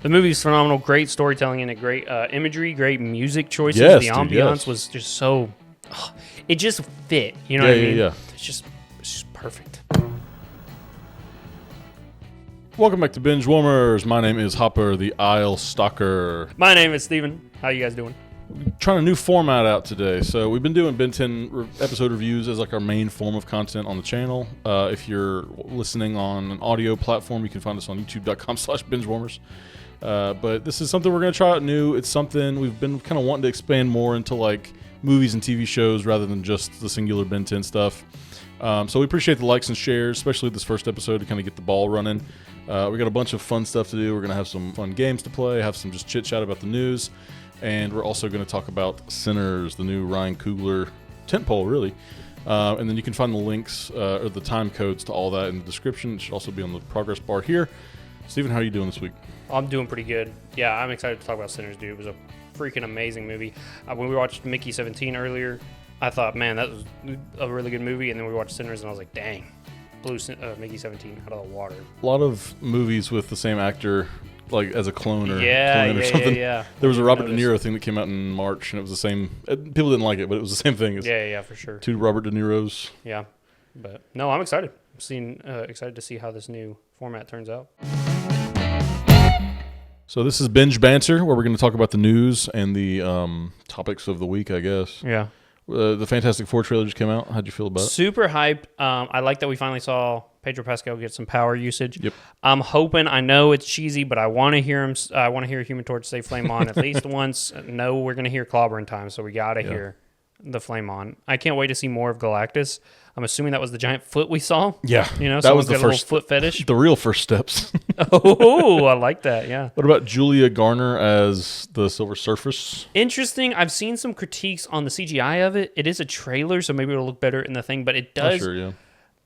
The movie's phenomenal. Great storytelling in it. Great imagery. Great music choices. Yes, the dude, ambiance was just so... it just fit. You know what I mean? Yeah. It's just perfect. Welcome back to Binge Warmers. My name is Hopper, the Aisle Stalker. My name is Steven. How you guys doing? Trying a new format out today. So we've been doing Ben 10 episode reviews as like our main form of content on the channel. If you're listening on an audio platform, you can find us on youtube.com/bingewarmers. But this is something we're going to try out new. It's something we've been kind of wanting to expand more into like movies and TV shows rather than just the singular Ben 10 stuff. So we appreciate the likes and shares, especially this first episode to kind of get the ball running. We got a bunch of fun stuff to do. We're going to have some fun games to play, have some just chit chat about the news. And we're also going to talk about Sinners, the new Ryan Coogler tentpole, really. And then you can find the links or the time codes to all that in the description. It should also be on the progress bar here. Steven, how are you doing this week? I'm doing pretty good. Yeah, I'm excited to talk about Sinners, dude. It was a freaking amazing movie. When we watched Mickey 17 earlier, I thought, man, that was a really good movie. And then we watched Sinners, and I was like, dang, blew Mickey 17 out of the water. A lot of movies with the same actor, like as a clone or something. Yeah. There was a Robert De Niro thing that came out in March, and it was the same. People didn't like it, but it was the same thing. Yeah, for sure. Two Robert De Niros. Yeah, but no, I'm excited. Excited to see how this new format turns out. So this is Binge Banter, where we're going to talk about the news and the topics of the week, I guess. Yeah. The Fantastic Four trailer just came out. How'd you feel about it? Super hyped. I like that we finally saw Pedro Pascal get some power usage. Yep. I'm hoping. I know it's cheesy, but I want to hear him. I want to hear Human Torch say "Flame on" at least once. No, we're going to hear clobbering time, so we got to hear the flame on. I can't wait to see more of Galactus. I'm assuming that was the giant foot we saw. Yeah, that was the first foot fetish. The real first steps. Oh, I like that. Yeah. What about Julia Garner as the Silver Surfer? Interesting. I've seen some critiques on the CGI of it. It is a trailer, so maybe it'll look better in the thing, but it does. Sure, yeah.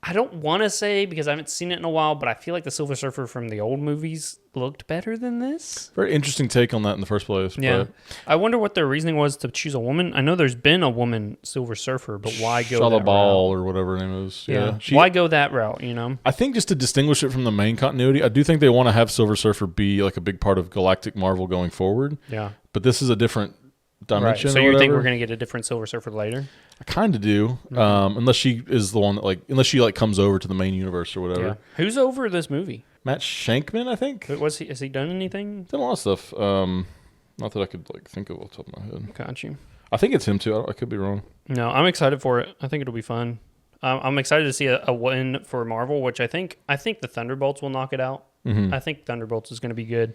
I don't want to say because I haven't seen it in a while, but I feel like the Silver Surfer from the old movies looked better than this. Very interesting take on that in the first place. Yeah. But I wonder what their reasoning was to choose a woman. I know there's been a woman Silver Surfer, but why go that route? or whatever her name is. Yeah. Why go that route, I think just to distinguish it from the main continuity, I do think they want to have Silver Surfer be like a big part of Galactic Marvel going forward. Yeah. But this is a different dimension. Right. So you think we're going to get a different Silver Surfer later? I kind of do, unless she is the one that unless she comes over to the main universe or whatever. Yeah. Who's over this movie? Matt Shankman, I think. Has he done anything? Done a lot of stuff. Not that I could think of off the top of my head. Got you. I think it's him too. I could be wrong. No, I'm excited for it. I think it'll be fun. I'm excited to see a win for Marvel, which I think the Thunderbolts will knock it out. Mm-hmm. I think Thunderbolts is going to be good.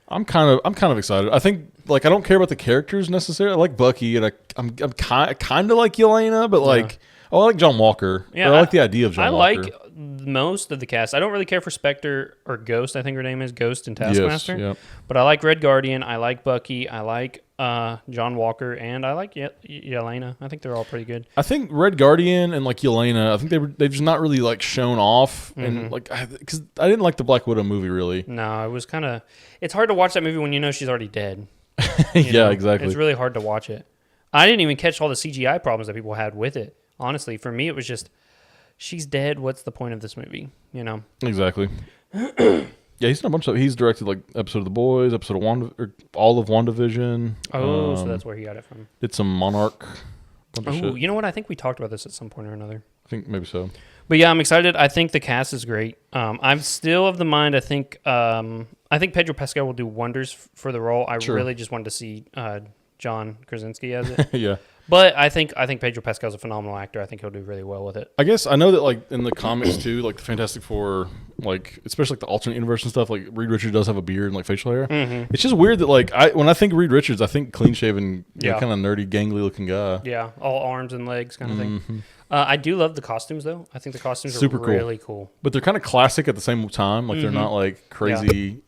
I'm kind of excited. I think I don't care about the characters necessarily. I like Bucky, and I'm kind of like Yelena, but I like John Walker. Yeah, I like the idea of John Walker. I like most of the cast. I don't really care for Spectre or Ghost. I think her name is Ghost and Taskmaster. Yes, yep. But I like Red Guardian. I like Bucky. I like John Walker, and I like Yelena. I think they're all pretty good. I think Red Guardian and Yelena, I think they've just not really shown off, and because I didn't like the Black Widow movie really. No, it was kind of. It's hard to watch that movie when you know she's already dead. Yeah, exactly. It's really hard to watch it. I didn't even catch all the CGI problems that people had with it. Honestly, for me, it was just, she's dead. What's the point of this movie? Exactly. Yeah, he's done a bunch of. He's directed episode of The Boys, episode of all of WandaVision. Oh, so that's where he got it from. Did some Monarch. Oh, you know what? I think we talked about this at some point or another. I think maybe so. But yeah, I'm excited. I think the cast is great. I'm still of the mind. I think Pedro Pascal will do wonders for the role. I really just wanted to see John Krasinski as it. Yeah. But I think Pedro Pascal's a phenomenal actor. I think he'll do really well with it. I guess I know that in the comics too, the Fantastic Four, especially the alternate universe and stuff, Reed Richards does have a beard and facial hair. Mm-hmm. It's just weird that when I think Reed Richards, I think clean shaven, kind of nerdy, gangly looking guy. Yeah, all arms and legs kind of thing. I do love the costumes though. I think the costumes super are really cool. But they're kind of classic at the same time. They're not crazy,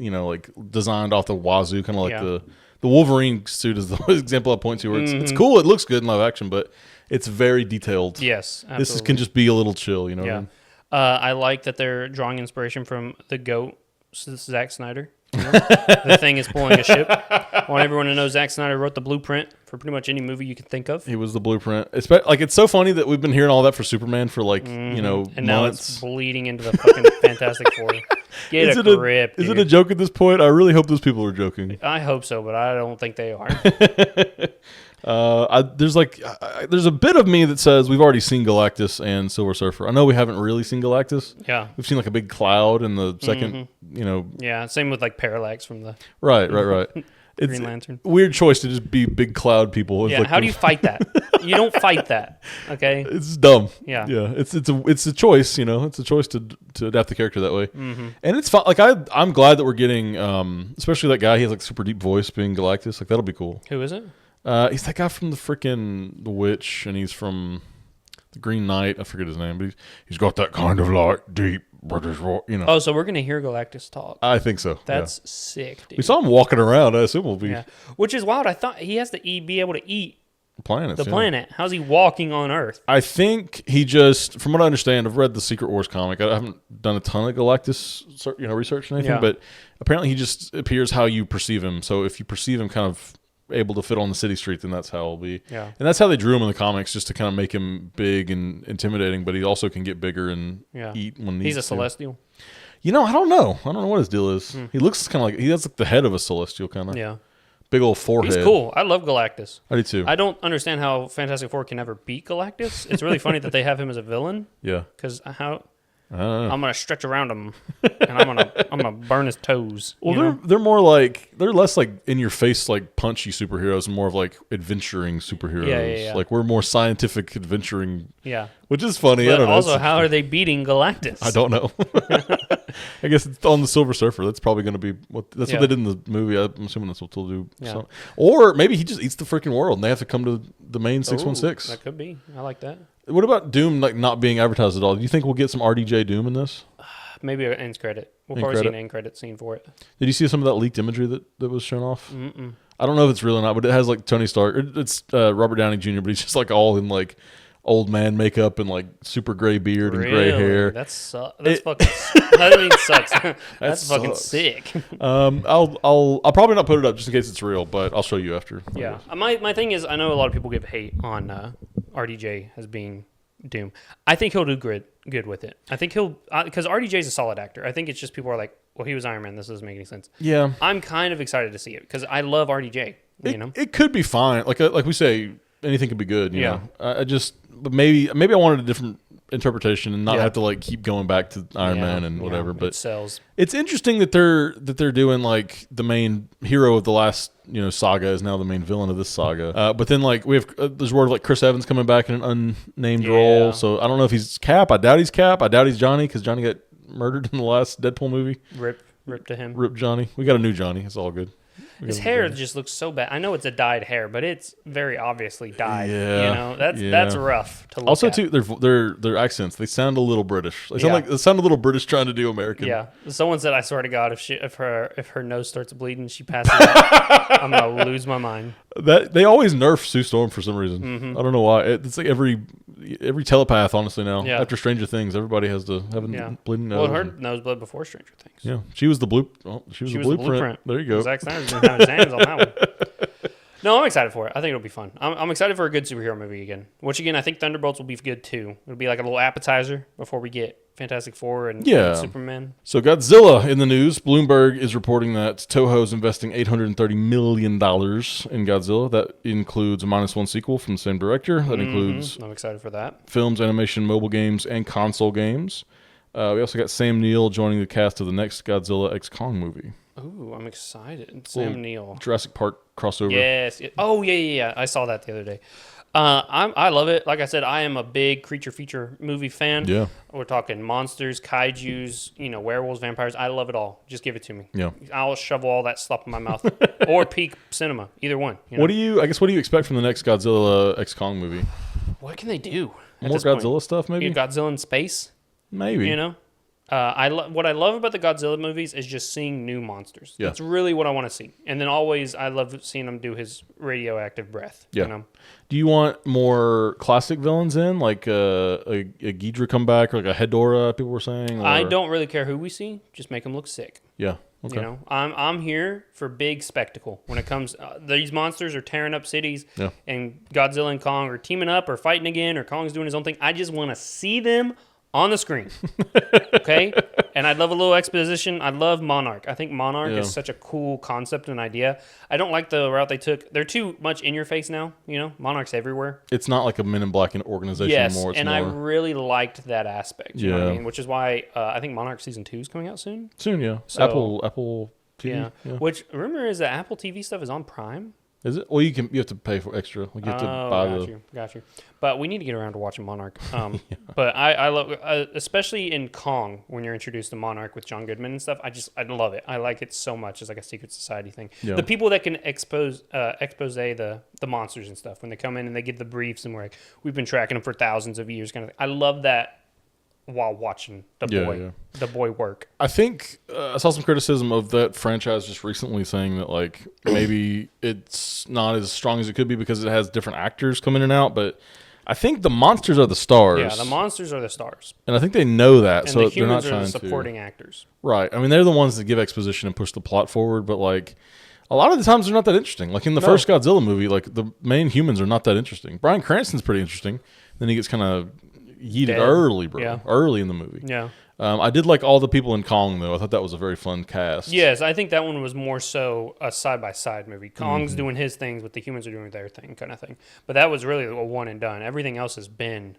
designed off the wazoo, kind of the Wolverine suit is the example I point to where it's cool. It looks good in live action, but it's very detailed. Yes, absolutely. This can just be a little chill, what I mean? I like that they're drawing inspiration from the GOAT, Zack Snyder. The Thing is pulling a ship. I want everyone to know Zack Snyder wrote the blueprint for pretty much any movie you can think of. He was the blueprint. It's so funny that we've been hearing all that for Superman for and months. now it's bleeding into the fucking Fantastic Four. Get a grip, Is it a joke at this point? I really hope those people are joking. I hope so, but I don't think they are. There's a bit of me that says we've already seen Galactus and Silver Surfer. I know we haven't really seen Galactus. Yeah. We've seen like a big cloud in the second, Yeah, same with like Parallax from the Right. It's Green Lantern. a weird choice to just be big cloud people. It's Yeah, like how do you fight that? You don't fight that, okay? It's dumb. Yeah. Yeah. It's a choice, It's a choice to adapt the character that way. Mm-hmm. And it's fun. Like I'm glad that we're getting, especially that guy. He has like super deep voice being Galactus. Like that'll be cool. Who is it? He's that guy from The Witch, and he's from The Green Knight. I forget his name, but he's got that kind of like deep British, Oh, so we're gonna hear Galactus talk. I think so. That's sick, dude. We saw him walking around. I assume we'll be. Yeah. Which is wild. I thought he has to be able to eat planets. the planet. How's he walking on Earth? I think he just, from what I understand, I've read the Secret Wars comic. I haven't done a ton of Galactus, research and anything, but apparently he just appears how you perceive him. So if you perceive him kind of able to fit on the city street, then that's how it'll be. Yeah. And that's how they drew him in the comics, just to kind of make him big and intimidating, but he also can get bigger and eat when he's a Celestial. I don't know. I don't know what his deal is. He looks kind of like, he has like the head of a Celestial kind of. Yeah. Big old forehead. He's cool. I love Galactus. I do too. I don't understand how Fantastic Four can ever beat Galactus. It's really funny that they have him as a villain. Yeah. Because I'm gonna stretch around him, and I'm gonna burn his toes. Well, they're more like, they're less like in your face like punchy superheroes, and more of like adventuring superheroes. Yeah. Like we're more scientific adventuring. Yeah. Which is funny. But I don't know. Also, how are they beating Galactus? I don't know. I guess it's on the Silver Surfer. That's probably going to be what they did in the movie. I'm assuming that's what they'll do. Yeah. Or maybe he just eats the freaking world, and they have to come to the main 616. That could be. I like that. What about Doom like not being advertised at all? Do you think we'll get some RDJ Doom in this? Maybe an end credit. We'll probably see an end credit scene for it. Did you see some of that leaked imagery that was shown off? Mm-mm. I don't know if it's real or not, but it has like Tony Stark. It's Robert Downey Jr., but he's just like all in like old man makeup and like super gray beard and gray hair. That's fucking. That doesn't mean it sucks. That's fucking sick. I'll probably not put it up just in case it's real, but I'll show you after. Yeah. My thing is, I know a lot of people give hate on RDJ as being Doom. I think he'll do good with it. I think he'll, because RDJ is a solid actor. I think it's just people are like, well, he was Iron Man. This doesn't make any sense. Yeah. I'm kind of excited to see it because I love RDJ. It could be fine. Like we say, anything could be good. You know? But maybe I wanted a different interpretation and not have to like keep going back to Iron Man and whatever. But it sells. It's interesting that they're doing like the main hero of the last saga is now the main villain of this saga. But then like we have there's word of like Chris Evans coming back in an unnamed role. So I don't know if he's Cap. I doubt he's Cap. I doubt he's Johnny because Johnny got murdered in the last Deadpool movie. Rip to him. Rip Johnny. We got a new Johnny. It's all good. His hair just looks so bad. I know it's a dyed hair, but it's very obviously dyed. Yeah, that's rough to look also, at. too, their accents, they sound a little British. They sound a little British trying to do American. Yeah. Someone said, I swear to God, if her nose starts bleeding, she passes out, I'm gonna lose my mind. That they always nerf Sue Storm for some reason. Mm-hmm. I don't know why. It's like every telepath, honestly. Now after Stranger Things, everybody has to have a bleeding nose. Well, her nose bled before Stranger Things. Yeah, she was the blueprint. There you go. Zack Snyder's been having his hands on that one. No, I'm excited for it. I think it'll be fun. I'm excited for a good superhero movie again. Which again, I think Thunderbolts will be good too. It'll be like a little appetizer before we get Fantastic Four and Superman. So Godzilla in the news. Bloomberg is reporting that Toho's investing $830 million in Godzilla. That includes a -1 sequel from the same director. That includes I'm excited for that. Films, animation, mobile games, and console games. We also got Sam Neill joining the cast of the next Godzilla x Kong movie. Ooh, I'm excited. Sam Neill. Jurassic Park crossover. Yes. Oh, yeah. I saw that the other day. I love it. Like I said, I am a big creature feature movie fan. Yeah. We're talking monsters, kaijus, werewolves, vampires. I love it all. Just give it to me. Yeah. I'll shovel all that stuff in my mouth. Or peak cinema. Either one. What do you expect from the next Godzilla x Kong movie? What can they do? More Godzilla stuff, maybe? Godzilla in space? Maybe. What I love about the Godzilla movies is just seeing new monsters. Yeah. That's really what I want to see. And then always, I love seeing him do his radioactive breath. Yeah. Do you want more classic villains in, like a Ghidra come back, or like a Hedorah, people were saying? Or? I don't really care who we see. Just make them look sick. Yeah. Okay. I'm here for big spectacle. When it comes, these monsters are tearing up cities, and Godzilla and Kong are teaming up or fighting again, or Kong's doing his own thing. I just want to see them on the screen. Okay? And I'd love a little exposition. I love Monarch. I think Monarch is such a cool concept and idea. I don't like the route they took. They're too much in your face now, you know? Monarch's everywhere. It's not like a Men in Black organization anymore. It's and more... I really liked that aspect. You know what I mean? Which is why I think Monarch Season 2 is coming out soon. Soon, yeah. So, Apple TV. Yeah. Which, rumor is that Apple TV stuff is on Prime. Is it? Well, you have to pay for extra. Like you have to buy got you. But we need to get around to watching Monarch. But I love, especially in Kong, when you're introduced to Monarch with John Goodman and stuff. I love it. I like it so much. It's like a secret society thing. Yeah. The people that can expose the monsters and stuff when they come in and they give the briefs and we've been tracking them for thousands of years, kind of thing. I love that. While watching the boy work. I think I saw some criticism of that franchise just recently saying that like maybe it's not as strong as it could be because it has different actors coming in and out, but I think the monsters are the stars. Yeah, the monsters are the stars. And I think they know that, and so the they're not humans trying are the supporting actors. Right. I mean, they're the ones that give exposition and push the plot forward, but like a lot of the times they're not that interesting. Like in the first Godzilla movie, like the main humans are not that interesting. Bryan Cranston's pretty interesting. Then he gets kind of yeeted early, bro. Yeah. Early in the movie. Yeah. I did like all the people in Kong, though. I thought that was a very fun cast. Yes, I think that one was more so a side-by-side movie. Kong's doing his things, but the humans are doing their thing kind of thing. But that was really a one and done. Everything else has been...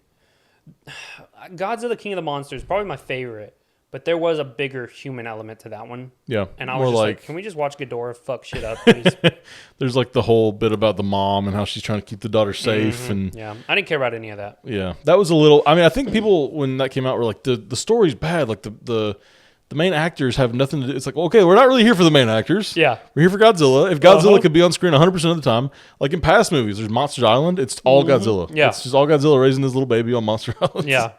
Godzilla King of the Monsters, probably my favorite. But there was a bigger human element to that one. Yeah. And I was just like, can we just watch Ghidorah fuck shit up, please? There's like the whole bit about the mom and how she's trying to keep the daughter safe. And yeah. I didn't care about any of that. Yeah. That was a little... I mean, I think people, when that came out, were like, the story's bad. Like, the main actors have nothing to do. It's like, well, okay, we're not really here for the main actors. Yeah. We're here for Godzilla. If Godzilla could be on screen 100% of the time, like in past movies, there's Monsters Island. It's all Godzilla. Yeah. It's just all Godzilla raising his little baby on Monster Island. Yeah.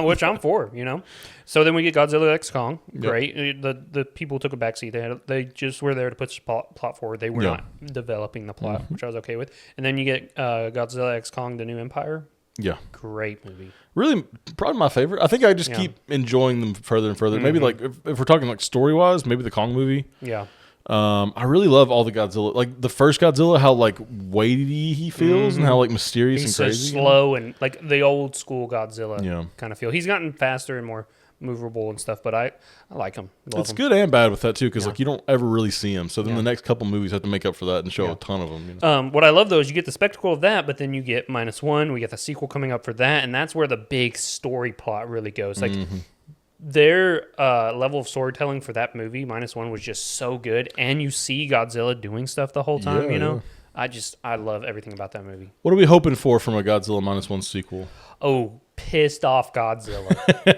Which I'm for, you know. So then we get Godzilla X Kong. Great. Yep. The people took a backseat. They just were there to put the plot forward. They were not developing the plot, which I was okay with. And then you get Godzilla X Kong: The New Empire. Yeah. Great movie. Really, probably my favorite. I think I just keep enjoying them further and further. Maybe like if we're talking like story wise, maybe the Kong movie. Yeah. I really love all the Godzilla. Like the first Godzilla, how like weighty he feels and how like mysterious and crazy. He's so slow and like the old school Godzilla kind of feel. He's gotten faster and more movable and stuff, but I like him. It's good and bad with that too, because like you don't ever really see him. So then the next couple movies have to make up for that and show a ton of them. You know? What I love though is you get the spectacle of that, but then you get -1. We get the sequel coming up for that, and that's where the big story plot really goes. Like their level of storytelling for that movie -1 was just so good, and you see Godzilla doing stuff the whole time. You know, I love everything about that movie. What are we hoping for from a Godzilla -1 sequel? Oh, pissed off Godzilla.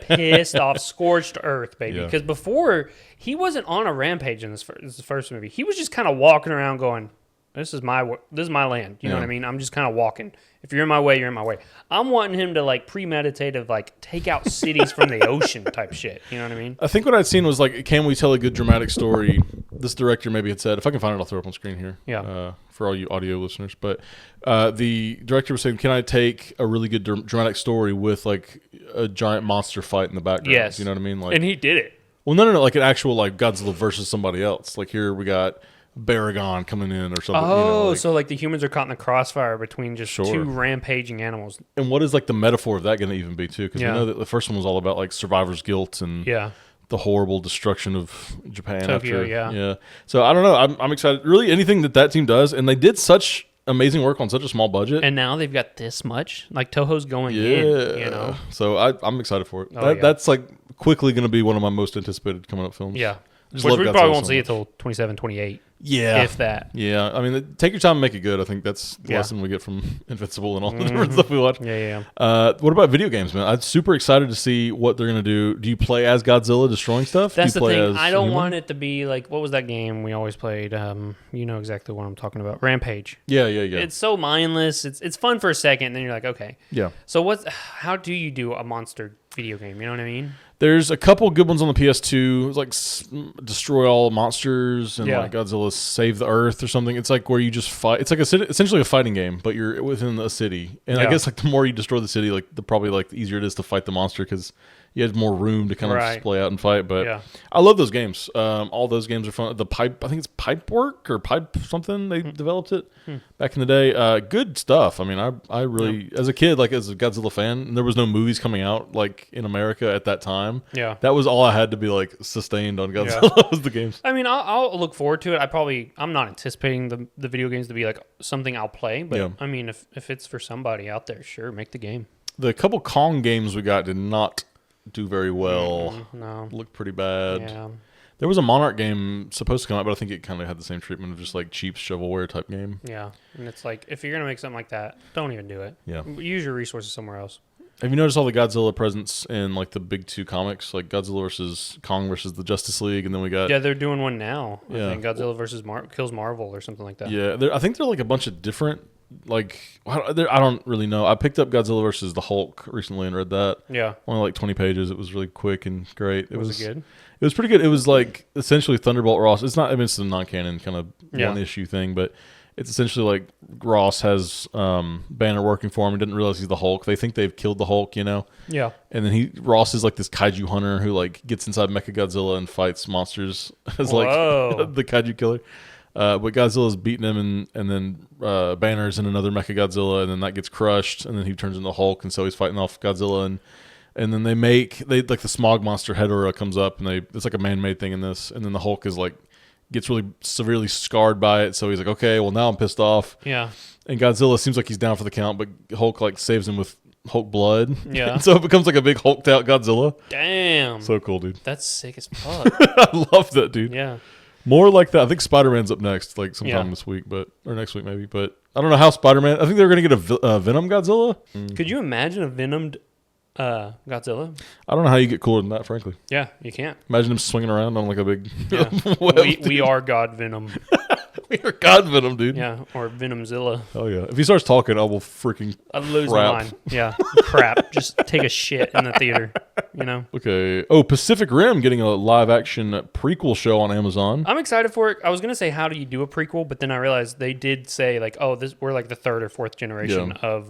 Pissed off, scorched earth, baby. Because before, he wasn't on a rampage in this first movie. He was just kind of walking around going, this is my land. You know what I mean? I'm just kind of walking. If you're in my way, you're in my way. I'm wanting him to like premeditative, like take out cities from the ocean type shit. You know what I mean? I think what I'd seen was like, can we tell a good dramatic story? This director maybe had said, if I can find it, I'll throw it up on screen here. Yeah. For all you audio listeners. But the director was saying, can I take a really good dramatic story with like a giant monster fight in the background? Yes. You know what I mean? Like, and he did it. Well, no, like an actual like Godzilla versus somebody else. Like here we got Baragon coming in or something. Oh, so like the humans are caught in the crossfire between just two rampaging animals. And what is like the metaphor of that going to even be too? Because we know that the first one was all about like survivor's guilt and the horrible destruction of Japan. Tokyo, after. So I don't know. I'm excited. Really, anything that team does, and they did such amazing work on such a small budget. And now they've got this much. Like Toho's going in, you know. So I'm excited for it. That's like quickly going to be one of my most anticipated coming up films. Yeah. Which we probably won't see until 27, 28. Yeah. If that. Yeah. I mean, take your time and make it good. I think that's the lesson we get from Invincible and all the different stuff we watch. Yeah. What about video games, man? I'm super excited to see what they're going to do. Do you play as Godzilla destroying stuff? That's the thing. I don't want it to be like, what was that game we always played? You know exactly what I'm talking about. Rampage. Yeah. It's so mindless. It's fun for a second, and then you're like, okay. Yeah. So how do you do a monster video game? You know what I mean? There's a couple good ones on the PS2. It's like Destroy All Monsters and like Godzilla Save the Earth or something. It's like where you just fight. It's like essentially a fighting game, but you're within a city. And I guess like the more you destroy the city, like the easier it is to fight the monster because you have more room to kind of splay out and fight. But I love those games. All those games are fun. The Pipe, I think it's Pipework or Pipe something. They developed it back in the day. Good stuff. I mean, I really, as a kid, like as a Godzilla fan, and there was no movies coming out like in America at that time. Yeah, that was all I had to be like sustained on Godzilla was the games. I mean, I'll look forward to it. I'm not anticipating the video games to be like something I'll play, but I mean, if it's for somebody out there, sure, make the game. The couple Kong games we got did not do very well. No. Looked pretty bad. Yeah. There was a Monarch game supposed to come out, but I think it kind of had the same treatment of just like cheap shovelware type game. Yeah. And it's like, if you're going to make something like that, don't even do it. Yeah. Use your resources somewhere else. Have you noticed all the Godzilla presence in like the big two comics, like Godzilla versus Kong versus the Justice League, and then we got... Yeah, they're doing one now. I think Godzilla versus kills Marvel or something like that. Yeah, I think they're like a bunch of different... Like, I don't really know. I picked up Godzilla versus the Hulk recently and read that. Yeah. Only like 20 pages. It was really quick and great. Was it good? It was pretty good. It was like essentially Thunderbolt Ross. It's not, I mean, it's a non-canon kind of one issue thing, but it's essentially like Ross has Banner working for him. He doesn't realize he's the Hulk. They think they've killed the Hulk, you know? Yeah. And then Ross is like this kaiju hunter who like gets inside Mechagodzilla and fights monsters as like the kaiju killer. But Godzilla's beating him, and then Banner's in another Mechagodzilla, and then that gets crushed, and then he turns into Hulk, and so he's fighting off Godzilla, and then they like the smog monster Hedorah comes up, and it's like a man-made thing in this, and then the Hulk is like gets really severely scarred by it, so he's like, okay, well now I'm pissed off. Yeah. And Godzilla seems like he's down for the count, but Hulk like saves him with Hulk blood. Yeah. And so it becomes like a big hulked out Godzilla. Damn. So cool, dude. That's sick as fuck. I love that, dude. Yeah. More like that. I think Spider-Man's up next, like sometime this week, or next week maybe. But I don't know how Spider-Man. I think they're going to get a Venom Godzilla. Could you imagine a Venomed Godzilla? I don't know how you get cooler than that, frankly. Yeah, you can't. Imagine him swinging around on like a big. Web, we are God Venom. We are God Venom, dude. Yeah, or Venomzilla. Oh yeah. If he starts talking, I will freaking. I'd lose my mind. Yeah, crap. Just take a shit in the theater. You know. Okay. Oh, Pacific Rim getting a live action prequel show on Amazon. I'm excited for it. I was gonna say, how do you do a prequel? But then I realized they did say like, oh, we're like the third or fourth generation of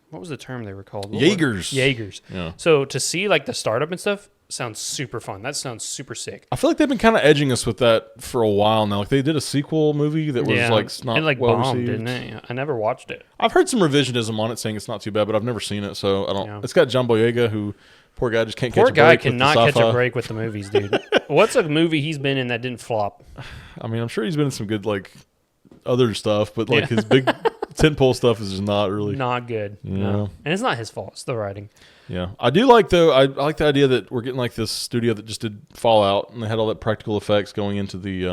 what was the term they were called? Jaegers. Jaegers. Yeah. So to see like the startup and stuff sounds super fun. That sounds super sick. I feel like they've been kind of edging us with that for a while now. Like they did a sequel movie that was like not well bombed, received. Didn't it? I never watched it. I've heard some revisionism on it saying it's not too bad, but I've never seen it, so I don't. Yeah. It's got John Boyega, who poor guy just can't catch a break. Poor guy cannot catch a break with the movies, dude. What's a movie he's been in that didn't flop? I mean, I'm sure he's been in some good like other stuff, but like his big tentpole stuff is just not really not good. Yeah. No. And it's not his fault. It's the writing. Yeah, I do like though. I like the idea that we're getting like this studio that just did Fallout, and they had all that practical effects going into the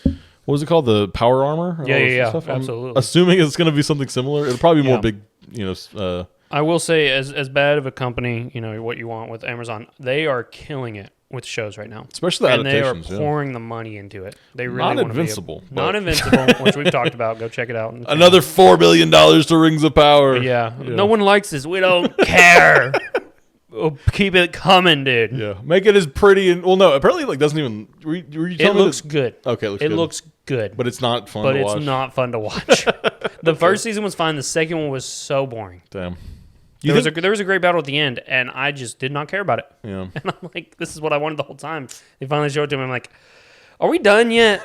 what was it called, the power armor? Yeah, absolutely. Assuming it's going to be something similar, it'll probably be more big. You know, I will say, as bad of a company, you know what you want with Amazon, they are killing it with shows right now, especially the adaptations. And they are pouring the money into it. They really not want invincible, to be not invincible, which we've talked about. Go check it out. Another $4 billion to Rings of Power. Yeah, no one likes this. We don't care. We'll keep it coming, dude. Yeah, make it as pretty and no. Apparently, like doesn't even. Were you it looks good. Okay, it looks good, but it's not fun. But to watch. It's not fun to watch. The first season was fine. The second one was so boring. Damn. There was a great battle at the end, and I just did not care about it. Yeah. And I'm like, this is what I wanted the whole time. They finally showed it to me. I'm like, are we done yet?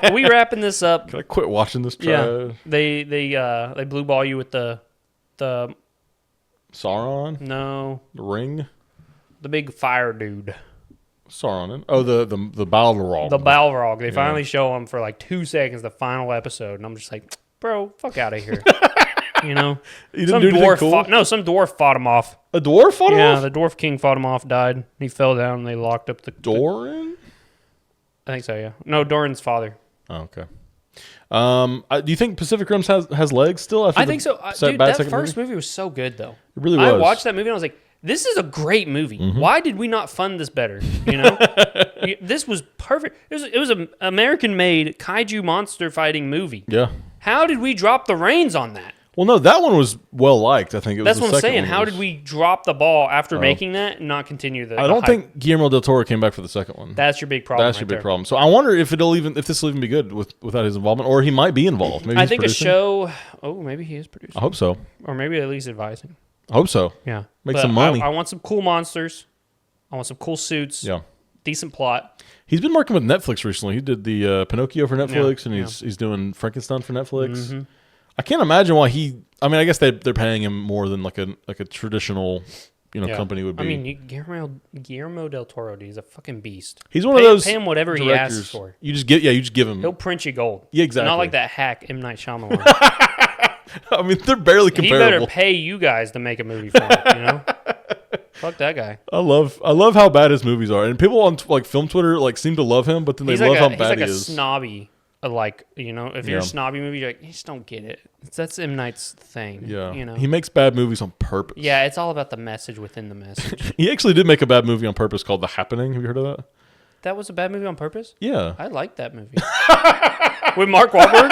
Are we wrapping this up? Can I quit watching this trash? Yeah. They blue ball you with the Sauron? No. The ring? The big fire dude. Sauron. Oh, the Balrog. The Balrog. They finally show him for like 2 seconds, the final episode, and I'm just like, bro, fuck out of here. You know, some dwarf cool? Some dwarf fought him off. A dwarf fought him off? Yeah, the dwarf king fought him off, died. He fell down, and they locked up the... Doran? I think so, yeah. No, Doran's father. Oh, okay. Do you think Pacific Rim has legs still? I think so. Dude, that first movie was so good, though. It really was. I watched that movie, and I was like, this is a great movie. Mm-hmm. Why did we not fund this better? You know? This was perfect. It was an American-made kaiju monster fighting movie. Yeah. How did we drop the reins on that? Well, no, that one was well liked. I think it was. That's the what I'm second saying. one How was- did we drop the ball after making that and not continue the? I don't hype? think Guillermo del Toro came back for the second one. That's your big problem. That's your big problem. So I wonder if this will even be good without his involvement, or he might be involved. Maybe I think producing. a show. Oh, maybe he is producing. I hope so. Or maybe at least advising. I hope so. Yeah, Make But some money. I want some cool monsters. I want some cool suits. Yeah. Decent plot. He's been working with Netflix recently. He did the Pinocchio for Netflix, Yeah, and he's doing Frankenstein for Netflix. Mm-hmm. I can't imagine why he. I mean, I guess they're paying him more than like a traditional company would be. I mean, Guillermo del Toro, dude, he's a fucking beast. He's one of those. Pay him whatever he directors. asks for. You just give him. He'll print you gold. Yeah, exactly. Not like that hack M. Night Shyamalan. I mean, they're barely He comparable. better pay you guys to make a movie for him. You know, fuck that guy. I love how bad his movies are, and people on like film Twitter like seem to love him, but then they love how bad he is. He's like a snobby. If you're a snobby movie, you're like, you just don't get it. That's M. Night's thing. Yeah, you know, he makes bad movies on purpose. yeah, it's all about the message within the message. He actually did make a bad movie on purpose called The Happening. Have you heard of that? That was a bad movie on purpose. Yeah, I like that movie. With Mark Wahlberg,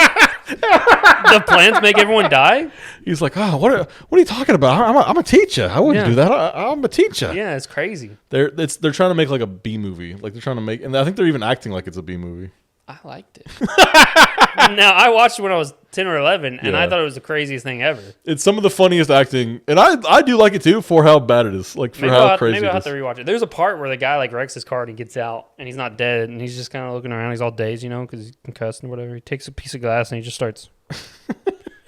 the plans make everyone die. he's like, oh, what are you talking about? I'm a teacher. I wouldn't Yeah. do that. I'm a techer. Yeah, it's crazy. They're trying to make like a B movie. Like they're trying to make, and I think they're even acting like it's a B movie. I liked it. Now, I watched it when I was 10 or 11, and I Yeah. thought it was the craziest thing ever. It's some of the funniest acting, and I do like it too for how bad it is. Like for how crazy Maybe I'll it have is. to rewatch it. There's a part where the guy like wrecks his car and he gets out, and he's not dead, and he's just kind of looking around. He's all dazed, because he's concussed and whatever. He takes a piece of glass and he just starts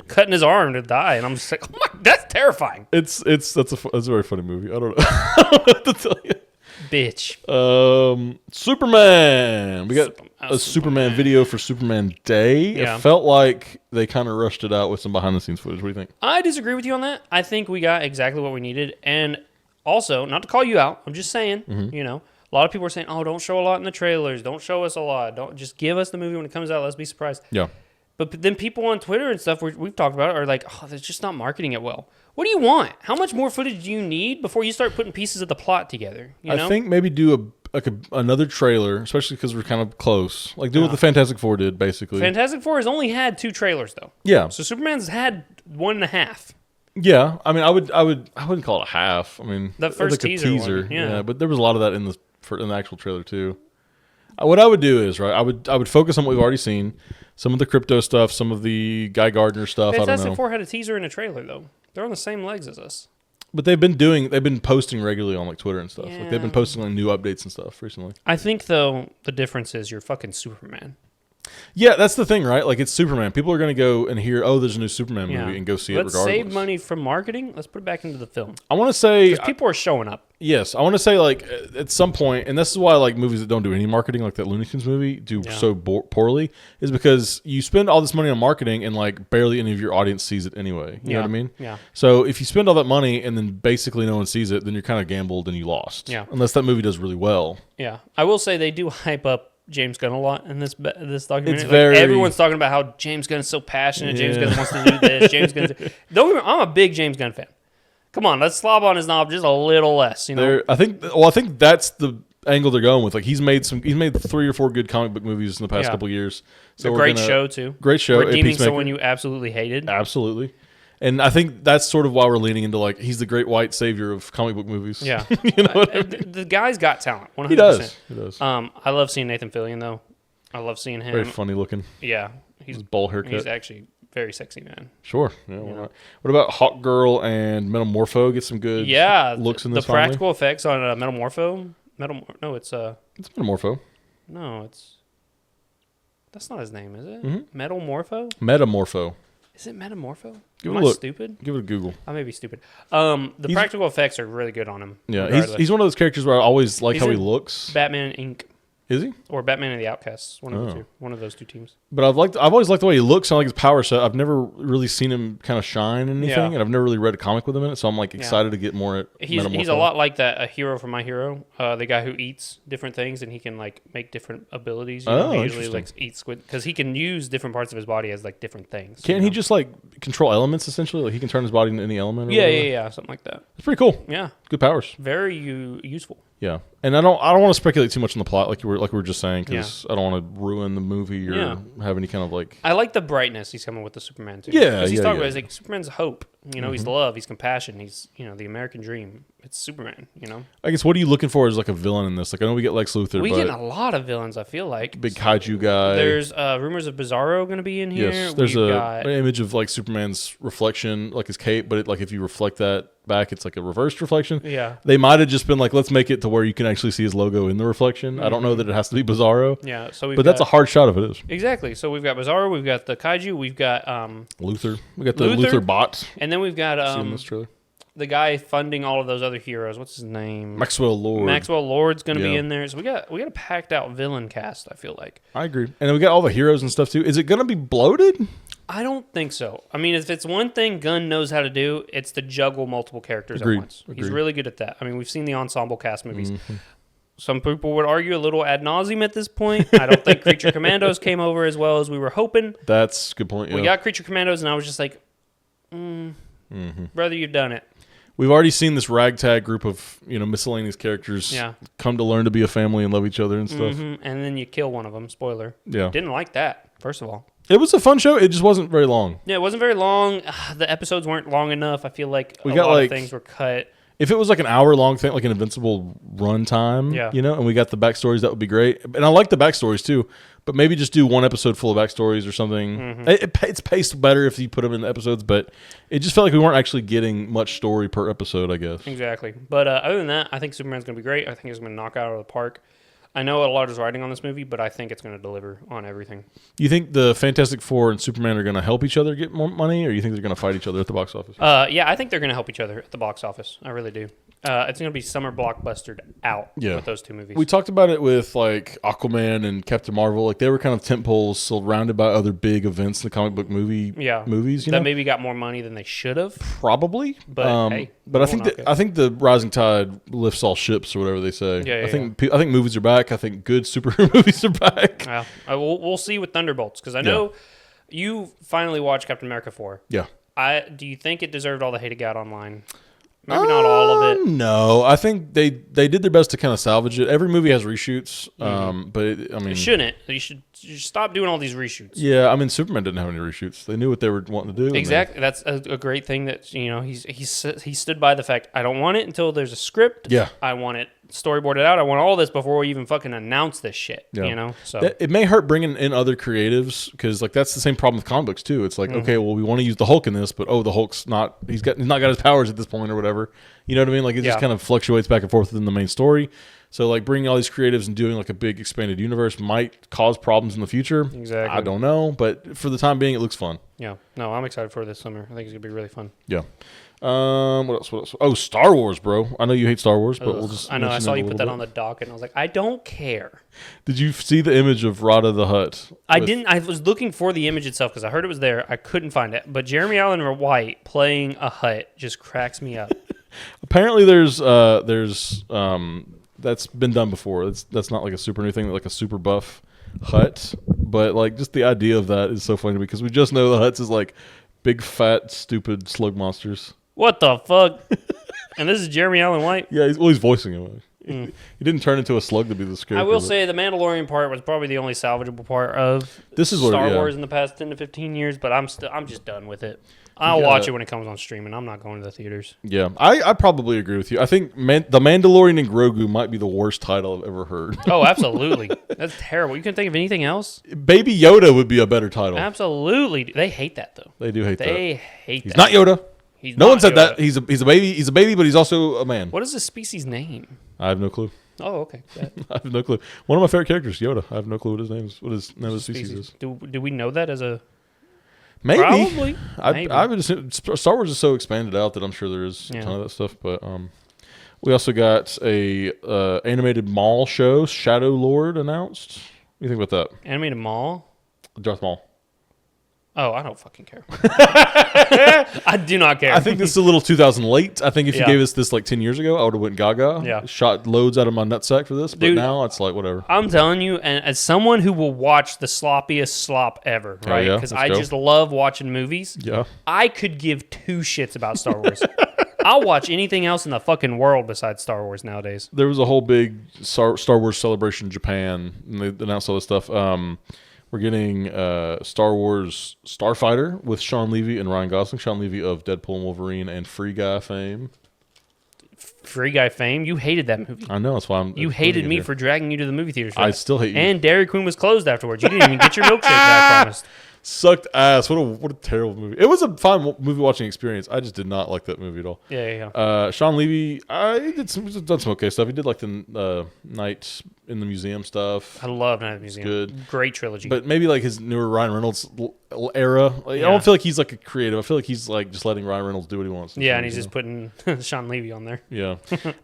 cutting his arm to die, and I'm just like, oh my, that's terrifying. That's a very funny movie. I don't know, I don't know what to tell you. Bitch. Superman. We got a Superman video for Superman Day. Yeah. It felt like they kind of rushed it out with some behind the scenes footage. What do you think? I disagree with you on that. I think we got exactly what we needed. And also, not to call you out, I'm just saying, a lot of people are saying, oh, don't show a lot in the trailers. Don't show us a lot. Don't just give us the movie when it comes out. Let's be surprised. Yeah. But then people on Twitter and stuff we've talked about are like, oh, they're just not marketing it well. What do you want? How much more footage do you need before you start putting pieces of the plot together? I think maybe do another trailer, especially because we're kind of close. Like do what the Fantastic Four did, basically. Fantastic Four has only had 2 trailers though. Yeah. So Superman's had 1.5. Yeah. I mean, I wouldn't call it a half. I mean, The first like a teaser one, yeah. But there was a lot of that in the actual trailer too. What I would do is I would focus on what we've already seen, some of the crypto stuff, some of the Guy Gardner stuff. I don't Fantastic know. Four had a teaser and a trailer though. They're on the same legs as us. But they've been posting regularly on like Twitter and stuff. Like they've been Yeah. posting like new updates and stuff recently. I think though the difference is you're fucking Superman. Yeah, that's the thing, right? Like it's Superman. People are going to go and hear, oh, there's a new Superman movie and go see Let's it regardless. save money from marketing. Let's put it back into the film. I want to say, Because people are showing up. yes, I want to say like at some point, and this is why like movies that don't do any marketing, like that Looney Tunes movie, do so poorly, is because you spend all this money on marketing and like barely any of your audience sees it anyway. You know what I mean? Yeah. So if you spend all that money and then basically no one sees it, then you're kind of gambled and you lost. Yeah. Unless that movie does really well. Yeah. I will say they do hype up James Gunn a lot in this documentary. It's very- everyone's talking about how James Gunn is so passionate. James Gunn wants to do this. James Gunn. Don't get me wrong, I'm a big James Gunn fan. Come on, let's slob on his knob just a little less. I think that's the angle they're going with. Like he's made 3 or 4 good comic book movies in the past couple years. So a great show too. Great show. Redeeming Peacemaker. someone you absolutely hated. Absolutely. And I think that's sort of why we're leaning into like he's the great white savior of comic book movies. Yeah. You know what I mean? The guy's got talent. 100%. He does. He does. I love seeing Nathan Fillion though. I love seeing him. Very funny looking. Yeah. He's His bowl haircut. He's actually very sexy, man. Sure. Yeah, why not? What about Hawk Girl and Metamorpho? Get some good looks in this the practical effects on Metamorpho. No, it's It's Metamorpho. No, that's not his name, is it? Mm-hmm. Metamorpho? Metamorpho. Is it Metamorpho? Give it Am a I look. stupid? Give it a Google. I may be stupid. The practical effects are really good on him. Yeah, regardless. he's one of those characters where I always like He's how he in looks. Batman Inc. Is he? Or Batman and the Outcasts. One of the Oh. two. One of those 2 teams. But I've always liked the way he looks. I like his power set. I've never really seen him kind of shine in anything, and I've never really read a comic with him in it. So I'm like excited to get more at He's Metamorpho. a lot like that a hero from My Hero, the guy who eats different things and he can like make different abilities. He usually interesting. like eats squid because he can use different parts of his body as like different things. Can't he just like control elements essentially? Like he can turn his body into any element? Or whatever? Yeah, something like that. It's pretty cool. Yeah, Good powers. very useful. Yeah, and I don't want to speculate too much on the plot, like we were just saying, because I don't want to ruin the movie or have any kind of like. I like the brightness he's coming with the Superman too. Yeah, he's talking about he's like Superman's hope. He's love, he's compassion, he's the American dream. It's Superman. I guess what are you looking for as like a villain in this? Like I know we get Lex Luthor, we but get a lot of villains. I feel like big kaiju guy. There's rumors of Bizarro going to be in here. Yes, there's an image of like Superman's reflection, like his cape, but like if you reflect that back, it's like a reversed reflection. Yeah, they might have just been like, let's make it to where you can actually see his logo in the reflection. I don't know that it has to be Bizarro. Yeah, so that's a hard shot if it is. Exactly. So we've got Bizarro, we've got the kaiju, we've got Luthor. We got the Luthor bot, and then we've got seen this trailer. The guy funding all of those other heroes. What's his name? Maxwell Lord. Maxwell Lord's going to be in there. So we got a packed out villain cast, I feel like. I agree. And then we got all the heroes and stuff too. Is it going to be bloated? I don't think so. I mean, if it's one thing Gunn knows how to do, it's to juggle multiple characters at once. He's really good at that. I mean, we've seen the ensemble cast movies. Some people would argue a little ad nauseum at this point. I don't think Creature Commandos came over as well as we were hoping. That's a good point. We got Creature Commandos, and I was just like, brother, you've done it. We've already seen this ragtag group of miscellaneous characters come to learn to be a family and love each other and stuff. And then you kill one of them. Spoiler. Yeah. Didn't like that, first of all. It was a fun show. It just wasn't very long. Yeah, it wasn't very long. The episodes weren't long enough. I feel like a lot of things were cut. If it was like an hour-long thing, like an Invincible run time, and we got the backstories, that would be great. And I like the backstories too, but maybe just do one episode full of backstories or something. It's paced better if you put them in the episodes, but it just felt like we weren't actually getting much story per episode, I guess. Exactly. But other than that, I think Superman's going to be great. I think it's going to knock out of the park. I know a lot is riding on this movie, but I think it's going to deliver on everything. You think the Fantastic Four and Superman are going to help each other get more money, or you think they're going to fight each other at the box office? Yeah, I think they're going to help each other at the box office. I really do. It's going to be summer blockbustered out with those two movies. We talked about it with like Aquaman and Captain Marvel. Like they were kind of tentpoles surrounded by other big events in the comic book movies. That maybe got more money than they should have. Probably, but hey, but I think the rising tide lifts all ships, or whatever they say. I think movies are back. I think good superhero movies are back. Yeah, we'll see with Thunderbolts, because I know you finally watched Captain America 4. Yeah. Do you think it deserved all the hate it got online? Maybe not all of it. No, I think they did their best to kind of salvage it. Every movie has reshoots, but it shouldn't. You should stop doing all these reshoots. Yeah, I mean, Superman didn't have any reshoots. They knew what they were wanting to do. Exactly. That's a great thing that he stood by the fact, I don't want it until there's a script. Yeah, I want it storyboarded out. I want all this before we even fucking announce this shit. Yeah. So it may hurt bringing in other creatives, because like that's the same problem with comic books too. It's like okay, well, we want to use the Hulk in this, but the Hulk's not. He's not got his powers at this point or whatever. You know what I mean? Like it just kind of fluctuates back and forth within the main story. So like bringing all these creatives and doing like a big expanded universe might cause problems in the future. Exactly. I don't know, but for the time being, it looks fun. Yeah. No, I'm excited for this summer. I think it's gonna be really fun. Yeah. What else? Oh, Star Wars, bro. I know you hate Star Wars, but we'll just. I know. I saw you put that on the docket, and I was like, I don't care. Did you see the image of Rada the Hutt? I didn't. I was looking for the image itself because I heard it was there. I couldn't find it. But Jeremy Allen White playing a Hutt just cracks me up. Apparently, there's that's been done before. That's not like a super new thing, like a super buff Hutt. But like just the idea of that is so funny because we just know the Hutts is like big, fat, stupid slug monsters. What the fuck? And this is Jeremy Allen White? Yeah, he's voicing him. He didn't turn into a slug to be the scary. I will say the Mandalorian part was probably the only salvageable part of Star Wars in the past 10 to 15 years, but I'm just done with it. I'll watch it when it comes on streaming. I'm not going to the theaters. Yeah, I probably agree with you. I think The Mandalorian and Grogu might be the worst title I've ever heard. Oh, absolutely. That's terrible. You couldn't think of anything else? Baby Yoda would be a better title. Absolutely. They hate that, though. They do hate that. They hate that. He's not Yoda. No one said that. He's a baby. He's a baby, but he's also a man. What is this species' name? I have no clue. Oh, okay. I have no clue. One of my favorite characters, Yoda. I have no clue what his name is. What his name of the species is. Do we know that as a... Maybe. Probably. I would assume Star Wars is so expanded out that I'm sure there is a ton of that stuff. But we also got a animated Maul show, Shadow Lord, announced. What do you think about that? Animated Maul? Darth Maul. Oh, I don't fucking care. I do not care. I think this is a little 2000 late. I think if you gave us this like 10 years ago, I would have went gaga. Yeah. Shot loads out of my nutsack for this. But now it's like whatever. I'm telling you, and as someone who will watch the sloppiest slop ever, right? Because I just love watching movies. Yeah. I could give two shits about Star Wars. I'll watch anything else in the fucking world besides Star Wars nowadays. There was a whole big Star Wars celebration in Japan, and they announced all this stuff. We're getting Star Wars Starfighter with Sean Levy and Ryan Gosling. Sean Levy of Deadpool and Wolverine and Free Guy fame. Free Guy fame? You hated that movie. I know, that's why You hated me for dragging you to the movie theaters. I still hate you. And Dairy Queen was closed afterwards. You didn't even get your milkshake that I promised. Sucked ass. What a terrible movie. It was a fine movie watching experience. I just did not like that movie at all. Yeah. Sean Levy, he's done some okay stuff. He did like the Night in the Museum stuff. I love Night at the Museum. Good. Great trilogy. But maybe like his newer Ryan Reynolds era. I don't feel like he's like a creative. I feel like he's like just letting Ryan Reynolds do what he wants. Yeah, and he's just putting Sean Levy on there. Yeah.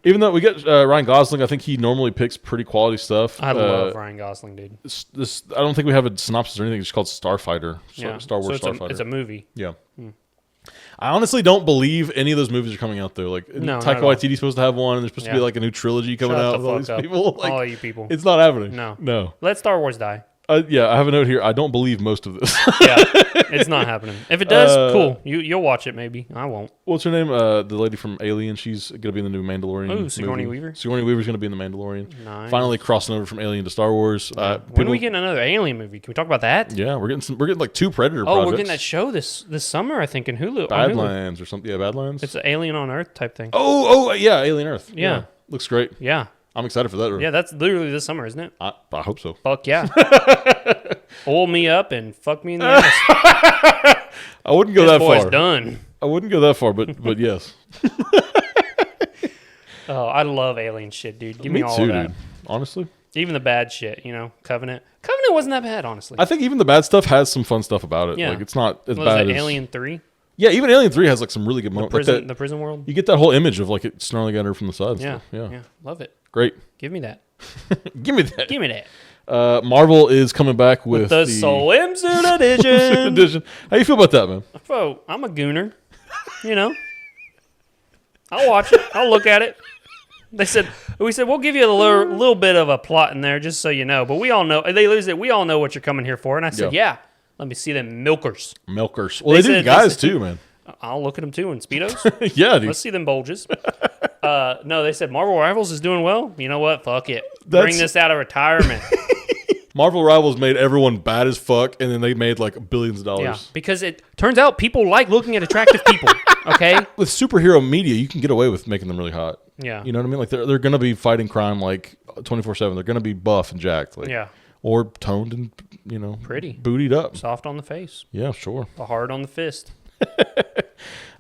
Even though we get Ryan Gosling, I think he normally picks pretty quality stuff. I love Ryan Gosling, dude. This I don't think we have a synopsis or anything. It's called Starfighter. Star Wars Starfighter. It's a movie. Yeah. I honestly don't believe any of those movies are coming out though. Like Taika Waititi's supposed to have one, and there's supposed to be like a new trilogy coming out with all these people. Like, all you people. It's not happening. No. Let Star Wars die. Yeah, I have a note here. I don't believe most of this. Yeah, it's not happening. If it does, cool. You'll watch it maybe. I won't. What's her name? The lady from Alien. She's gonna be in the new Mandalorian. Ooh, Sigourney Weaver. Sigourney Weaver's gonna be in the Mandalorian. Nice. Finally crossing over from Alien to Star Wars. When are we getting another Alien movie? Can we talk about that? Yeah, we're getting like 2 Predator projects. We're getting that show this summer, I think, in Hulu. Badlands or something. Yeah, Badlands. It's an Alien on Earth type thing. Oh yeah, Alien Earth. Yeah. Looks great. Yeah. I'm excited for that. Yeah, that's literally this summer, isn't it? I hope so. Fuck yeah. Oil me up and fuck me in the ass. I wouldn't go that boy's far. Done. I wouldn't go that far, but yes. Oh, I love alien shit, dude. Give me all too, of that. dude. Honestly. Even the bad shit, Covenant. Covenant wasn't that bad, honestly. I think even the bad stuff has some fun stuff about it. Yeah. Like it's not as Was bad it as Alien 3? Yeah, even Alien 3 has like some really good moments. The prison world? You get that whole image of like it snarling at her from the side. Yeah. Yeah. Love it. Great. Give me that. Give me that. Give me that. Marvel is coming back with the Swimsuit edition. edition. How you feel about that, man? Oh, I'm a gooner. I'll watch it. I'll look at it. We said we'll give you a little bit of a plot in there just so you know. But we all know we all know what you're coming here for. And I said, yeah. Let me see them milkers. Well, they do guys too, man. I'll look at them too in Speedos. Yeah, dude. Let's see them bulges. No, they said Marvel Rivals is doing well. You know what? Fuck it. Bring this out of retirement. Marvel Rivals made everyone bad as fuck, and then they made like billions of dollars. Yeah, because it turns out people like looking at attractive people. Okay? With superhero media, you can get away with making them really hot. Yeah. You know what I mean? Like they're going to be fighting crime like 24/7. They're going to be buff and jacked. Like, yeah. Or toned and, pretty. Bootied up. Soft on the face. Yeah, sure. A hard on the fist.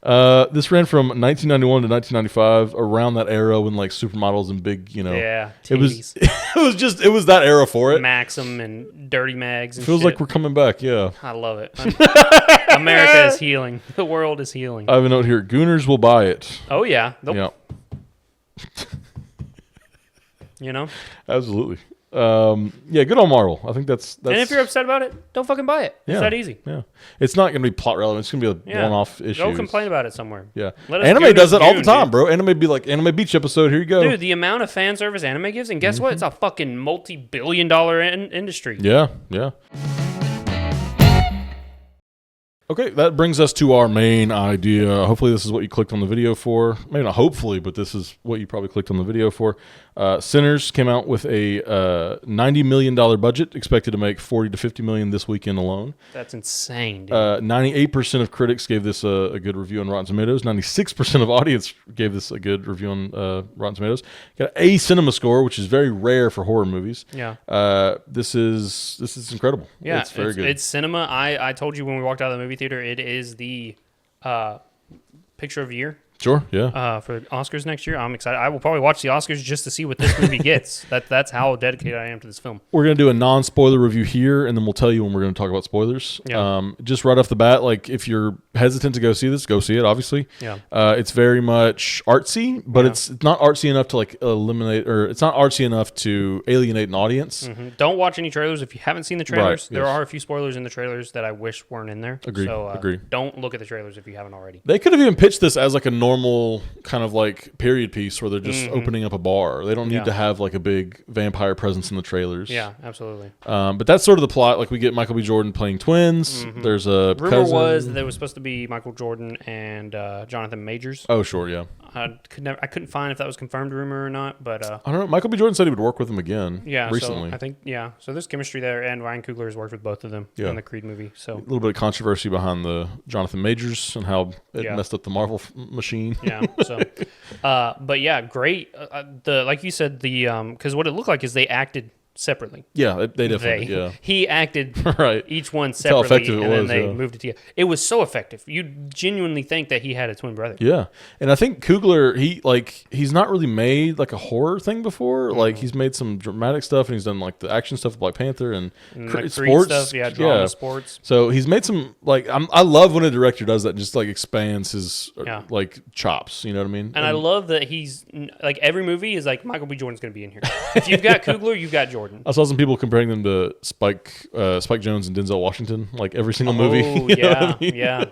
This ran from 1991 to 1995, around that era when like supermodels and big, Yeah, titties. it was that era for it. Maxim and Dirty Mags and Feels shit. like we're coming back, yeah. I love it. America is healing. The world is healing. I have a note here. Gooners will buy it. Oh, yeah. Yeah. Absolutely. Yeah, good on Marvel. I think that's. And if you're upset about it, don't fucking buy it. It's that easy. Yeah, it's not going to be plot relevant. It's going to be a one-off issue. Go complain about it somewhere. Yeah, Let us anime does it all the time, bro. Anime be like Anime Beach episode. Here you go, dude. The amount of fan service anime gives, and guess what? It's a fucking multi-billion-dollar industry. Yeah. Okay, that brings us to our main idea. Hopefully this is what you clicked on the video for. Maybe not hopefully, but this is what you probably clicked on the video for. Sinners came out with a $90 million budget, expected to make $40 to $50 million this weekend alone. That's insane, dude. 98% of critics gave this a good review on Rotten Tomatoes. 96% of audience gave this a good review on Rotten Tomatoes. Got a cinema score, which is very rare for horror movies. Yeah. This is incredible. Yeah, it's very good. It's cinema. I told you when we walked out of the movie theater, it is the picture of the year. Sure, yeah. For Oscars next year, I'm excited. I will probably watch the Oscars just to see what this movie gets. That's how dedicated I am to this film. We're going to do a non-spoiler review here, and then we'll tell you when we're going to talk about spoilers. Yeah. Just right off the bat, like if you're hesitant to go see this, go see it, obviously. Yeah. It's very much artsy, but it's not artsy enough to like eliminate, or it's not artsy enough to alienate an audience. Mm-hmm. Don't watch any trailers if you haven't seen the trailers. Right, there are a few spoilers in the trailers that I wish weren't in there. Agree. So don't look at the trailers if you haven't already. They could have even pitched this as like a normal normal kind of like period piece where they're just opening up a bar. They don't need to have like a big vampire presence in the trailers. Yeah, absolutely. But that's sort of the plot. Like we get Michael B. Jordan playing twins. There's a rumor cousin. was that it was supposed to be Michael Jordan and Jonathan Majors. Oh, sure, yeah. I couldn't find if that was confirmed rumor or not, but I don't know. Michael B. Jordan said he would work with him again. Yeah, recently. So I think so. There's chemistry there, and Ryan Coogler has worked with both of them in the Creed movie. So a little bit of controversy behind the Jonathan Majors and how it messed up the Marvel machine. Yeah. So, but yeah, great. Like you said, because what it looked like is they acted separately. Yeah, they definitely. Yeah, he acted right. each one separately, how effective it and then was, they moved it together. It was so effective. You genuinely think that he had a twin brother. Yeah, and I think Coogler, he's not really made like a horror thing before. Like he's made some dramatic stuff, and he's done like the action stuff with Black Panther and sports stuff. Drama, sports. So he's made some like I love when a director does that, and just like expands his like chops. You know what I mean? And I love that he's like every movie is like Michael B. Jordan's going to be in here. If you've got Coogler, you've got Jordan. I saw some people comparing them to Spike Jones and Denzel Washington, like every single movie. Oh, yeah, yeah.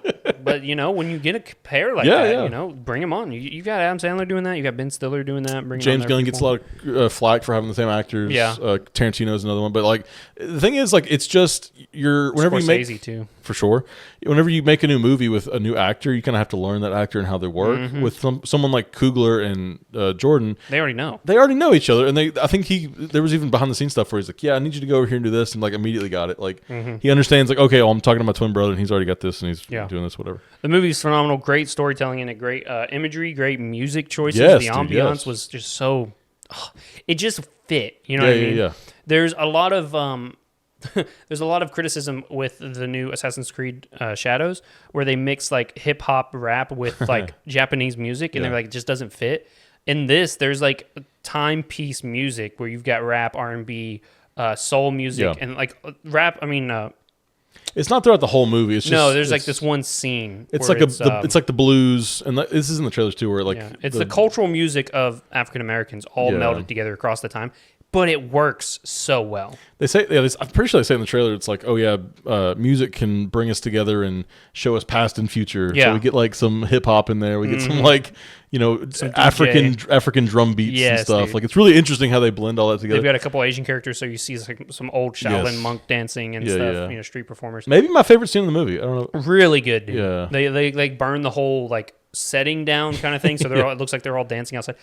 But, when you get a pair like that, bring them on. You got Adam Sandler doing that. You got Ben Stiller doing that. James Gunn gets a lot of flack for having the same actors. Yeah. Tarantino's another one. But, like, the thing is, like, it's just whenever you make... Scorsese, too. For sure. Whenever you make a new movie with a new actor, you kind of have to learn that actor and how they work. With someone like Coogler and Jordan... They already know. They already know each other. And I think there was even behind-the-scenes stuff where he's like, yeah, I need you to go over here and do this. And, like, immediately got it. Like, he understands, like, okay, well, I'm talking to my twin brother, and he's already got this, and he's doing this, whatever. The movie's phenomenal. Great storytelling in it. Great imagery. Great music choices. Yes, the ambiance was just so... it just fit. You know what I mean? Yeah. There's a lot of... there's a lot of criticism with the new Assassin's Creed Shadows, where they mix like hip hop rap with like Japanese music, and they're like, it just doesn't fit. In this, there's like timepiece music where you've got rap, R&B, soul music, and like rap. I mean, it's not throughout the whole movie. It's just, there's like this one scene. It's like it's like the blues, and this is in the trailers too, where like it's the cultural music of African Americans all melded together across the time. But it works so well. They say, I'm pretty sure they say in the trailer, it's like, oh yeah, music can bring us together and show us past and future. Yeah. So we get like some hip hop in there. We get some like, some African drum beats and stuff. Dude. Like it's really interesting how they blend all that together. They've got a couple Asian characters, so you see like some old Shaolin monk dancing and stuff. Street performers. Maybe my favorite scene in the movie. I don't know. Really good, dude. Yeah. They like burn the whole like setting down kind of thing, so it looks like they're all dancing outside.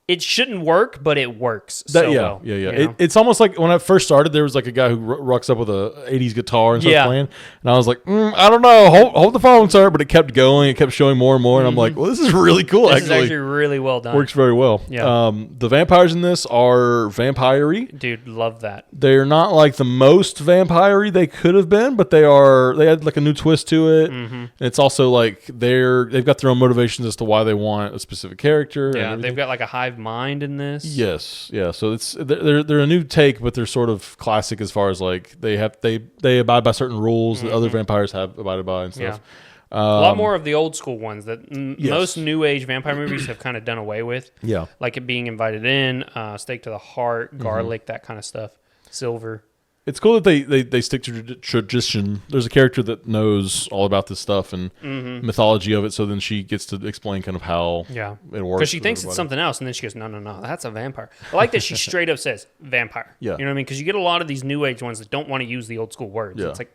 It shouldn't work, but it works well. Yeah. It's almost like when I first started, there was like a guy who rocks up with a 80s guitar and starts playing. And I was like, I don't know. Hold the phone, sir. But it kept going. It kept showing more and more. And I'm like, well, this is really cool, This is actually really well done. Works very well. Yeah. The vampires in this are vampire-y. Dude, love that. They're not like the most vampire-y they could have been, but they had like a new twist to it. And it's also like they've got their own motivations as to why they want a specific character. Yeah, they've got like a hive mind in this. Yes, yeah. So they're a new take, but they're sort of classic as far as like they abide by certain rules that other vampires have abided by and stuff. Yeah. A lot more of the old school ones that most new age vampire movies have kind of done away with. Yeah, like it being invited in, stake to the heart, garlic, that kind of stuff. Silver. It's cool that they stick to tradition. There's a character that knows all about this stuff and mythology of it, so then she gets to explain kind of how it works. Because she thinks it's something else, and then she goes, no, that's a vampire. I like that she straight up says vampire. Yeah. You know what I mean? Because you get a lot of these new age ones that don't want to use the old school words. Yeah. It's like,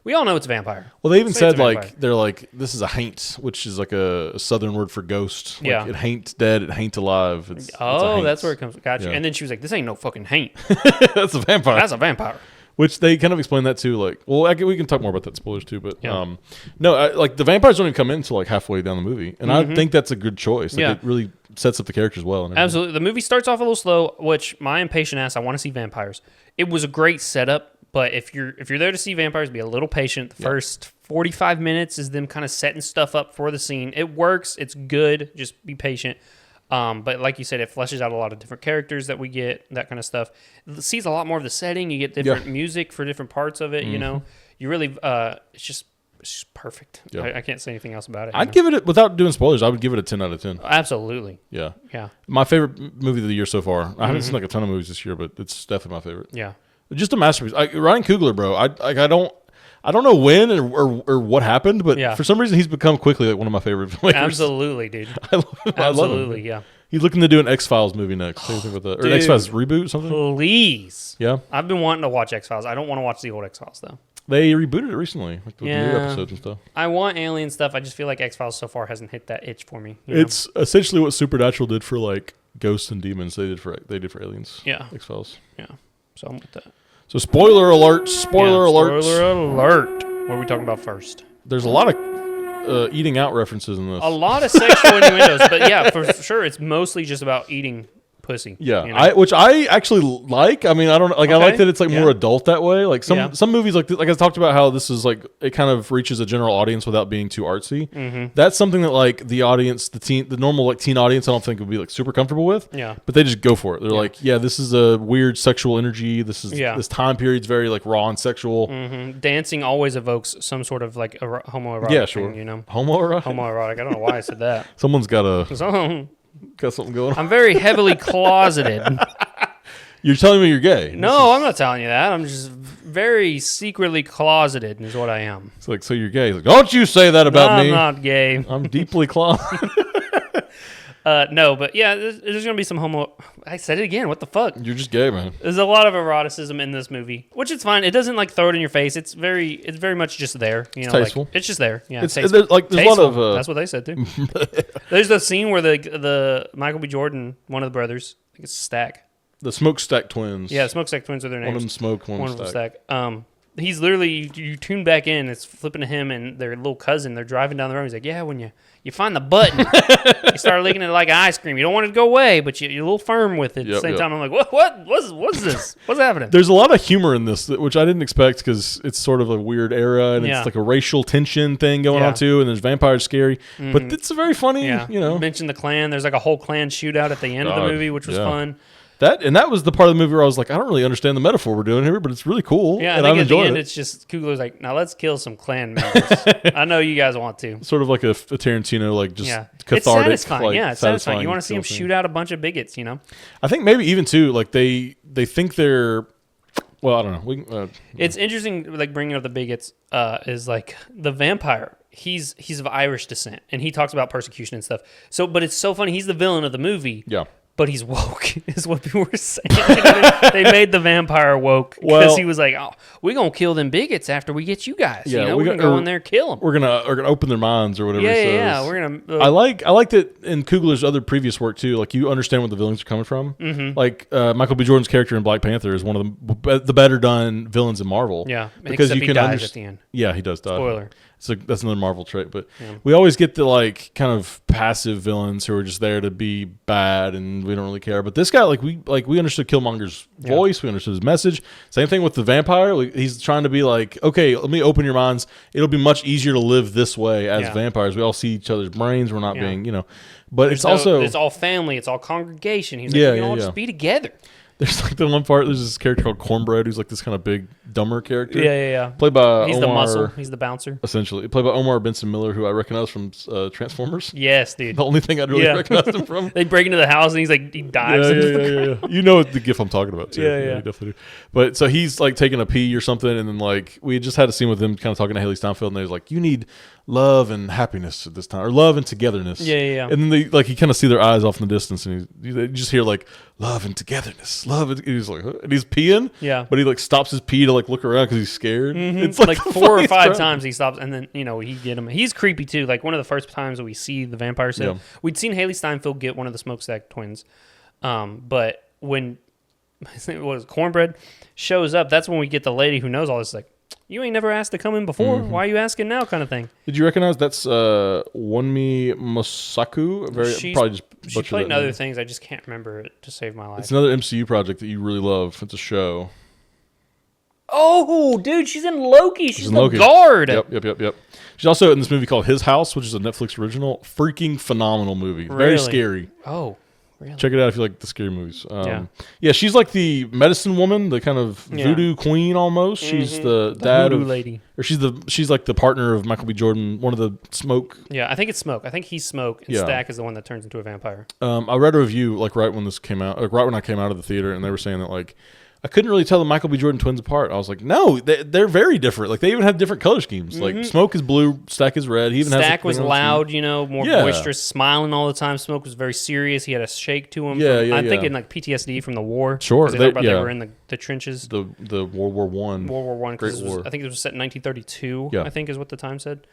we all know it's a vampire. Well, they even said like, they're like, this is a haint, which is like a southern word for ghost. Like, it hain't dead, it hain't alive. It's that's where it comes. Gotcha. And then she was like, this ain't no fucking haint. That's a vampire. That's a vampire. Which they kind of explain that too, like, well, we can talk more about that spoilers too, but like the vampires don't even come in until like halfway down the movie, and I think that's a good choice. Like, it really sets up the characters well. And absolutely, the movie starts off a little slow, which my impatient ass, I want to see vampires. It was a great setup, but if you're there to see vampires, be a little patient. The first 45 minutes is them kind of setting stuff up for the scene. It works, it's good. Just be patient. But like you said, it fleshes out a lot of different characters that we get, that kind of stuff. It sees a lot more of the setting. You get different music for different parts of it, you know. You really, it's just perfect. Yeah. I can't say anything else about it. I'd give it, without doing spoilers, I would give it a 10 out of 10. Absolutely. Yeah. My favorite movie of the year so far. I haven't seen like a ton of movies this year, but it's definitely my favorite. Yeah. Just a masterpiece. Ryan Coogler, bro. I don't know when or what happened, but Yeah. for some reason he's become quickly like one of my favorite filmmakers. Absolutely, dude. I love him. Absolutely, yeah. He's looking to do an X-Files movie next. What do you think about that? Or an Dude. X-Files reboot or something? Please. Yeah. I've been wanting to watch X-Files. I don't want to watch the old X-Files, though. They rebooted it recently, like with new Yeah. episodes and stuff. I want alien stuff. I just feel like X-Files so far hasn't hit that itch for me. you know? It's essentially what Supernatural did for like ghosts and demons. They did for aliens. Yeah. X-Files. Yeah. So I'm with that. So spoiler alert! Spoiler alert! Spoiler alert. What are we talking about first? There's a lot of eating out references in this. A lot of sexual innuendos, but yeah, for sure, it's mostly just about eating pussy. Yeah, you know? which I actually like. I mean, I don't like. I Okay. like that it's like Yeah. more adult that way. Like Yeah. some movies, like I talked about how this is like it kind of reaches a general audience without being too artsy. Mm-hmm. That's something that like the audience, the normal like teen audience, I don't think would be like super comfortable with. Yeah. But they just go for it. They're like, yeah, this is a weird sexual energy. This is Yeah. this time period's very like raw and sexual. Mm-hmm. Dancing always evokes some sort of like homoerotic Yeah, sure. thing, you know? Homoerotic. Homoerotic. I don't know why I said that. Someone's got So, something going on. I'm very heavily closeted. You're telling me you're gay? No, I'm not telling you that. I'm just very secretly closeted is what I am. It's like, so you're gay. He's like, don't you say that about I'm me. not gay. I'm deeply closeted. No, but yeah, there's going to be some homo... I said it again. What the fuck? You're just gay, man. There's a lot of eroticism in this movie, which is fine. It doesn't like throw it in your face. It's very much just there. You know, tasteful. Like, it's just there. Yeah, It's tasteful. there's a lot of That's what they said too. There's the scene where the Michael B. Jordan, one of the brothers, I think it's Stack. the Smokestack twins. Yeah, Smokestack twins are their names. One of them smoke, one of them stack. Stack. He's literally you tune back in. It's flipping to him and their little cousin. They're driving down the road. He's like, yeah, when you find the button, you start licking it like ice cream. You don't want it to go away, but you're a little firm with it. At the same time, I'm like, what's this? What's happening? There's a lot of humor in this, which I didn't expect because it's sort of a weird era and Yeah. it's like a racial tension thing going on too. And there's vampires scary, but it's a very funny. Yeah, You know, mention the clan. There's like a whole clan shootout at the end of the movie, which was fun. That was the part of the movie where I was like, I don't really understand the metaphor we're doing here, but it's really cool. Yeah, and I I'm think at the enjoying end it. it's just Coogler's like, now let's kill some clan members. I know you guys want to. Sort of like a Tarantino, like just cathartic. It's satisfying. Like, Yeah, it's satisfying. You want to see him shoot out a bunch of bigots, you know? I think maybe even too, like they think they're. Well, I don't know. It's interesting, like bringing up the bigots is like the vampire. He's of Irish descent, and he talks about persecution and stuff. So, but it's so funny. He's the villain of the movie. Yeah. But he's woke, is what people were saying. You know, they made the vampire woke because he was like, "Oh, we're gonna kill them bigots after we get you guys. Yeah, you know, we're gonna go in there and kill them. We're gonna open their minds or whatever." Yeah, he says. yeah. We're gonna. I like that in Coogler's other previous work too. Like you understand where the villains are coming from. Mm-hmm. Like Michael B. Jordan's character in Black Panther is one of the better done villains in Marvel. Yeah, because except you can he dies understand. at the end. Yeah, he does die. Spoiler. So that's another Marvel trait, but we always get the like kind of passive villains who are just there to be bad and we don't really care. But this guy, we understood Killmonger's voice, we understood his message. Same thing with the vampire. Like, he's trying to be like, okay, let me open your minds. It'll be much easier to live this way as vampires. We all see each other's brains. We're not being, But it's all family. It's all congregation. He's like, we can all just be together. There's like the one part. There's this character called Cornbread, who's like this kind of big, dumber character. Yeah. Played by He's Omar, the muscle. He's the bouncer. Essentially, played by Omar Benson Miller, who I recognize from Transformers. Yes, dude. The only thing I'd really recognize him from. They break into the house and he's like, he dives into the ground. Yeah. You know the gif I'm talking about too. Yeah. You definitely do. But so he's like taking a pee or something, and then like we just had a scene with him kind of talking to Haley Steinfeld, and they was like, "You need love and happiness at this time, or love and togetherness." Yeah. And then they like you kind of see their eyes off in the distance, and you just hear like love and togetherness, love. And he's like, huh? And he's peeing. Yeah. But he like stops his pee to like look around because he's scared. Mm-hmm. It's like 4 or 5 crap. times he stops, and then he get him. He's creepy too. Like one of the first times that we see the vampire set, we'd seen Haley Steinfeld get one of the Smokestack twins, but when it was Cornbread shows up, that's when we get the lady who knows all this. Like, you ain't never asked to come in before. Mm-hmm. Why are you asking now? Kind of thing. Did you recognize that's Wonmi Mosaku? Probably just She butchered played that in other name. things. I just can't remember it to save my life. It's another MCU project that you really love. It's a show. Oh, dude, she's in Loki. She's in the Loki. guard. Yep. She's also in this movie called His House, which is a Netflix original. Freaking phenomenal movie. Very Really? scary. Oh, really? Check it out if you like the scary movies. Yeah, she's like the medicine woman, the kind of voodoo queen almost. She's the dad voodoo of lady. Or she's like the partner of Michael B. Jordan, one of the Smoke. Yeah, I think it's Smoke. I think he's Smoke, and Stack is the one that turns into a vampire. I read a review like right when this came out, like right when I came out of the theater, and they were saying that like I couldn't really tell the Michael B. Jordan twins apart. I was like, no, they're very different. Like they even have different color schemes. Like Smoke is blue, Stack is red. He even Stack has was loud, more boisterous, smiling all the time. Smoke was very serious. He had a shake to him. I'm thinking like PTSD from the war. Sure, they were in the trenches. The World War One. World War One. Great War. I think it was set in 1932. Yeah. I think is what the time said.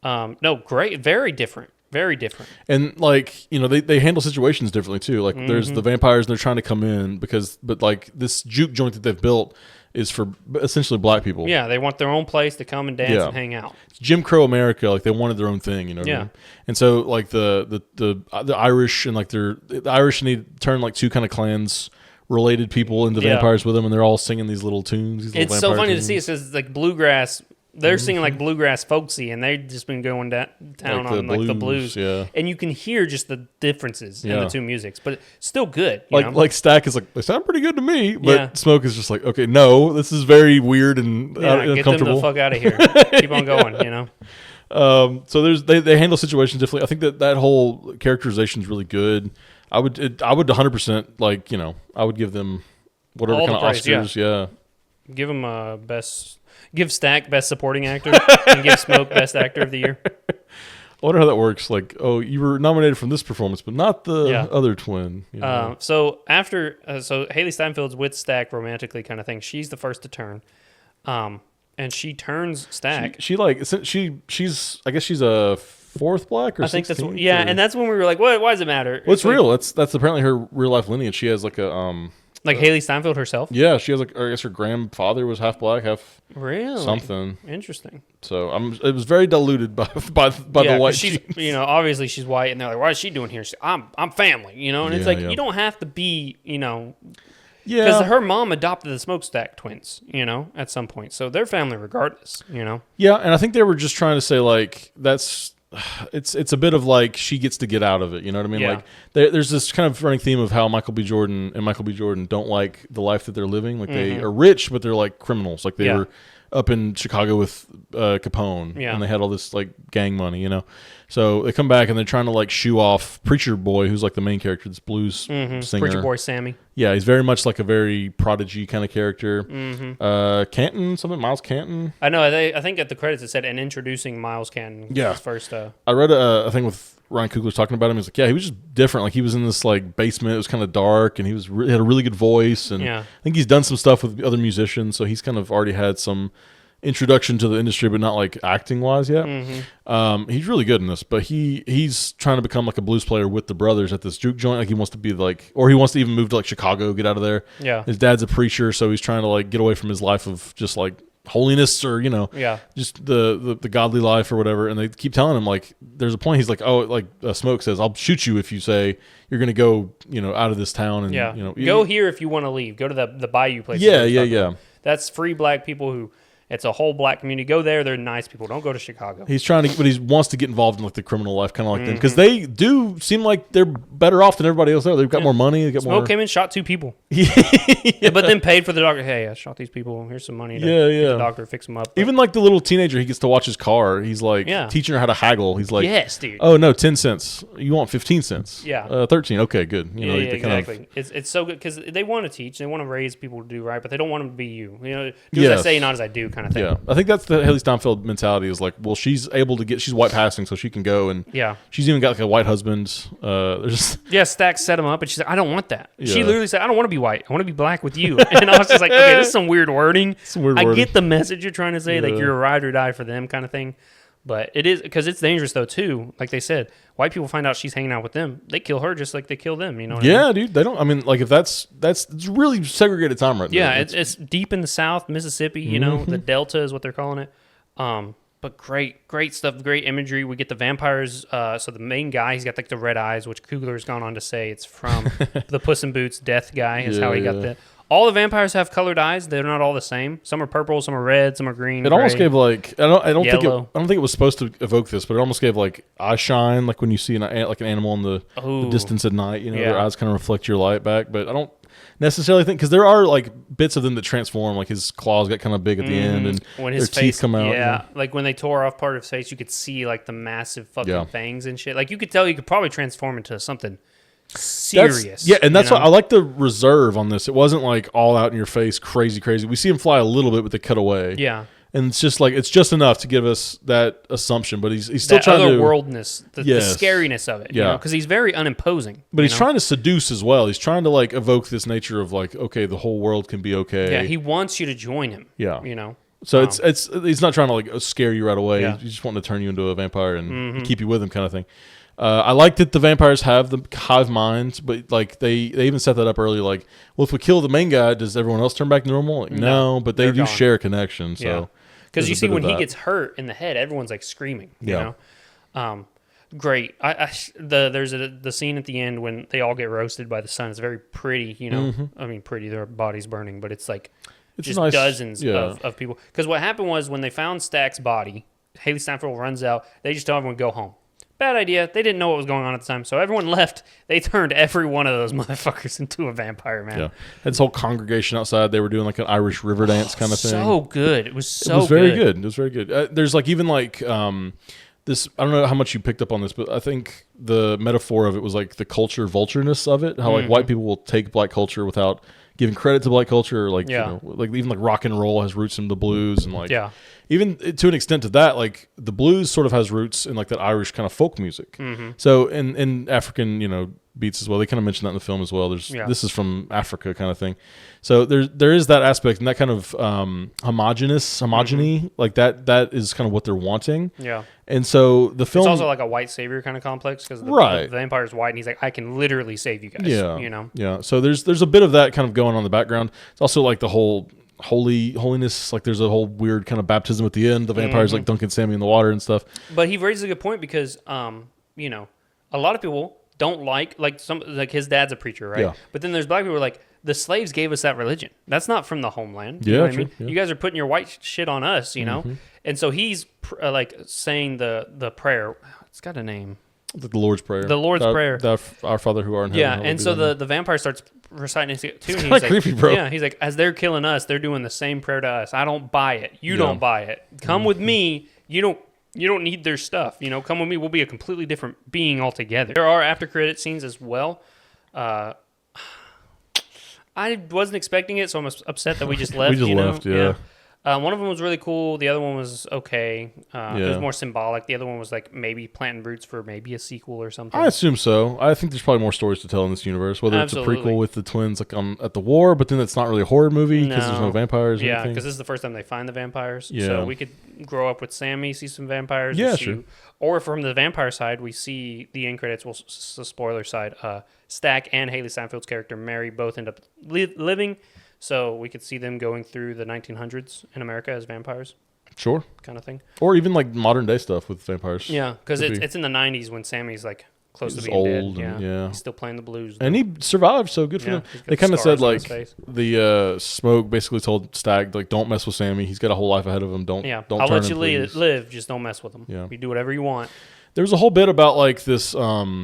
No, great, very different. Very different. And like, they handle situations differently too. Like there's the vampires, they're trying to come in but like this juke joint that they've built is for essentially black people. Yeah, they want their own place to come and dance and hang out. It's Jim Crow America, like they wanted their own thing, what I mean? And so like the Irish and like the Irish need turn like two kind of clans related people into vampires with them, and they're all singing these little tunes. It's so funny to see. It says like bluegrass. They're singing like bluegrass folksy, and they've just been going down on like the blues. Yeah. And you can hear just the differences in the two musics, but still good. Like Stack is like, they sound pretty good to me, but Smoke is just like, okay, no, this is very weird and uncomfortable. Get them the fuck out of here. Keep on going, So they handle situations differently. I think that whole characterization is really good. I would 100% like, I would give them whatever all kind of Oscars. Yeah. Give them give Stack Best Supporting Actor and give Smoke Best Actor of the Year. I wonder how that works. Like, oh, you were nominated from this performance, but not the other twin. So after, Haley Steinfeld's with Stack romantically kind of thing. She's the first to turn, and she turns Stack. She's I guess she's a fourth black or I think that's and that's when we were like, what? Why does it matter? Well, it's real. That's apparently her real life lineage. She has like a like Haley Steinfeld herself? Yeah, she has like, I guess her grandfather was half black, half something. Interesting. So it was very diluted by the white. She's obviously she's white, and they're like, why is she doing here? I'm family, and it's like you don't have to be, because her mom adopted the Smokestack twins, at some point, so they're family regardless, Yeah, and I think they were just trying to say like that's. It's a bit of like she gets to get out of it, you know what I mean? Yeah. Like there's this kind of running theme of how Michael B. Jordan don't like the life that they're living. Like they are rich, but they're like criminals. Like they were up in Chicago with Capone, and they had all this like gang money, So they come back and they're trying to like shoo off Preacher Boy, who's like the main character, this blues singer. Preacher Boy Sammy. Yeah, he's very much like a very prodigy kind of character. Miles Canton. I know. I think at the credits it said, and introducing Miles Canton. Yeah. His first. I read a thing with Ryan Coogler talking about him. He was like, he was just different. Like he was in this like basement. It was kind of dark, and he had a really good voice. And I think he's done some stuff with other musicians, so he's kind of already had some introduction to the industry, but not like acting wise yet. He's really good in this, but he's trying to become like a blues player with the brothers at this juke joint. Like he wants to be like, or he wants to even move to like Chicago, get out of there. Yeah. His dad's a preacher, so he's trying to like get away from his life of just like holiness or just the godly life or whatever. And they keep telling him like, there's a point he's like, oh, like Smoke says, I'll shoot you if you say you're gonna go out of this town and go here if you want to leave. Go to the Bayou place. Yeah. That's free black people who. It's a whole black community. Go there. They're nice people. Don't go to Chicago. He's trying to, but he wants to get involved in like the criminal life, kind of like them, because they do seem like they're better off than everybody else there. They've got more money. They got Smoke came in, shot 2 people. But then paid for the doctor. Hey, I shot these people. Here's some money to get the doctor fix them up. But even like the little teenager, he gets to watch his car. He's like teaching her how to haggle. He's like, yes, dude. Oh no, 10 cents. You want 15 cents? Yeah. 13. Okay, good. Exactly. It's so good because they want to teach. They want to raise people to do right, but they don't want them to be you. Do as I say, not as I do, kind of thing. Yeah, I think that's the Haley Steinfeld mentality. Is like, well, she's able to she's white passing, so she can go and she's even got like a white husband. Stack set him up, and she's like, I don't want that. She literally said, I don't want to be white. I want to be black with you. And I was just like, okay, this is some weird wording. I get the message you're trying to say, like you're a ride or die for them kind of thing. But it is because it's dangerous though too. Like they said, white people find out she's hanging out with them, they kill her just like they kill them. You know? What I mean? Dude. They don't. I mean, like if it's really segregated time right there. Yeah, it's deep in the South, Mississippi. You know, the Delta is what they're calling it. But great stuff, great imagery. We get the vampires. So the main guy, he's got like the red eyes, which Coogler's gone on to say it's from the Puss in Boots death guy. Is how he got that. All the vampires have colored eyes. They're not all the same. Some are purple, some are red, some are green. It almost gave like I don't yellow. think it was supposed to evoke this, but it almost gave like eye shine, like when you see an animal in the distance at night. Their eyes kind of reflect your light back. But I don't necessarily think because there are like bits of them that transform. Like his claws got kind of big at the end, and when his their teeth come out. Yeah, like when they tore off part of his face, you could see like the massive fucking fangs and shit. Like you could tell he could probably transform into something serious. And that's why I like the reserve on this. It wasn't like all out in your face, crazy. We see him fly a little bit, but they cut away. Yeah. And it's just like it's just enough to give us that assumption, but he's still that trying to otherworldness, the scariness of it. Yeah, because he's very unimposing. But he's trying to seduce as well. He's trying to like evoke this nature of like, okay, the whole world can be okay. Yeah, he wants you to join him. Yeah, So it's he's not trying to like scare you right away. Yeah. He's just wanting to turn you into a vampire and keep you with him, kind of thing. I like that the vampires have the hive minds, but like they even set that up early. Like, well, if we kill the main guy, does everyone else turn back normal? Like, no, but they do share a connection. So. Because you see, when he gets hurt in the head, everyone's like screaming. You know, great. There's the scene at the end when they all get roasted by the sun. It's very pretty. You know, I mean, pretty. Their bodies burning, but it's like just nice, dozens of people. Because what happened was when they found Stack's body, Haley Steinfeld runs out. They just tell everyone go home. Bad idea. They didn't know what was going on at the time, so everyone left. They turned every one of those motherfuckers into a vampire, man. Yeah, had this whole congregation outside. They were doing like an Irish river dance kind of thing. So good. It was so. It was very good. It was very good. There's like even like this. I don't know how much you picked up on this, but I think the metaphor of it was like the culture vultureness of it. How like white people will take black culture without giving credit to black culture, or like like even like rock and roll has roots in the blues, and like even to an extent to that, like the blues sort of has roots in like that Irish kind of folk music. So in African beats as well, they kind of mention that in the film as well. This is from Africa kind of thing. So there is that aspect and that kind of homogeny, like that is kind of what they're wanting. Yeah. And so the film, it's also like a white savior kind of complex because the vampire's white and he's like, I can literally save you guys. Yeah. Yeah. So there's a bit of that kind of going on in the background. It's also like the whole holiness, like there's a whole weird kind of baptism at the end. The vampires like dunking Sammy in the water and stuff. But he raises a good point because a lot of people don't like his dad's a preacher, right? Yeah. But then there's black people who are like, the slaves gave us that religion. That's not from the homeland. You know what I mean? Yeah. You guys are putting your white shit on us, you know? And so he's like saying the prayer. It's got a name. The Lord's Prayer. The Lord's Prayer. Our Father who art in heaven. Yeah, and so the vampire starts reciting it too. It's kind of creepy, bro. Yeah, he's like, as they're killing us, they're doing the same prayer to us. I don't buy it. You don't buy it. Come with me. You don't need their stuff. Come with me. We'll be a completely different being altogether. There are after credit scenes as well. I wasn't expecting it, so I'm upset that we just left. We just left, yeah. One of them was really cool. The other one was okay. It was more symbolic. The other one was like maybe planting roots for maybe a sequel or something. I assume so. I think there's probably more stories to tell in this universe, whether it's a prequel with the twins like at the war, but then it's not really a horror movie because there's no vampires. Yeah, because this is the first time they find the vampires. Yeah. So we could grow up with Sammy, see some vampires. Yeah, sure. Or from the vampire side, we see the end credits. Well, spoiler side. Stack and Haley Steinfeld's character Mary both end up living. So we could see them going through the 1900s in America as vampires. Sure. Kind of thing. Or even like modern day stuff with vampires. Yeah, because it's in the 90s when Sammy's like close to being old dead. Yeah. He's still playing the blues. And he survived, so good for him. They kind of said like the Smoke basically told Stag like, don't mess with Sammy. He's got a whole life ahead of him. Don't I'll turn let you live. Just don't mess with him. Yeah. You do whatever you want. There was a whole bit about like this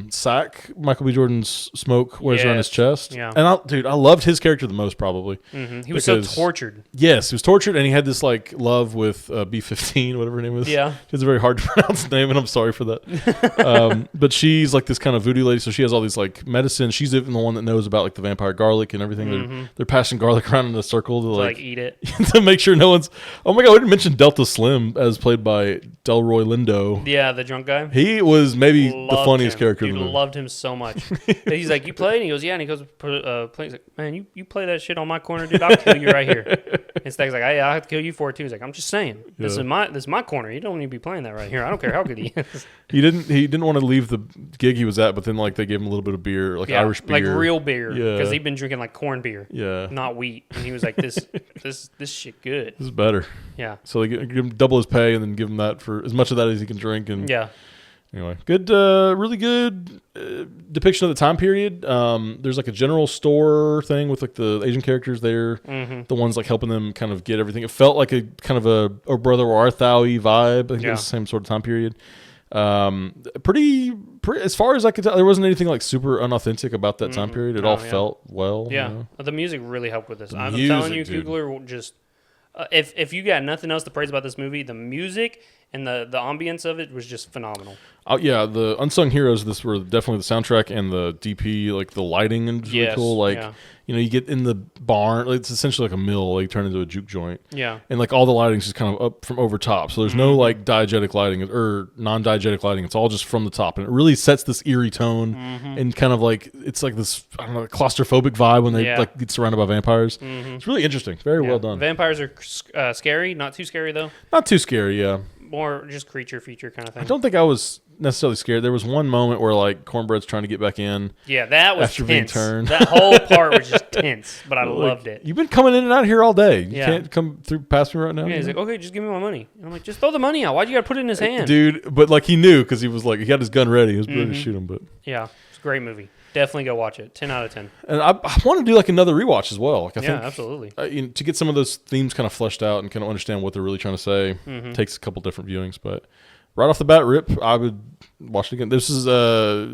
sack Michael B. Jordan's Smoke wears around his chest. Yeah. And I loved his character the most probably. He was so tortured. Yes, he was tortured, and he had this like love with B-15, whatever her name was. Yeah. It's a very hard to pronounce name, and I'm sorry for that. But she's like this kind of voodoo lady, so she has all these like medicine. She's even the one that knows about like the vampire garlic and everything. They're passing garlic around in a circle to like eat it. to make sure no one's... Oh my God, we didn't mention Delta Slim as played by Delroy Lindo. Yeah, the drunk guy. He was maybe the funniest character in the movie. Loved him so much. He's like, you play? And he goes, yeah. And he goes, he's like, man, you play that shit on my corner, dude. I'll kill you right here. And Stag's like, I'll have to kill you for it too. He's like, I'm just saying, this is my corner. You don't need to be playing that right here. I don't care how good he is. He didn't want to leave the gig he was at, but then like they gave him a little bit of beer, like Irish beer, like real beer, because he'd been drinking like corn beer, not wheat. And he was like, this shit good. This is better. Yeah. So they give him double his pay and then give him that for as much of that as he can drink. And anyway, good, really good depiction of the time period. There's like a general store thing with like the Asian characters there, the ones like helping them kind of get everything. It felt like a kind of a Brother Where Art Thou-y vibe. I think it was the same sort of time period. Pretty, as far as I could tell, there wasn't anything like super unauthentic about that time period. It all felt well. Yeah, you know? The music really helped with this. I'm telling you, Kugler, just if you got nothing else to praise about this movie, the music and the ambience of it was just phenomenal. Oh yeah, the unsung heroes. This were definitely the soundtrack and the DP, like the lighting and really cool. Like you get in the barn. It's essentially like a mill. Like turn into a juke joint. Yeah, and like all the lighting's just kind of up from over top. So there's no like diegetic lighting or non-diegetic lighting. It's all just from the top, and it really sets this eerie tone and kind of like it's like this claustrophobic vibe when they like get surrounded by vampires. It's really interesting. Very well done. Vampires are scary. Not too scary though. Not too scary. Yeah. More just creature feature kind of thing. I don't think I was necessarily scared. There was one moment where like Cornbread's trying to get back in. Yeah, that was after tense. being turned. That whole part was just tense, but I loved it. You've been coming in and out here all day. You can't come through past me right now. Yeah, he's like, okay, just give me my money. And I'm like, just throw the money out. Why'd you got to put it in his hand, dude? But like he knew because he was like he had his gun ready. He was ready to shoot him. But yeah, it's a great movie. Definitely go watch it. 10 out of 10. And I want to do like another rewatch as well. Like I think, absolutely. To get some of those themes kind of fleshed out and kind of understand what they're really trying to say takes a couple different viewings. But right off the bat, Rip, I would watch it again. This is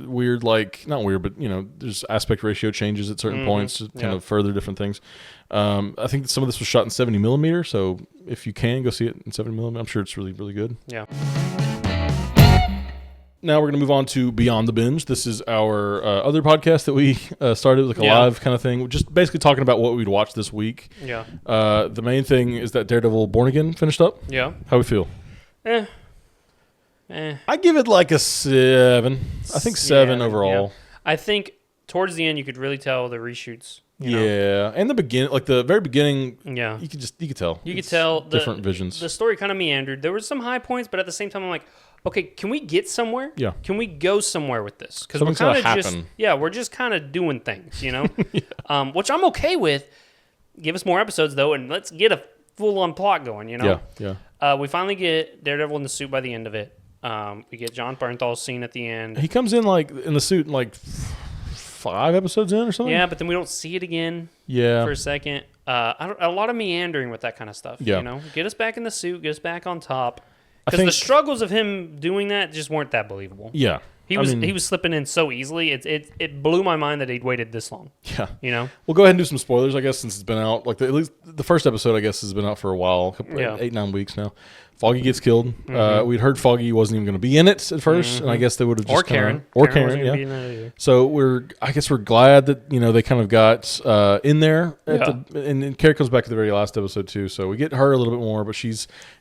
weird, like not weird, but there's aspect ratio changes at certain points to kind of further different things. I think that some of this was shot in 70 millimeter, so if you can go see it in 70 millimeter, I'm sure it's really, really good. Yeah. Now we're going to move on to Beyond the Binge. This is our other podcast that we started with like a live kind of thing. We're just basically talking about what we'd watch this week. Yeah. The main thing is that Daredevil Born Again finished up. Yeah. How we feel? I give it like a 7. I think 7 overall. Yeah. I think towards the end you could really tell the reshoots. You know? And the beginning, like the very beginning. Yeah. You could tell. You could tell different visions. The story kind of meandered. There were some high points, but at the same time, I'm like, okay, can we get somewhere? Yeah. Can we go somewhere with this? Because we're kind of just we're just kind of doing things, which I'm okay with. Give us more episodes though, and let's get a full-on plot going. Yeah. We finally get Daredevil in the suit by the end of it. We get John Bernthal's scene at the end. He comes in like in the suit like 5 episodes in or something. Yeah, but then we don't see it again. Yeah. For a second. A lot of meandering with that kind of stuff. Yeah. Get us back in the suit. Get us back on top. Because the struggles of him doing that just weren't that believable. Yeah. He was slipping in so easily. It blew my mind that he'd waited this long. Yeah. We'll go ahead and do some spoilers, I guess, since it's been out. Like at least the first episode, I guess, has been out for a while, 8-9 weeks now. Foggy gets killed. We'd heard Foggy wasn't even going to be in it at first, and I guess they would have just Karen. Karen, yeah. So I guess we're glad that they kind of got in there. And Karen comes back to the very last episode too, so we get her a little bit more. But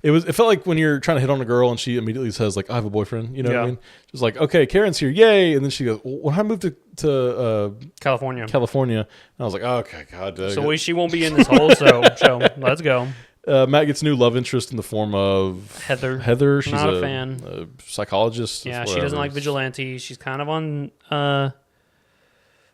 it felt like when you're trying to hit on a girl and she immediately says like, "I have a boyfriend," you know what I mean? She's like, "Okay, Karen's here, yay!" And then she goes, "Well, I moved to California." And I was like, oh, "Okay, God." So she won't be in this whole show. Let's go. Matt gets a new love interest in the form of Heather. She's not a fan. A psychologist. Yeah, she doesn't like vigilantes. She's kind of on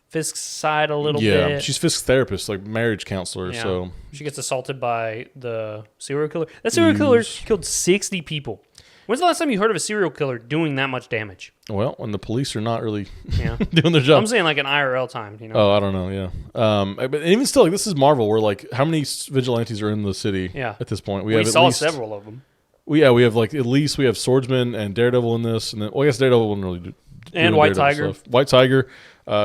Fisk's side a little bit. Yeah, she's Fisk's therapist, like marriage counselor. Yeah. So she gets assaulted by the serial killer. That serial killer killed 60 people. When's the last time you heard of a serial killer doing that much damage? Well, when the police are not really doing their job. I'm saying like an IRL time, Oh, I don't know, yeah. But even still, like, this is Marvel. We're like, how many vigilantes are in the city at this point? We saw several of them. We have like at least we have Swordsman and Daredevil in this. And then, I guess Daredevil wouldn't really do and White Tiger. Stuff. White Tiger.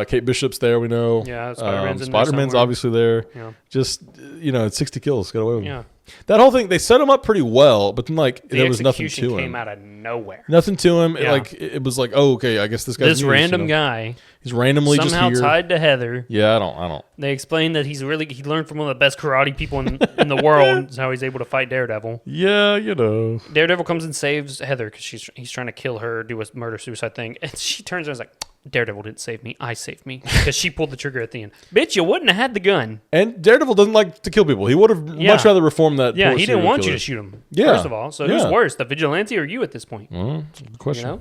Kate Bishop's there, we know. Yeah, Spider-Man's Spider-Man's obviously there. Yeah. Just, it's 60 kills. Got away with him. That whole thing, they set him up pretty well, but then, like, there was nothing to him. The execution came out of nowhere. Nothing to him. Yeah. It was like, oh, okay, I guess this guy's this random guy. He's randomly somehow just here. tied to Heather. Yeah, I don't. They explained that he learned from one of the best karate people in the world. Is how he's able to fight Daredevil. Yeah, Daredevil comes and saves Heather because he's trying to kill her, do a murder-suicide thing. And she turns around and is like, Daredevil didn't save me. I saved me. Because she pulled the trigger at the end. Bitch, you wouldn't have had the gun. And Daredevil doesn't like to kill people. He would have much rather reformed that. Yeah, he didn't want you to shoot him, first of all. So who's worse, the vigilante or you at this point? Well, good question.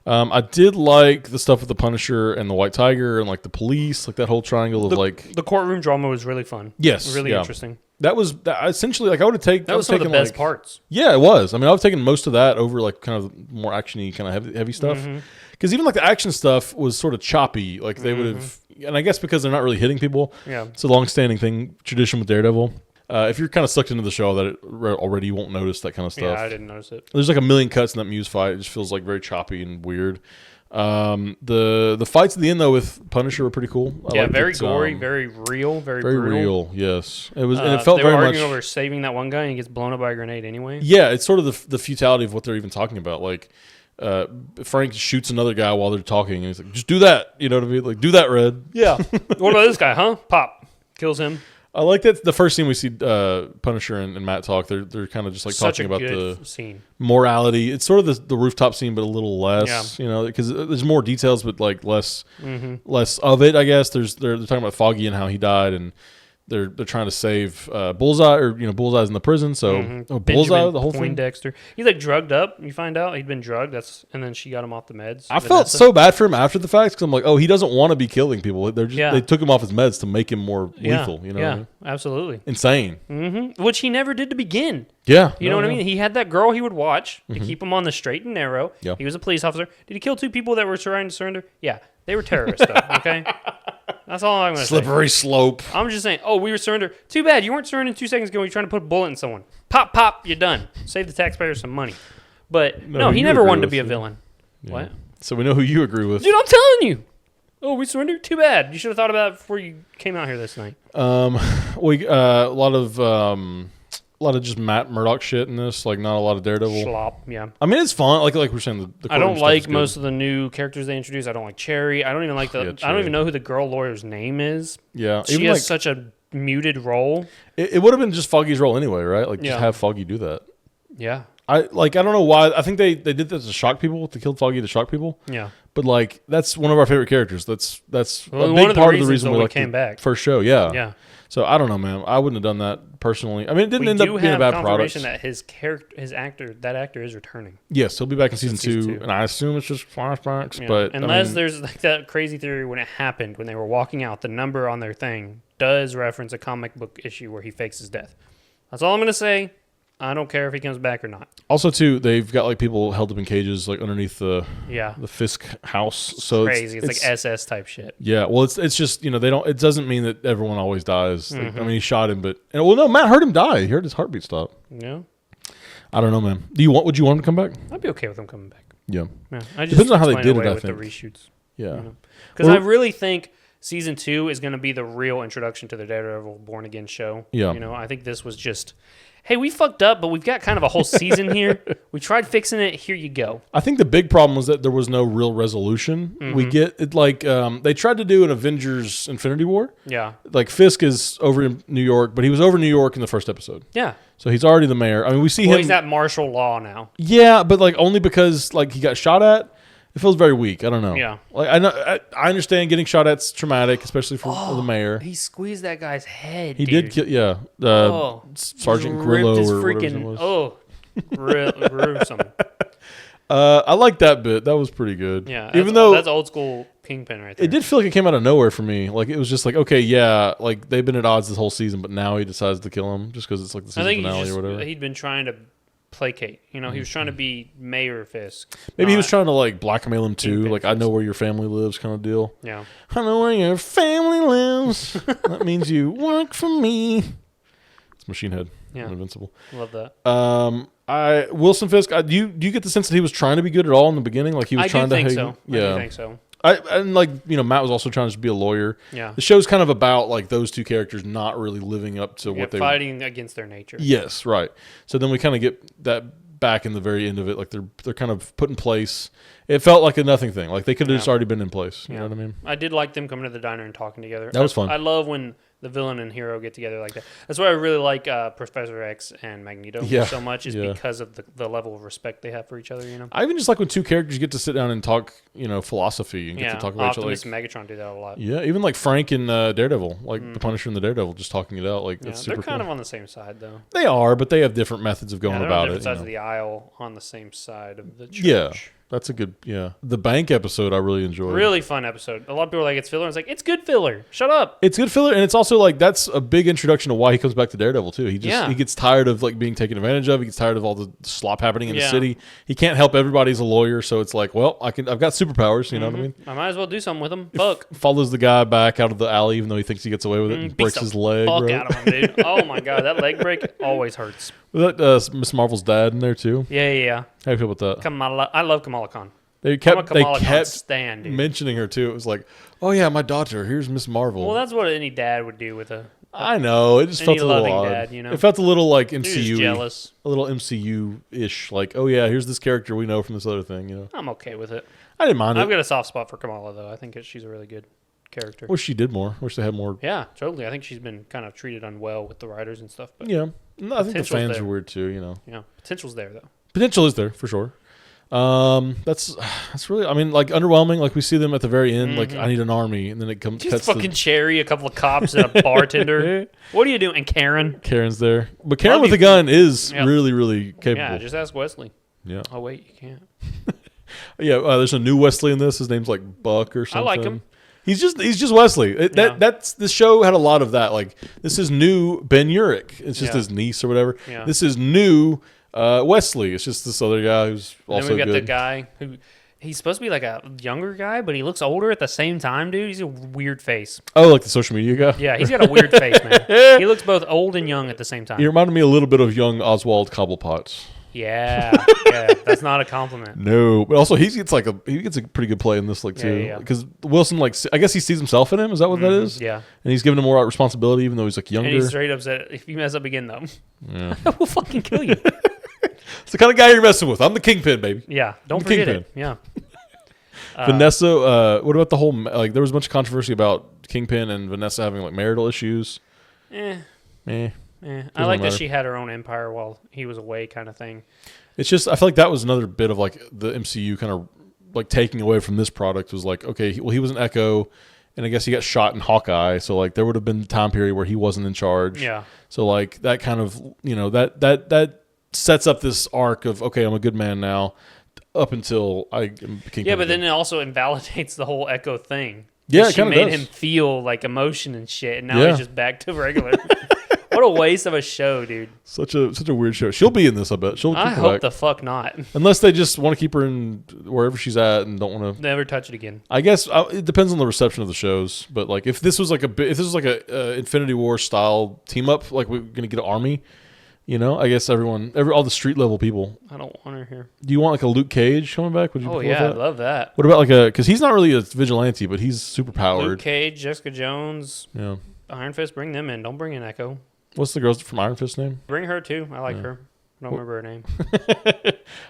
I did like the stuff with the Punisher and the White Tiger and like the police, like that whole triangle of like... The courtroom drama was really fun. Yes. Really interesting. That was essentially like I would have taken... That was some of the best parts. Yeah, it was. I mean, I would have taken most of that over like kind of more action-y, kind of heavy stuff. Because even like the action stuff was sort of choppy. Like they would have... And I guess because they're not really hitting people. Yeah. It's a long-standing tradition with Daredevil. If you're kind of sucked into the show that already, you won't notice that kind of stuff. Yeah, I didn't notice it. There's like a million cuts in that Muse fight. It just feels like very choppy and weird. The fights at the end though with Punisher were pretty cool. Very gory, very real, very brutal. real. Yes, it was, and it felt they very were much arguing over saving that one guy, and he gets blown up by a grenade anyway. Yeah, it's sort of the futility of what they're even talking about. Like, Frank shoots another guy while they're talking, and he's like, "Just do that." You know what I mean? Like, do that, Red. Yeah. What about this guy? Huh? Pop kills him. I like that. The first scene we see Punisher and Matt talk, they're kind of just like Such talking about good the scene. morality. It's sort of the rooftop scene, but a little less. Yeah. You know, because there's more details, but like less of it. I guess they're talking about Foggy and how he died, and they're trying to save Bullseye, or Bullseye's in the prison. So Bullseye, Benjamin the whole thing. Poindexter. He's like drugged up. You find out he'd been drugged. And then she got him off the meds. I felt so bad for him after the fact, because I'm like, oh, he doesn't want to be killing people. They're just they took him off his meds to make him more lethal. You know what I mean? Absolutely. Insane. Which he never did to begin. Yeah. You know what I mean? He had that girl he would watch to keep him on the straight and narrow. Yeah. He was a police officer. Did he kill 2 people that were trying to surrender? Yeah. They were terrorists, though, okay? That's all I'm going to say. Slippery slope. I'm just saying, we were surrender. Too bad. You weren't surrendering 2 seconds ago when you're trying to put a bullet in someone. Pop, pop, you're done. Save the taxpayers some money. But, no he never wanted to be a villain. Yeah. What? So we know who you agree with. Dude, I'm telling you. Oh, we surrendered? Too bad. You should have thought about it before you came out here this night. A lot of just Matt Murdock shit in this, like not a lot of Daredevil. Slop, yeah. I mean, it's fun. Like we're saying, the I don't like most of the new characters they introduced. I don't like Cherry. I don't even like I don't even know who the girl lawyer's name is. Yeah, she has such a muted role. It would have been just Foggy's role anyway, right? Like just have Foggy do that. Yeah. I don't know why. I think they did that to shock people. They killed Foggy to shock people. Yeah. But like that's one of our favorite characters. That's a one big of part of the reason we came back. First show. Yeah. Yeah. So I don't know, man. I wouldn't have done that personally. I mean, it didn't end up being a bad product. That his actor is returning. Yes, he'll be back in season two, and I assume it's just flashbacks. Yeah. But unless there's like that crazy theory when it happened, when they were walking out, the number on their thing does reference a comic book issue where he fakes his death. That's all I'm gonna say. I don't care if he comes back or not. Also, too, they've got like people held up in cages, like underneath the Fisk house. So crazy. It's like SS type shit. Yeah. Well, it's just they don't. It doesn't mean that everyone always dies. Like, I mean, he shot him, but no, Matt heard him die. He heard his heartbeat stop. Yeah. I don't know, man. Would you want him to come back? I'd be okay with him coming back. Yeah. I just depends on how they did it. I with think the reshoots. Yeah. Because I really think season 2 is going to be the real introduction to the Daredevil Born Again show. Yeah. I think this was just, hey, we fucked up, but we've got kind of a whole season here. We tried fixing it. Here you go. I think the big problem was that there was no real resolution. We get it like they tried to do an Avengers Infinity War. Yeah. Like Fisk is over in New York, but he was over New York in the first episode. Yeah. So he's already the mayor. I mean, we see him. He's at martial law now. Yeah, but like only because like he got shot at. It feels very weak. I don't know. Yeah. Like I understand getting shot at's traumatic, especially for the mayor. He squeezed that guy's head. He did kill. Yeah. Sergeant Grillo or whatever his name was. Gruesome. I like that bit. That was pretty good. Yeah. Even though that's old school Kingpin right there. It did feel like it came out of nowhere for me. Like it was just like, okay, yeah, like they've been at odds this whole season, but now he decides to kill him just because it's like the season finale or whatever. He'd been trying to placate. He was trying to be Mayor Fisk. Maybe he was trying to like blackmail him too. Like, I know where your family lives kind of deal. Yeah. I know where your family lives. That means you work for me. It's Machine Head. Yeah. Invincible. Love that. Wilson Fisk, do you get the sense that he was trying to be good at all in the beginning? Like he was trying to think so. Yeah. I do think so. And like, Matt was also trying to be a lawyer. Yeah. The show's kind of about like those two characters not really living up to what they were fighting against their nature. Yes, right. So then we kind of get that back in the very end of it. Like they're kind of put in place. It felt like a nothing thing. Like they could have just already been in place. You know what I mean? I did like them coming to the diner and talking together. That was fun. I love when the villain and hero get together like that. That's why I really like Professor X and Magneto so much is because of the level of respect they have for each other. I even just like when two characters get to sit down and talk, philosophy and get to talk about each other. Optimus and Megatron do that a lot. Yeah, even like Frank and Daredevil, like the Punisher and the Daredevil, just talking it out. Like it's super they're kind cool. of on the same side though. They are, but they have different methods of going about it. Different sides of the aisle on the same side of the church. Yeah. That's a good, The bank episode I really enjoyed. Really fun episode. A lot of people are like, it's filler. It's like, it's good filler. Shut up. It's good filler, and it's also like, that's a big introduction to why he comes back to Daredevil, too. He gets tired of like being taken advantage of. He gets tired of all the slop happening in the city. He can't help everybody as a lawyer, so it's like, well, I've got superpowers, you know what I mean? I might as well do something with them. Fuck. Follows the guy back out of the alley, even though he thinks he gets away with it, and breaks his leg. Fuck out of him, dude. Oh my God, that leg break always hurts. Was that Miss Marvel's dad in there, too? Yeah. How do you feel about that? I love Kamala Khan. They I'm a kept Kamala Khan stan, dude. mentioning her too. It was like, oh yeah, my daughter. Here's Miss Marvel. Well, that's what any dad would do with a I know. It just felt a little odd. dad, you know? It felt a little like Dude is MCU, jealous. a little MCU-ish. Like, oh yeah, here's this character we know from this other thing. You know, I'm okay with it. I didn't mind I've it. got a soft spot for Kamala, though. I think she's a really good character. Wish she did more. Wish they had more. Yeah, totally. I think she's been kind of treated unwell with the writers and stuff. But Yeah, no, I think the Potential's fans there. are weird too. You know, yeah, potential's there though. potential is there for sure. That's really. I mean, like underwhelming. Like we see them at the very end. Like I need an army, and then it comes. Just cuts fucking to Cherry, a couple of cops, and a bartender. What are you doing? And Karen. Karen's there, but Karen Love with you. a gun is Yep. really capable. Yeah, just ask Wesley. Yeah. Oh wait, you can't. Yeah, there's a new Wesley in this. His name's like Buck or I something. like him. He's just Wesley. Yeah. That's this show had a lot of that. Like this is new Ben Urich. It's just Yeah. his niece or whatever. Yeah. This is new Wesley. It's just this other guy who's And also then we got good. the guy who he's supposed to be like a younger guy, but he looks older at the same time, dude. He's a weird face. Oh, like the social media guy. Yeah, he's got a weird face, man. He looks both old and young at the same time. He reminded me a little bit of young Oswald Cobblepot. Yeah, that's not a compliment. No, but also he gets a pretty good play in this like too. Yeah. Because Wilson I guess he sees himself in him. Is that what that is? Yeah. And he's giving him more responsibility, even though he's like younger. And he's straight up said, if you mess up again, though, Yeah. I will fucking kill you. It's the kind of guy you're messing with. I'm the kingpin, baby. Yeah, don't The forget Kingpin. it. Yeah. Vanessa, what about the whole like? There was a bunch of controversy about Kingpin and Vanessa having like marital issues. Eh, Eh. I like that matter. she had her own empire while he was away, kind of thing. It's just I feel like that was another bit of like the MCU kind of like taking away from this product was like okay, he was an Echo, and I guess he got shot in Hawkeye, so like there would have been a time period where he wasn't in charge. Yeah. So like that kind of that sets up this arc of okay, I'm a good man now, up until I am Kingpin. Yeah, but then it also invalidates the whole Echo thing. Yeah, it she kinda made does. him feel like emotion and shit, and now Yeah. he's just back to regular. What a waste of a show, dude. such a weird show. She'll be in this, I bet. She'll keep I her hope back. the fuck not. Unless they just want to keep her in wherever she's at and don't want to. Never touch it again. I guess it depends on the reception of the shows. But like, if this was like a Infinity War style team up, like we're gonna get an army, you know, I guess all the street level people. I don't want her here. Do you want like a Luke Cage coming back? Would you? Oh pull yeah, that? I love that. What about like because he's not really a vigilante, but he's super powered. Luke Cage, Jessica Jones, Yeah. Iron Fist, bring them in. Don't bring in Echo. What's the girl from Iron Fist name? Bring her too. I like her. I don't remember her name.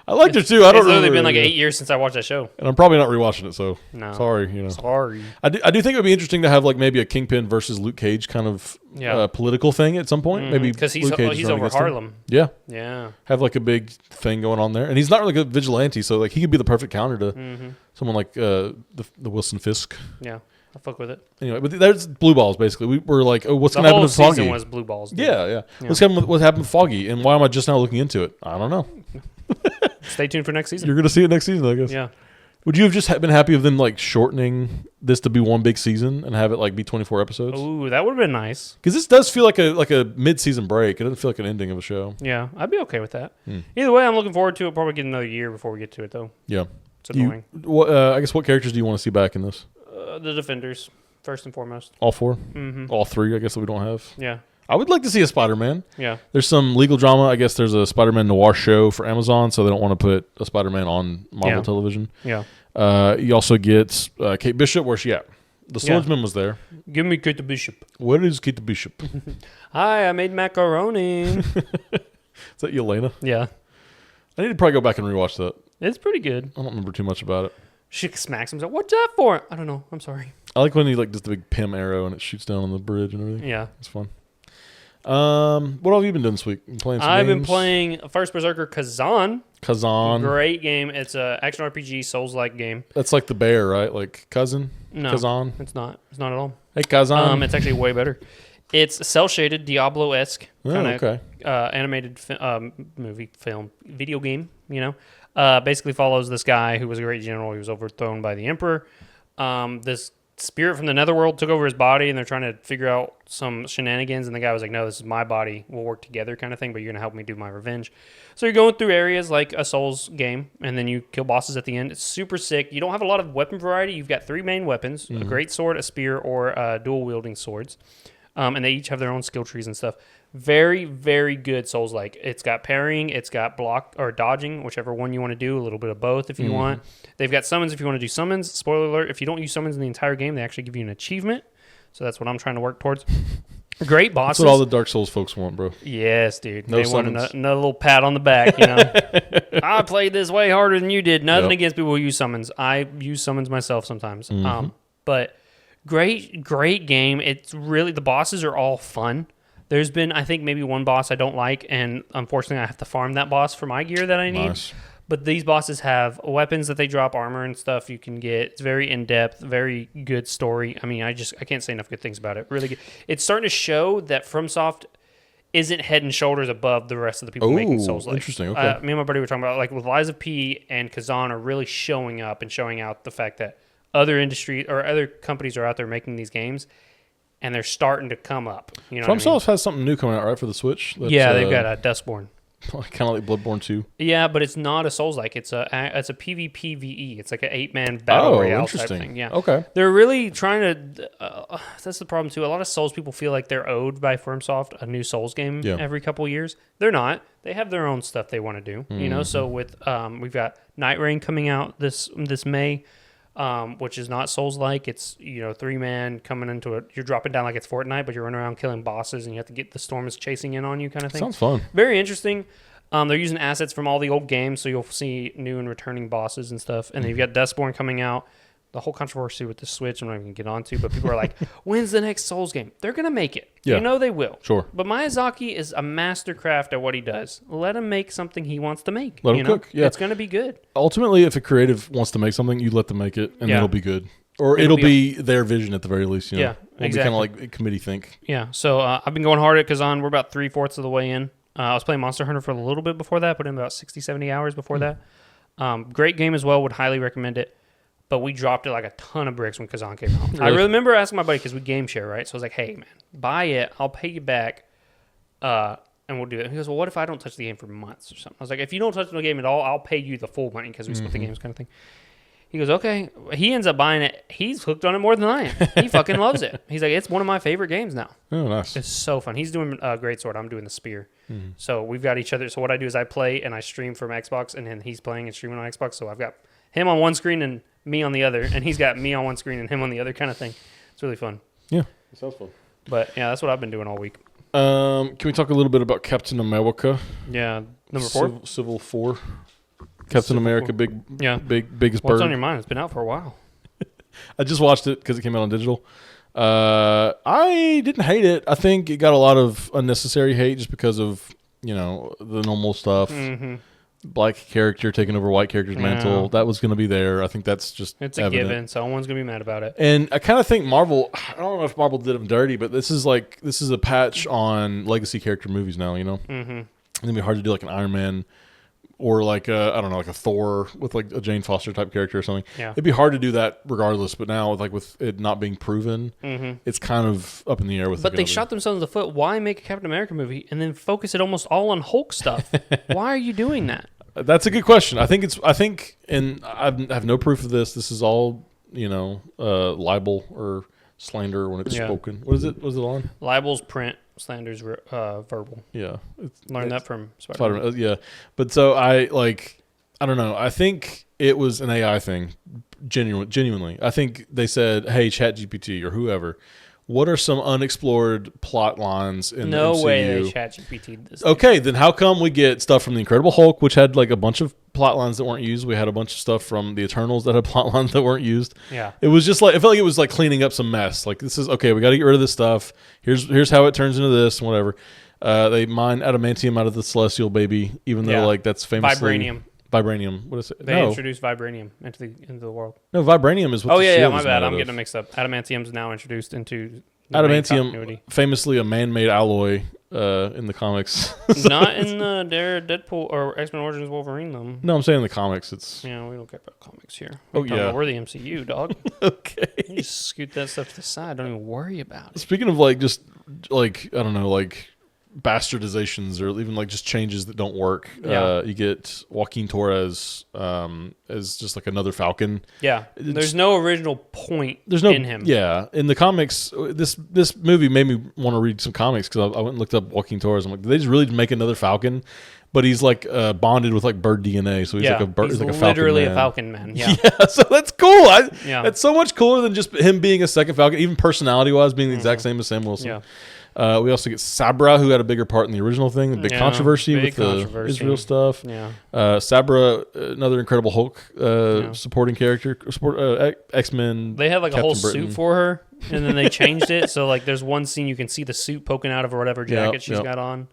I liked her too. I don't It's literally remember. been like 8 years since I watched that show. and I'm probably not rewatching it. So No. sorry, you know. Sorry. I do think it would be interesting to have like maybe a Kingpin versus Luke Cage kind of Yeah. Political thing at some point. Maybe because Luke Cage is he's running over against him. Harlem. Yeah, Yeah. have like a big thing going on there, and he's not really a vigilante, so like he could be the perfect counter to someone like the Wilson Fisk. Yeah. I fuck with it. Anyway, but there's blue balls basically. We were like, oh, what's The gonna happen whole to Foggy? season was blue balls. Dude. Yeah. What happened with Foggy, and why am I just now looking into it? I don't know. Stay tuned for next season. You're gonna see it next season, I guess. Yeah. Would you have just been happy of them like shortening this to be one big season and have it like be 24 episodes? Ooh, that would have been nice. Because this does feel like a mid-season break. It doesn't feel like an ending of a show. Yeah, I'd be okay with that. Either way, I'm looking forward to it. Probably get another year before we get to it, though. Yeah. It's annoying. I guess what characters do you want to see back in this? The Defenders, first and foremost. All four? Mm-hmm. All three, I guess, that we don't have. Yeah. I would like to see a Spider-Man. Yeah. There's some legal drama. I guess there's a Spider-Man noir show for Amazon, so they don't want to put a Spider-Man on Marvel television. Yeah. You also get Kate Bishop. Where's she at? The Swordsman was there. Give me Kate Bishop. What is Kate Bishop? Hi, I made macaroni. Is that Yelena? Yeah. I need to probably go back and rewatch that. It's pretty good. I don't remember too much about it. She smacks himself. What's that for? I don't know. I'm sorry. I like when he like does the big Pym arrow and it shoots down on the bridge and everything. Yeah. It's fun. What have you been doing this week? You playing some I've been games? playing first Berserker Khazan. Khazan. Great game. It's a action RPG Souls-like game. That's like the bear, right? Like cousin? No, Khazan. it's not. It's not at all. Hey, Khazan. It's actually way better. It's cel-shaded, Diablo-esque kind of okay. animated video game. You know, basically follows this guy who was a great general. He was overthrown by the Emperor. This spirit from the Netherworld took over his body, and they're trying to figure out some shenanigans. And the guy was like, "No, this is my body. We'll work together, kind of thing. But you're gonna help me do my revenge." So you're going through areas like a Souls game, and then you kill bosses at the end. It's super sick. You don't have a lot of weapon variety. You've got 3 main weapons: a great sword, a spear, or dual wielding swords. and they each have their own skill trees and stuff. Very, very good Souls-like. It's got parrying, it's got block or dodging, whichever one you want to do, a little bit of both if you want. They've got summons if you want to do summons. Spoiler alert, if you don't use summons in the entire game, they actually give you an achievement. So that's what I'm trying to work towards. Great bosses. That's what all the Dark Souls folks want, bro. Yes, dude. No they summons. want another little pat on the back, you know. I played this way harder than you did. Nothing against people who use summons. I use summons myself sometimes. But great game. It's really, the bosses are all fun. There's been, I think, maybe one boss I don't like, and unfortunately I have to farm that boss for my gear that I need. Nice. But these bosses have weapons that they drop, armor and stuff you can get. It's very in-depth, very good story. I mean, I can't say enough good things about it. Really good. It's starting to show that FromSoft isn't head and shoulders above the rest of the people making Souls-like. Interesting, okay. Me and my buddy were talking about, like, with Lies of P and Khazan are really showing up and showing out the fact that other industry or other companies are out there making these games, and they're starting to come up. You know, FromSoft has something new coming out, right, for the Switch? Yeah, they've got Dustborn. Kind of like Bloodborne 2. Yeah, but it's not a Souls-like. It's a PvPvE. It's like an 8-man battle royale type thing. Yeah. Okay. They're really trying to. That's the problem too. A lot of Souls people feel like they're owed by FromSoft a new Souls game every couple years. They're not. They have their own stuff they want to do. You know. So with we've got Night Rain coming out this May. Which is not Souls-like. It's, 3-man coming into it. You're dropping down like it's Fortnite, but you're running around killing bosses, and you have to get the storms chasing in on you kind of thing. Sounds fun. Very interesting. They're using assets from all the old games, so you'll see new and returning bosses and stuff. And then you've got Dustborn coming out. The whole controversy with the Switch, I'm not even going to get onto, but people are like, when's the next Souls game? They're going to make it. Yeah. You know they will. Sure. But Miyazaki is a mastercraft at what he does. Let him make something he wants to make. Let him cook. Yeah. It's going to be good. Ultimately, if a creative wants to make something, you let them make it, and it'll be good. Or it'll be their vision at the very least. Yeah, exactly. It'll be kind of like a committee think. Yeah. So I've been going hard at Khazan. We're about 3/4 of the way in. I was playing Monster Hunter for a little bit before that, put in about 60, 70 hours before that. Great game as well. Would highly recommend it. But we dropped it like a ton of bricks when Khazan came out. Really? I remember asking my buddy, because we game share, right? So I was like, hey, man, buy it. I'll pay you back, and we'll do it. And he goes, well, what if I don't touch the game for months or something? I was like, if you don't touch the game at all, I'll pay you the full money because we split the games kind of thing. He goes, okay. He ends up buying it. He's hooked on it more than I am. He fucking loves it. He's like, it's one of my favorite games now. Oh, nice. It's so fun. He's doing Great Sword. I'm doing the Spear. So we've got each other. So what I do is I play and I stream from Xbox, and then he's playing and streaming on Xbox. So I've got him on one screen and me on the other, and he's got me on one screen and him on the other kind of thing. It's really fun. Yeah, it sounds fun. But yeah, that's what I've been doing all week. Can we talk a little bit about Captain America? Yeah, number 4? Civil 4. Captain America, 4. Biggest bird. What's on your mind? It's been out for a while. I just watched it because it came out on digital. I didn't hate it. I think it got a lot of unnecessary hate just because of, the normal stuff. Black character taking over white character's mantle. That was going to be there. I think that's just it's evident. A given. Someone's going to be mad about it. And I kind of think Marvel, I don't know if Marvel did them dirty, but this is a patch on legacy character movies now, It's going to be hard to do like an Iron Man or like a Thor with like a Jane Foster type character or something. Yeah. It'd be hard to do that regardless, but now with it not being proven, it's kind of up in the air with. But they shot themselves in the foot. Why make a Captain America movie and then focus it almost all on Hulk stuff? Why are you doing that? That's a good question. I think, and I have no proof of this. This is all libel or slander when it's spoken. What is it? Was it on? Libel's print, slander's verbal. Yeah, learned that from Spider-Man. Yeah, but so I don't know. I think it was an AI thing. Genuinely, I think they said, "Hey, ChatGPT or whoever." What are some unexplored plot lines in the MCU? No way they ChatGPT'd this. Okay, then how come we get stuff from The Incredible Hulk, which had like a bunch of plot lines that weren't used? We had a bunch of stuff from The Eternals that had plot lines that weren't used. Yeah. It was just like, it felt like it was like cleaning up some mess. Like, this is, okay, we got to get rid of this stuff. Here's how it turns into this and whatever. They mine adamantium out of the Celestial baby, even though like that's famously... Vibranium. What is it? They introduced vibranium into the world. No, vibranium is what the shield is my bad. I'm of. getting them mixed up. Adamantium is now introduced into adamantium, famously a man-made alloy in the comics. Not in the Deadpool or X-Men Origins Wolverine, though. No, I'm saying in the comics. It's we don't care about comics here. We're the MCU, dog. Okay. You just scoot that stuff to the side. Don't even worry about it. Speaking of like just like I don't know, like bastardizations or even like just changes that don't work. You get Joaquin Torres as just like another Falcon. Yeah, there's no original point in him. Yeah, in the comics, this movie made me want to read some comics because I went and looked up Joaquin Torres. I'm like, did they just really make another Falcon? But he's like bonded with like bird DNA, so he's like a bird. He's like a Falcon literally man. a Falcon man. Yeah, so that's cool. That's so much cooler than just him being a second Falcon, even personality-wise, being the exact same as Sam Wilson. Yeah. We also get Sabra, who had a bigger part in the original thing, the big controversy with the Israel stuff. Yeah. Sabra, another Incredible Hulk supporting character, X-Men. They had like Captain a whole Britain. suit for her, and then they changed it. So like, there's one scene you can see the suit poking out of her whatever jacket she's got on.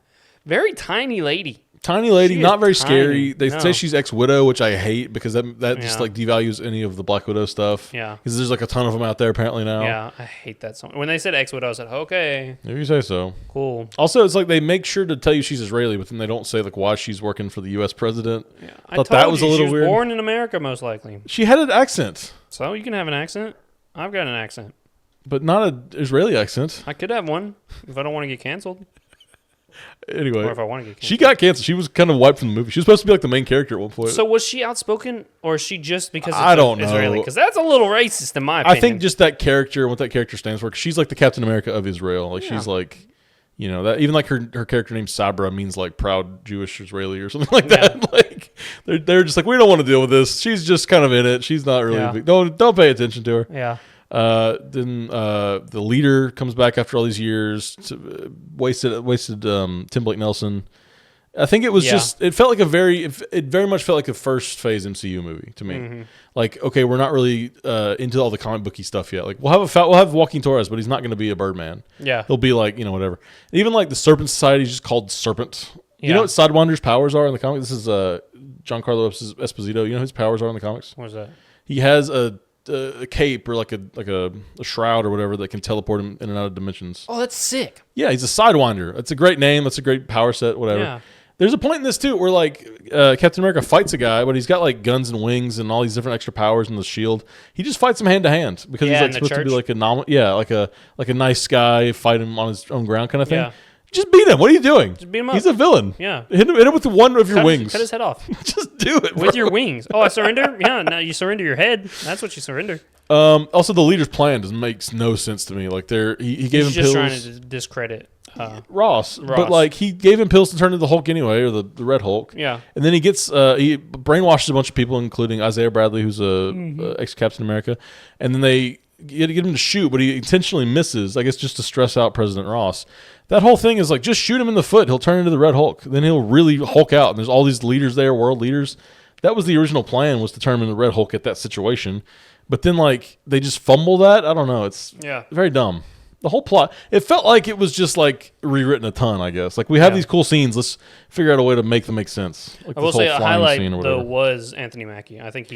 Very tiny lady. Tiny lady, not very tiny. Scary. They say she's ex-Widow, which I hate because that just like devalues any of the Black Widow stuff. Yeah. Because there's like a ton of them out there apparently now. Yeah, I hate that song. When they said ex-Widow, I said, okay. If you say so. Cool. Also, it's like they make sure to tell you she's Israeli, but then they don't say like why she's working for the U.S. president. Yeah. I thought that was a little weird. She was born in America, most likely. She had an accent. So you can have an accent. I've got an accent. But not an Israeli accent. I could have one if I don't want to get canceled. Anyway, or if I want to get canceled. She got canceled. She was kind of wiped from the movie. She was supposed to be like the main character at one point. So was she outspoken, or is she just because I don't know. Israeli? Because that's a little racist in my opinion. I think just that character, what that character stands for. 'Cause she's like the Captain America of Israel. Like she's like, you know, that even like her character named Sabra means like proud Jewish Israeli or something like that. Like they're just like, we don't want to deal with this. She's just kind of in it. She's not really big. Don't pay attention to her. Yeah. Then the leader comes back after all these years. Wasted Tim Blake Nelson. I think it was just it very much felt like a first phase MCU movie to me. Mm-hmm. Like, okay, we're not really into all the comic booky stuff yet. Like we'll have Joaquin Torres, but he's not going to be a Birdman. Yeah, he'll be like, you know, whatever. And even like the Serpent Society is just called Serpent. You know what Sidewinder's powers are in the comics? This is Giancarlo Esposito. You know who his powers are in the comics? What is that? He has a cape or like a shroud or whatever that can teleport him in and out of dimensions. Oh, that's sick. Yeah, he's a Sidewinder. That's a great name. That's a great power set, whatever. Yeah. There's a point in this too where like Captain America fights a guy, but he's got like guns and wings and all these different extra powers and the shield. He just fights him hand to hand because he's like supposed to be like like a nice guy, fight him on his own ground kind of thing. Yeah. Just beat him. What are you doing? Just beat him up. He's a villain. Yeah. Hit him with one of your wings. Cut his head off. Just do it, bro. With your wings. Oh, I surrender? Yeah, no, you surrender your head. That's what you surrender. Also, the leader's plan makes no sense to me. Like, he gave him pills. He's just trying to discredit Ross. But, like, he gave him pills to turn into the Hulk anyway, or the Red Hulk. Yeah. And then he he brainwashes a bunch of people, including Isaiah Bradley, who's a ex-Captain America. And then they get him to shoot, but he intentionally misses, I guess just to stress out President Ross. That whole thing is like, just shoot him in the foot. He'll turn into the Red Hulk. Then he'll really Hulk out. And there's all these leaders there, world leaders. That was the original plan, was to turn him into the Red Hulk at that situation. But then, like, they just fumble that. I don't know. It's very dumb. The whole plot, it felt like it was just like rewritten a ton, I guess. Like, we have these cool scenes. Let's figure out a way to make them make sense. Like I will say a highlight, though, was Anthony Mackie. I think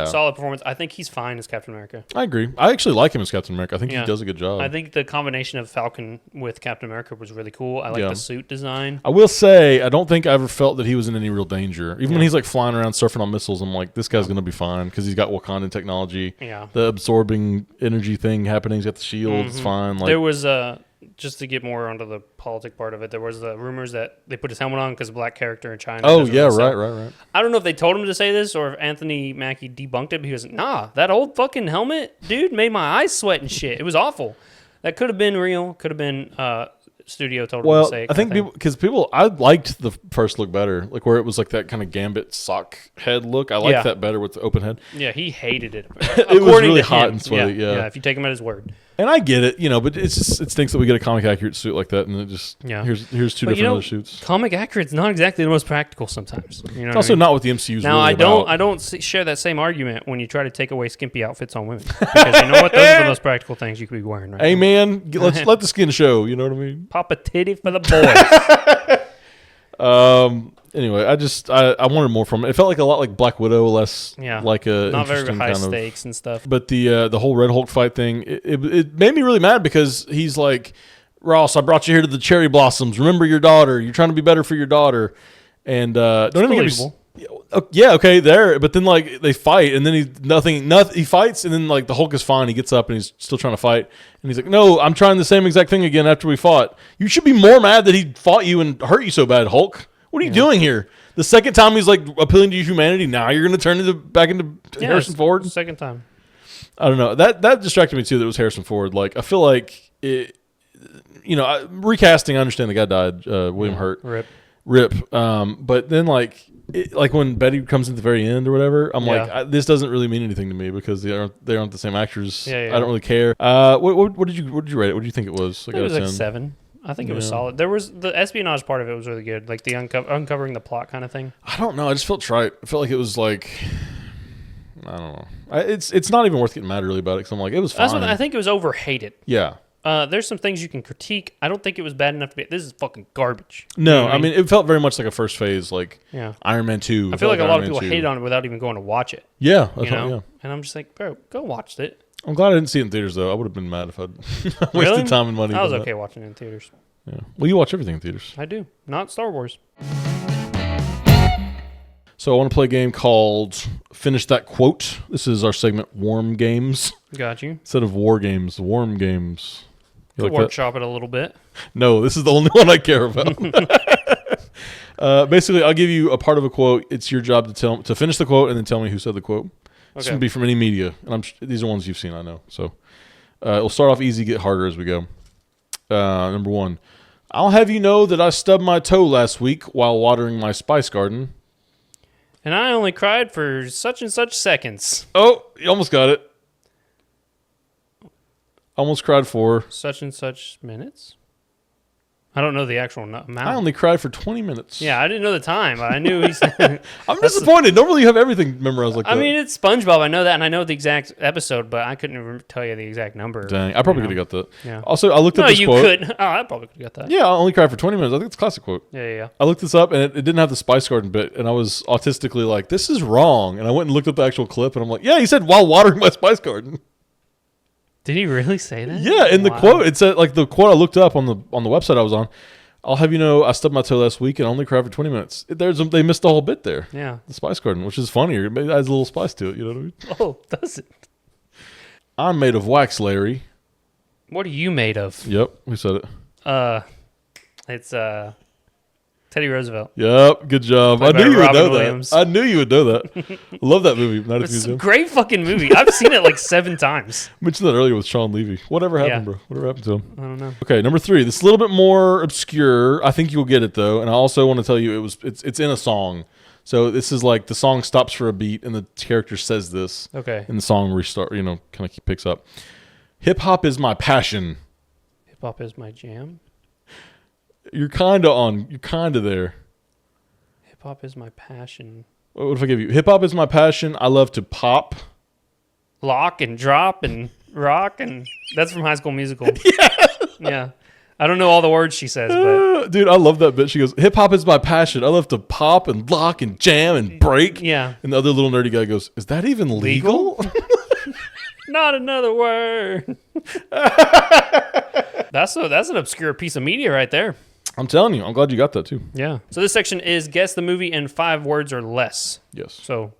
solid performance. I think he's fine as Captain America. I agree. I actually like him as Captain America. I think he does a good job. I think the combination of Falcon with Captain America was really cool. I like the suit design. I will say, I don't think I ever felt that he was in any real danger. Even when he's like flying around surfing on missiles, I'm like, this guy's going to be fine because he's got Wakandan technology. Yeah. The absorbing energy thing happening. He's got the shield. It's fine. Like, there was just to get more onto the politic part of it, there was the rumors that they put his helmet on because a black character in China. Oh, yeah, right. I don't know if they told him to say this or if Anthony Mackie debunked it, but he was like, nah, that old fucking helmet, dude, made my eyes sweat and shit. It was awful. That could have been real. Could have been studio told him to say it. I think I liked the first look better, like where it was like that kind of Gambit sock head look. I liked that better with the open head. Yeah, he hated it. It was really hot and sweaty. Yeah, if you take him at his word. And I get it, but it stinks that we get a comic accurate suit like that, and it just here's two different other suits. Comic accurate's not exactly the most practical sometimes. It's also not what the MCU's now. Really I don't share that same argument when you try to take away skimpy outfits on women, because you know what, those are the most practical things you could be wearing. Right? Hey man, let's let the skin show. You know what I mean? Pop a titty for the boys. Anyway, I wanted more from it. It felt like a lot like Black Widow, less like a not very high stakes and stuff. But the whole Red Hulk fight thing, it made me really mad because he's like, Ross, I brought you here to the cherry blossoms. Remember your daughter. You're trying to be better for your daughter. And don't even Yeah, okay, there. But then like they fight, and then he fights, and then like the Hulk is fine. He gets up and he's still trying to fight, and he's like, "No, I'm trying the same exact thing again after we fought. You should be more mad that he fought you and hurt you so bad, Hulk. What are you doing here? The second time he's like appealing to your humanity. Now you're going to turn back into Harrison Ford. Second time. I don't know. That distracted me too. That it was Harrison Ford. Like I feel like it. Recasting. I understand the guy died. William Hurt. Rip. But then like when Betty comes at the very end or whatever, I'm like, this doesn't really mean anything to me because they aren't the same actors. I don't really care. What did you rate it? What do you think it was? It was like 7. I think it was solid. There was the espionage part of it was really good, like the uncovering the plot kind of thing. I don't know. I just felt trite. I felt like it was like, I don't know. It's not even worth getting mad really about it because I'm like, it was fine. I think it was overhated. Yeah. There's some things you can critique. I don't think it was bad enough to be. This is fucking garbage. No, you know I mean it felt very much like a first phase, like Iron Man 2. I feel like a lot of people hated on it without even going to watch it. Yeah, and I'm just like, bro, go watch it. I'm glad I didn't see it in theaters though. I would have been mad if I'd wasted time and money. I was okay watching it in theaters. Yeah. Well, you watch everything in theaters. I do. Not Star Wars. So I want to play a game called Finish That Quote. This is our segment, Warm Games. Got you. Instead of War Games, Warm Games. You like workshop it a little bit. No, this is the only one I care about. Basically, I'll give you a part of a quote. It's your job to finish the quote and then tell me who said the quote. This can be from any media, and these are ones you've seen, I know. So it'll start off easy, get harder as we go. Number 1. I'll have you know that I stubbed my toe last week while watering my spice garden. And I only cried for such and such seconds. Oh, you almost got it. Almost cried for such and such minutes. I don't know the actual amount. I only cried for 20 minutes. Yeah, I didn't know the time. I knew he said. I'm disappointed. Normally you have everything memorized like that. I mean, it's SpongeBob. I know that, and I know the exact episode, but I couldn't even tell you the exact number. Dang, I probably could have got that. Yeah. Also, I looked up this quote. No, you couldn't. Oh, I probably could have got that. Yeah, I only cried for 20 minutes. I think it's a classic quote. Yeah. I looked this up, and it didn't have the Spice Garden bit, and I was autistically like, this is wrong. And I went and looked up the actual clip, and I'm like, yeah, he said while watering my Spice Garden. Did he really say that? Yeah, in the quote, it said, like the quote I looked up on the website I was on, I'll have you know, I stubbed my toe last week and only cried for 20 minutes. They missed the whole bit there. Yeah. The Spice Garden, which is funnier. It adds a little spice to it, you know what I mean? Oh, does it? I'm made of wax, Larry. What are you made of? Yep, who said it? It's Teddy Roosevelt. Yep, good job. I knew you would know that. I knew you would know that. Love that movie. It's a great fucking movie. I've seen it like 7 times. I mentioned that earlier with Sean Levy. Whatever happened, bro? Whatever happened to him? I don't know. Okay, number 3. This is a little bit more obscure. I think you'll get it though. And I also want to tell you it's in a song. So this is like the song stops for a beat and the character says this. Okay. And the song restart, kind of picks up. Hip hop is my passion. Hip hop is my jam. You're kind of there. Hip hop is my passion. What if I give you hip hop is my passion? I love to pop, lock and drop and rock, and that's from High School Musical. Yeah. I don't know all the words she says, but dude, I love that bit. She goes, "Hip hop is my passion. I love to pop and lock and jam and break." Yeah. And the other little nerdy guy goes, "Is that even legal?" Not another word. That's an obscure piece of media right there. I'm telling you, I'm glad you got that too. Yeah. So this section is guess the movie in 5 words or less. Yes. So,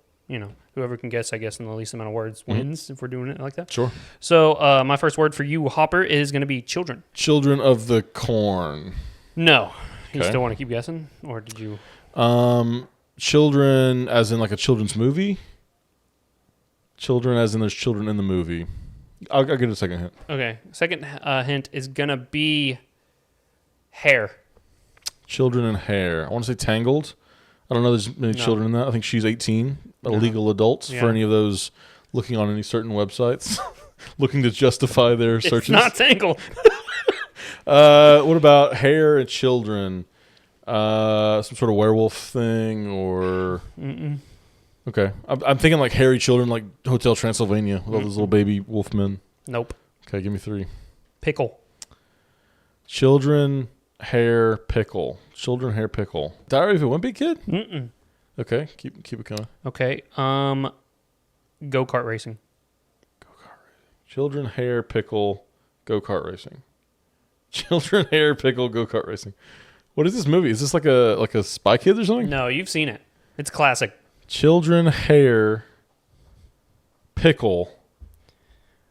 whoever can guess, I guess, in the least amount of words wins if we're doing it like that. Sure. So my first word for you, Hopper, is going to be children. Children of the Corn. No. You still want to keep guessing? Or did you? Children as in like a children's movie? Children as in there's children in the movie. I'll get a second hint. Okay. Second hint is going to be hair. Children and hair. I want to say Tangled. I don't know there's many children in that. I think she's 18. Legal adults for any of those looking on any certain websites. Looking to justify their searches. It's not Tangled. What about hair and children? Some sort of werewolf thing or... Mm-mm. Okay. I'm thinking like hairy children like Hotel Transylvania with all those little baby wolf men. Nope. Okay, give me 3. Pickle. Children... Hair pickle. Children hair pickle. Diary of a Wimpy Kid? Mm-mm. Okay, keep it coming. Okay. Go-kart racing. Children hair pickle go-kart racing. Children hair pickle go-kart racing. What is this movie? Is this like a Spy Kids or something? No, you've seen it. It's classic. Children, hair, pickle.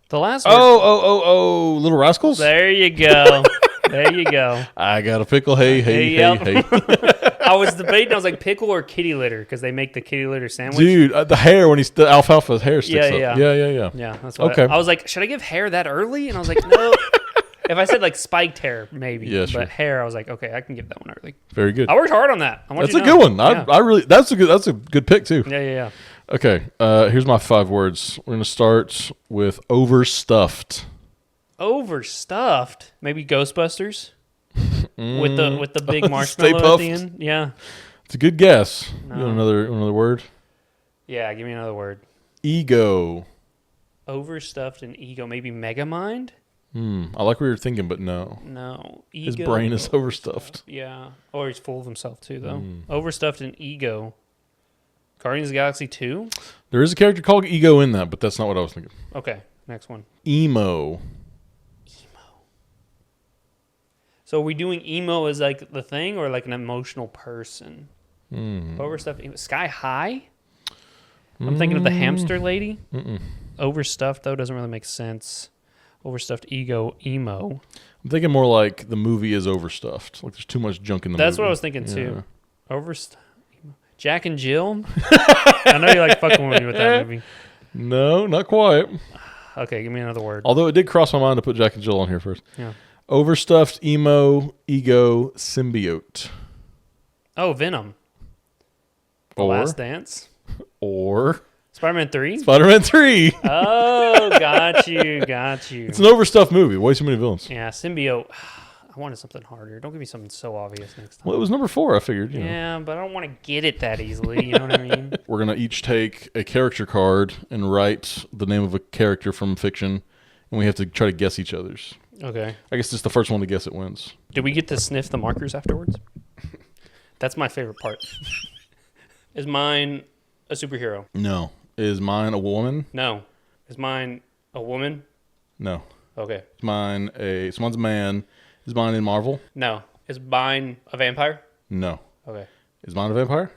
The last word. Oh, Little Rascals? There you go. There you go. I got a pickle, hey. I was debating. I was like, pickle or kitty litter, because they make the kitty litter sandwich. Dude, the hair, when the alfalfa's hair sticks up. Yeah. Yeah, that's what Okay. I was like, should I give hair that early? And I was like, no. If I said like spiked hair, maybe. Yeah, sure. But hair, I was like, okay, I can give that one early. Very good. I worked hard on that. That's a good one. Yeah. I really that's a good pick too. Yeah. Okay, here's my 5 words. We're gonna start with overstuffed. Overstuffed. Maybe Ghostbusters with the big Stay marshmallow at puffed. the end. Yeah. It's a good guess. No. You want another word? Yeah. Give me another word. Ego. Overstuffed and ego. Maybe Megamind. I like what you're thinking, but no. No. Ego. His brain is overstuffed. Yeah. Or he's full of himself too, though. Overstuffed and ego. Guardians of the Galaxy 2? There is a character called Ego in that, but that's not what I was thinking. Okay, next one. Emo. So are we doing emo as like the thing or like an emotional person? Overstuffed. Sky High? I'm thinking of the hamster lady. Overstuffed, though, doesn't really make sense. Overstuffed ego, emo. I'm thinking more like the movie is overstuffed. Like there's too much junk in the movie. That's what I was thinking too. Overstuffed. Jack and Jill? I know you like fucking with me with that movie. No, not quite. Okay, give me another word. Although it did cross my mind to put Jack and Jill on here first. Yeah. Overstuffed, emo, ego, symbiote. Oh, Venom. The Last Dance. Or Spider-Man 3? Spider-Man 3. Oh, got you. It's an overstuffed movie. Way too many villains. Yeah, symbiote. I wanted something harder. Don't give me something so obvious next time. Well, it was number 4, I figured. You know. Yeah, but I don't want to get it that easily. You know what I mean? We're going to each take a character card and write the name of a character from fiction, and we have to try to guess each other's. Okay. I guess just the first one to guess it wins. Do we get to sniff the markers afterwards? That's my favorite part. Is mine a superhero? No. Is mine a woman? No. Is mine a woman? No. Okay. Is mine someone's a man? Is mine in Marvel? No. Is mine a vampire? No. Okay. Is mine a vampire?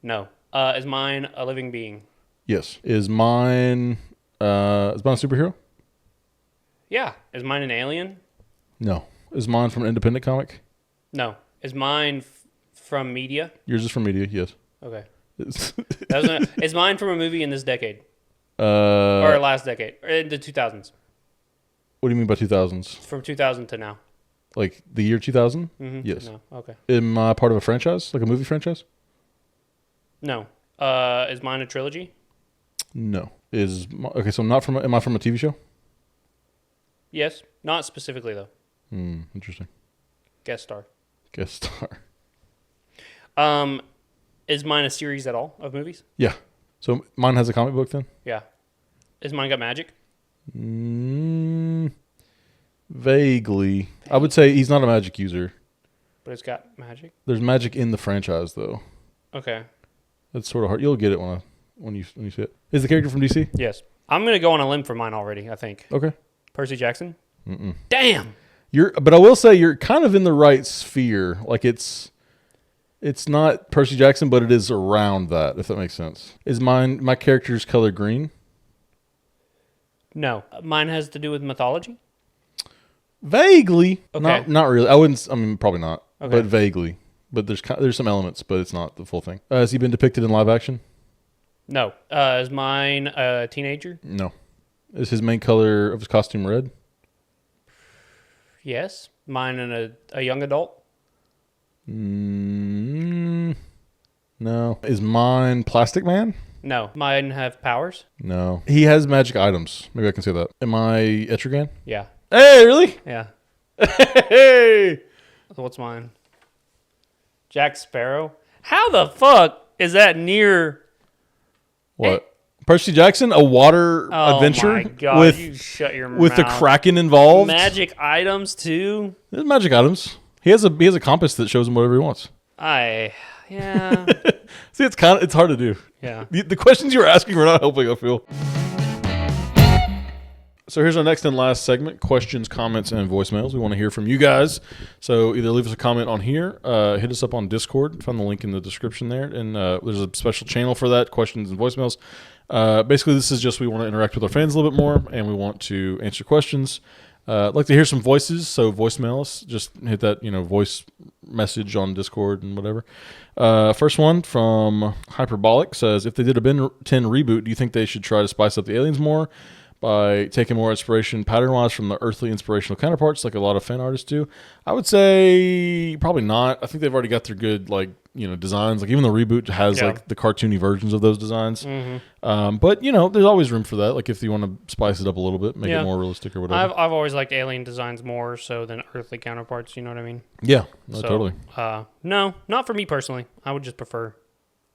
No. Is mine a living being? Yes. Is mine a superhero? Yeah. Is mine an alien? No. Is mine from an independent comic? No. Is mine from media? Yours is from media, yes. Okay. Is Is mine from a movie in this decade? Or last decade? Or in the 2000s? What do you mean by 2000s? From 2000 to now. Like the year 2000? Mm-hmm. Yes. No. Okay. Am I part of a franchise? Like a movie franchise? No. Is mine a trilogy? No. Okay, so am I from a TV show? Yes. Not specifically, though. Interesting. Guest star. Guest star. Is mine a series at all of movies? Yeah. So mine has a comic book then? Yeah. Is mine got magic? Vaguely. I would say he's not a magic user. But it's got magic? There's magic in the franchise, though. Okay. That's sort of hard. You'll get it when you see it. Is the character from DC? Yes. I'm going to go on a limb for mine already, I think. Okay. Percy Jackson? Mm-mm. Damn! But I will say you're kind of in the right sphere. Like it's not Percy Jackson, but it is around that, if that makes sense. Is my character's color green? No. Mine has to do with mythology? Vaguely. Okay. Not really. I mean, probably not. Okay. But vaguely. But there's some elements, but it's not the full thing. Has he been depicted in live action? No. Is mine a teenager? No. Is his main color of his costume red? Yes. Mine a young adult? No. Is mine Plastic Man? No. Mine have powers? No. He has magic items. Maybe I can say that. Am I Etrigan? Yeah. Hey, really? Yeah. Hey! So what's mine? Jack Sparrow? How the fuck is that near... What? Percy Jackson, a water adventure my God, you shut your with the mouth. Kraken involved. Magic items too. There's magic items. He has a compass that shows him whatever he wants. Yeah. See, it's hard to do. Yeah. The questions you were asking were not helping, I feel. So here's our next and last segment, questions, comments, and voicemails. We want to hear from you guys. So either leave us a comment on here, hit us up on Discord, find the link in the description there, and there's a special channel for that, questions and voicemails. Basically, this is just we want to interact with our fans a little bit more, and we want to answer questions. I'd like to hear some voices, so voicemail us. Just hit that voice message on Discord and whatever. First one from Hyperbolic says, if they did a Ben 10 reboot, do you think they should try to spice up the aliens more by taking more inspiration pattern-wise from the earthly inspirational counterparts like a lot of fan artists do? I would say probably not. I think they've already got their good designs. Like even the reboot has like the cartoony versions of those designs. Mm-hmm. But there's always room for that. Like if you want to spice it up a little bit, make it more realistic or whatever. I've always liked alien designs more so than earthly counterparts. You know what I mean? Yeah, totally. No, not for me personally. I would just prefer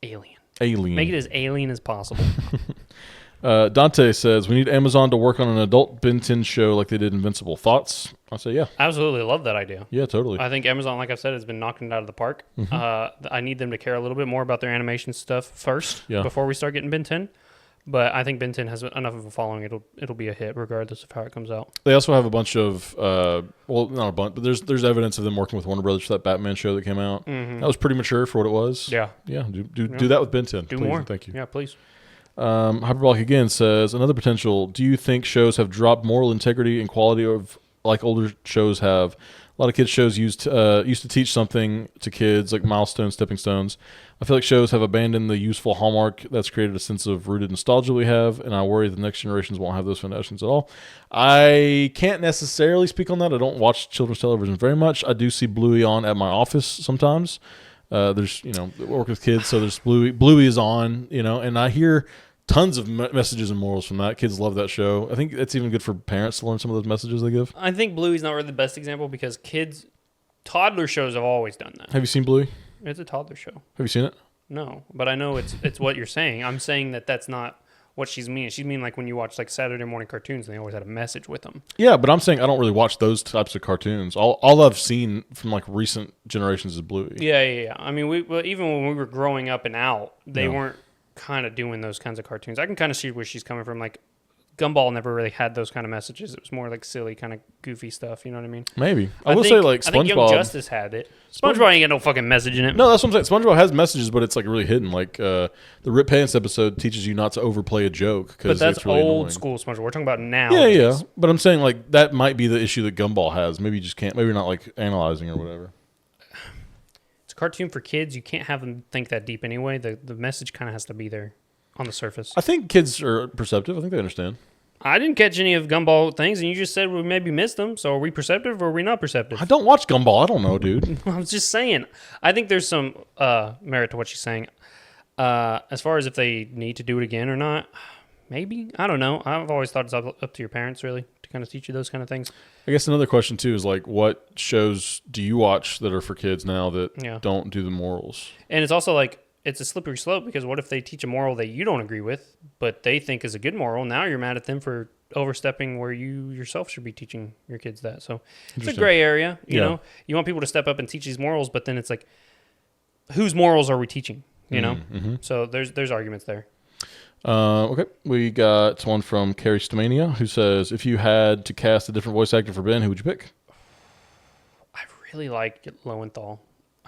alien. Make it as alien as possible. Dante says, we need Amazon to work on an adult Ben 10 show like they did Invincible. Thoughts? I say yeah. Absolutely love that idea. Yeah, totally. I think Amazon, like I've said, has been knocking it out of the park. Mm-hmm. I need them to care a little bit more about their animation stuff first before we start getting Ben 10. But I think Ben 10 has enough of a following. It'll be a hit regardless of how it comes out. They also have a bunch of, not a bunch, but there's evidence of them working with Warner Brothers for that Batman show that came out. Mm-hmm. That was pretty mature for what it was. Yeah. Yeah, do that with Ben 10. Do please, more. And thank you. Yeah, please. Hyperbolic again says, another potential, do you think shows have dropped moral integrity and quality of like older shows have? A lot of kids shows used to teach something to kids, like milestones, stepping stones. I feel like shows have abandoned the useful hallmark that's created a sense of rooted nostalgia we have, and I worry the next generations won't have those foundations at all. I can't necessarily speak on that. I don't watch children's television very much. I do see Bluey on at my office sometimes. There's, work with kids, so there's Bluey is on, and I hear tons of messages and morals from that. Kids love that show. I think it's even good for parents to learn some of those messages they give. I think Bluey's not really the best example because toddler shows have always done that. Have you seen Bluey? It's a toddler show. Have you seen it? No, but I know it's what you're saying. I'm saying that's not what she's meaning. She's meaning like when you watch like Saturday morning cartoons and they always had a message with them. Yeah, but I'm saying I don't really watch those types of cartoons. All I've seen from like recent generations is Bluey. Yeah. I mean, even when we were growing up and out, they weren't kind of doing those kinds of cartoons. I can kind of see where she's coming from. Like Gumball never really had those kind of messages. It was more like silly, kind of goofy stuff. You know what I mean? Maybe. I will say like SpongeBob. I think Young Justice had it. SpongeBob ain't got no fucking message in it. No, that's what I'm saying. SpongeBob has messages, but it's like really hidden. Like the Rip Pants episode teaches you not to overplay a joke. But that's it's really old annoying. School SpongeBob. We're talking about now. Yeah. But I'm saying like that might be the issue that Gumball has. Maybe you just can't. Maybe you're not like analyzing or whatever. It's a cartoon for kids. You can't have them think that deep anyway. The message kind of has to be there on the surface. I think kids are perceptive. I think they understand. I didn't catch any of Gumball things, and you just said we maybe missed them. So are we perceptive or are we not perceptive? I don't watch Gumball. I don't know, dude. I was just saying. I think there's some merit to what she's saying. As far as if they need to do it again or not, maybe. I don't know. I've always thought it's up to your parents, really, to kind of teach you those kind of things. I guess another question, too, is like, what shows do you watch that are for kids now that don't do the morals? And it's also like, it's a slippery slope because what if they teach a moral that you don't agree with, but they think is a good moral? Now you're mad at them for overstepping where you yourself should be teaching your kids that. So it's a gray area. You know, you want people to step up and teach these morals, but then it's like, whose morals are we teaching? You know? Mm-hmm. So there's arguments there. Okay. We got one from Carrie Stamania who says, if you had to cast a different voice actor for Ben, who would you pick? I really like Lowenthal.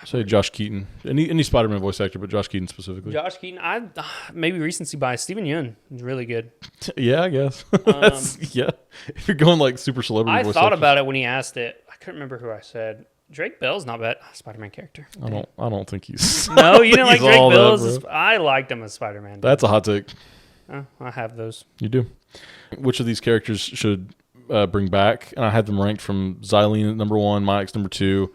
Say Josh Keaton. Any Spider-Man voice actor, but Josh Keaton specifically. Josh Keaton. Maybe recency bias. Stephen Yeun is really good. Yeah, I guess. Yeah. If you're going like super celebrity voice I thought actors. about it when he asked it. I couldn't remember who I said. Drake Bell's not bad. Spider-Man character. I don't think he's. No, you didn't like Drake Bell. I liked him as Spider-Man. That's a hot take. I have those. You do. Which of these characters should bring back? And I had them ranked from Xylene at number 1, Mike's number 2.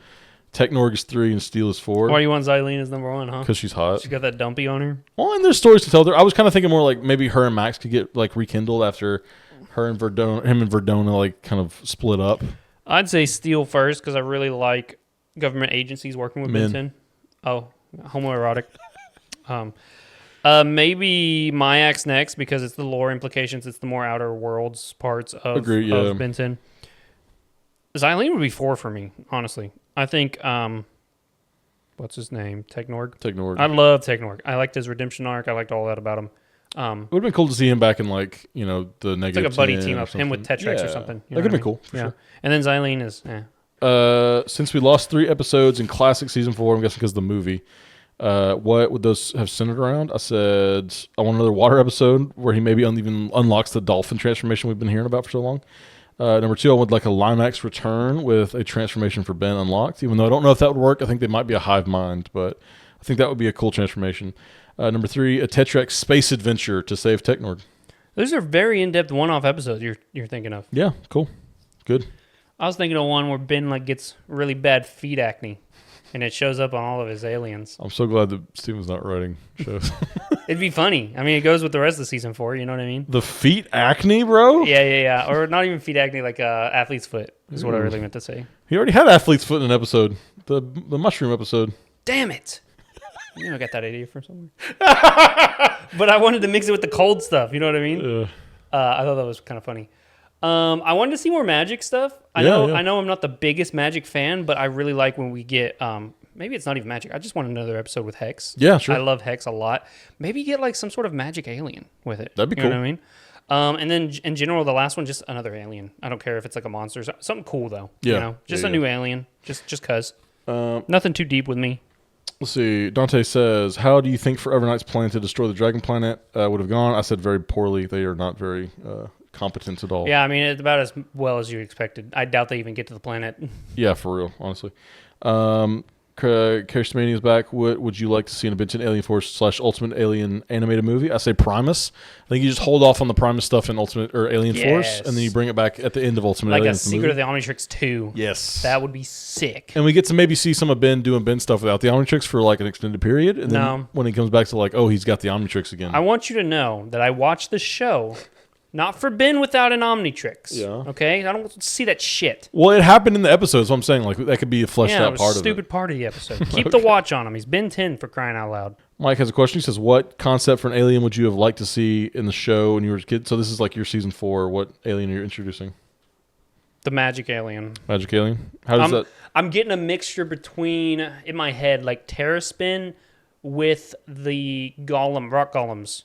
Technorg is 3 and Steel is 4. Why do you want Xylene as number 1, huh? Because she's hot. She got that dumpy on her. Well, and there's stories to tell there. I was kind of thinking more like maybe her and Max could get like rekindled after him and Verdona like kind of split up. I'd say Steel first because I really like government agencies working with Ben 10. Oh, homoerotic. Maybe Mayax next because it's the lore implications. It's the more outer worlds parts of Ben 10. Xylene would be 4 for me, honestly. I think, what's his name? Technorg? Technorg. I love Technorg. I liked his redemption arc. I liked all that about him. It would have been cool to see him back in the It's negative. like a buddy 10 team or up, him with something. Tetrax or Yeah. something. That could have been cool, for sure. And then Xylene is, Since we lost 3 episodes in classic season 4, I'm guessing because of the movie, what would those have centered around? I said I want another water episode where he maybe even unlocks the dolphin transformation we've been hearing about for so long. Number 2, I would like a Limax return with a transformation for Ben unlocked. Even though I don't know if that would work, I think they might be a hive mind, but I think that would be a cool transformation. Number 3, a Tetrax space adventure to save Technord. those are very in-depth one-off episodes you're thinking of. Yeah, cool, good. I was thinking of one where Ben gets really bad feet acne, and it shows up on all of his aliens. I'm so glad that Steven's not writing shows. It'd be funny. I mean, it goes with the rest of season 4. You know what I mean? The feet acne, bro. Yeah. Or not even feet acne, athlete's foot is what I really meant to say. He already had athlete's foot in an episode, the mushroom episode. Damn it! I got that idea from somewhere. But I wanted to mix it with the cold stuff. You know what I mean? I thought that was kind of funny. I wanted to see more magic stuff. I know I'm not the biggest magic fan, but I really like when we get maybe it's not even magic. I just want another episode with Hex. Yeah, sure. I love Hex a lot. Maybe get some sort of magic alien with it. That'd be cool. You know what I mean? And then in general, the last one, just another alien. I don't care if it's like a monster. Something cool though. Yeah. Just a new alien. Just cause. Nothing too deep with me. Let's see. Dante says, how do you think Forever Knight's plan to destroy the Dragon Planet would have gone? I said very poorly. They are not very competent at all. Yeah, I mean, it's about as well as you expected. I doubt they even get to the planet. Yeah, for real, honestly. Karistamania is back. What would you like to see in a Benton Alien Force / Ultimate Alien animated movie? I say Primus. I think you just hold off on the Primus stuff in Ultimate or Alien Force, and then you bring it back at the end of Ultimate Alien. Like a Secret of the Omnitrix 2. Yes. That would be sick. And we get to maybe see some of Ben doing Ben stuff without the Omnitrix for an extended period. And then when he comes back to he's got the Omnitrix again. I want you to know that I watched the show not for Ben without an Omnitrix. Yeah. Okay? I don't see that shit. Well, it happened in the episode, so I'm saying that could be a fleshed out part of it. Yeah, stupid part of the episode. Keep the watch on him. He's Ben 10 for crying out loud. Mike has a question. He says, what concept for an alien would you have liked to see in the show when you were a kid? So this is your season 4. What alien are you introducing? The magic alien. Magic alien? How does that... I'm getting a mixture between, in my head, Terraspin with the rock golems.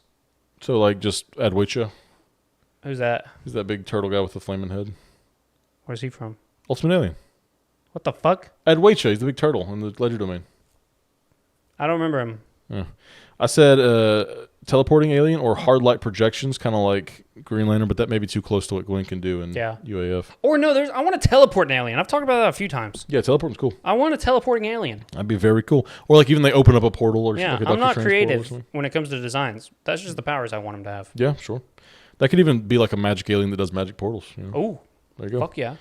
So just Adwaita? Who's that? He's that big turtle guy with the flaming head. Where's he from? Ultimate Alien. What the fuck? Adwaita. He's the big turtle in the Ledger Domain. I don't remember him. Yeah. I said teleporting alien or hard light projections, kind of like Green Lantern, but that may be too close to what Gwen can do in UAF. Or no, I want to teleport an alien. I've talked about that a few times. Yeah, teleporting's cool. I want a teleporting alien. That'd be very cool. Or even they open up a portal or something. I'm not creative when it comes to designs. That's just the powers I want them to have. Yeah, sure. That could even be like a magic alien that does magic portals. Oh, there you go. Fuck yeah.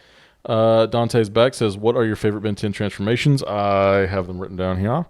Dante's back says, what are your favorite Ben 10 transformations? I have them written down here.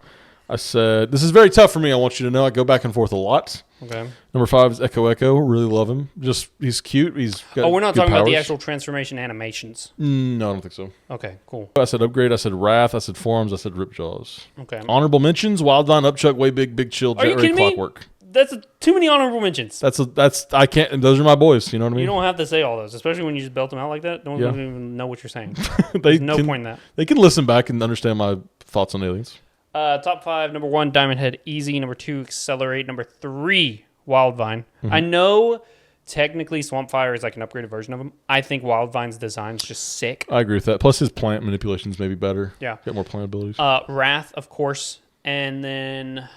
I said, this is very tough for me. I want you to know I go back and forth a lot. Okay. Number 5 is Echo. Really love him. He's cute. He's got we're not talking powers. about the actual transformation animations. No, I don't think so. Okay, cool. I said Upgrade. I said Wrath. I said Forums. I said Ripjaws. Okay. Honorable mentions: Wildvine, Upchuck, Way Big Chill, Jet Ray, Clockwork. That's too many honorable mentions. I can't. Those are my boys. You know what I mean? You don't have to say all those, especially when you just belt them out like that. No one doesn't even know what you're saying. There's no point in that. They can listen back and understand my thoughts on aliens. Top 5, number 1, Diamond Head, easy. Number 2, Accelerate. Number 3, Wildvine. Mm-hmm. I know technically Swampfire is like an upgraded version of him. I think Wildvine's design's just sick. I agree with that. Plus his plant manipulations may be better. Yeah. Get more plant abilities. Wrath, of course. And then...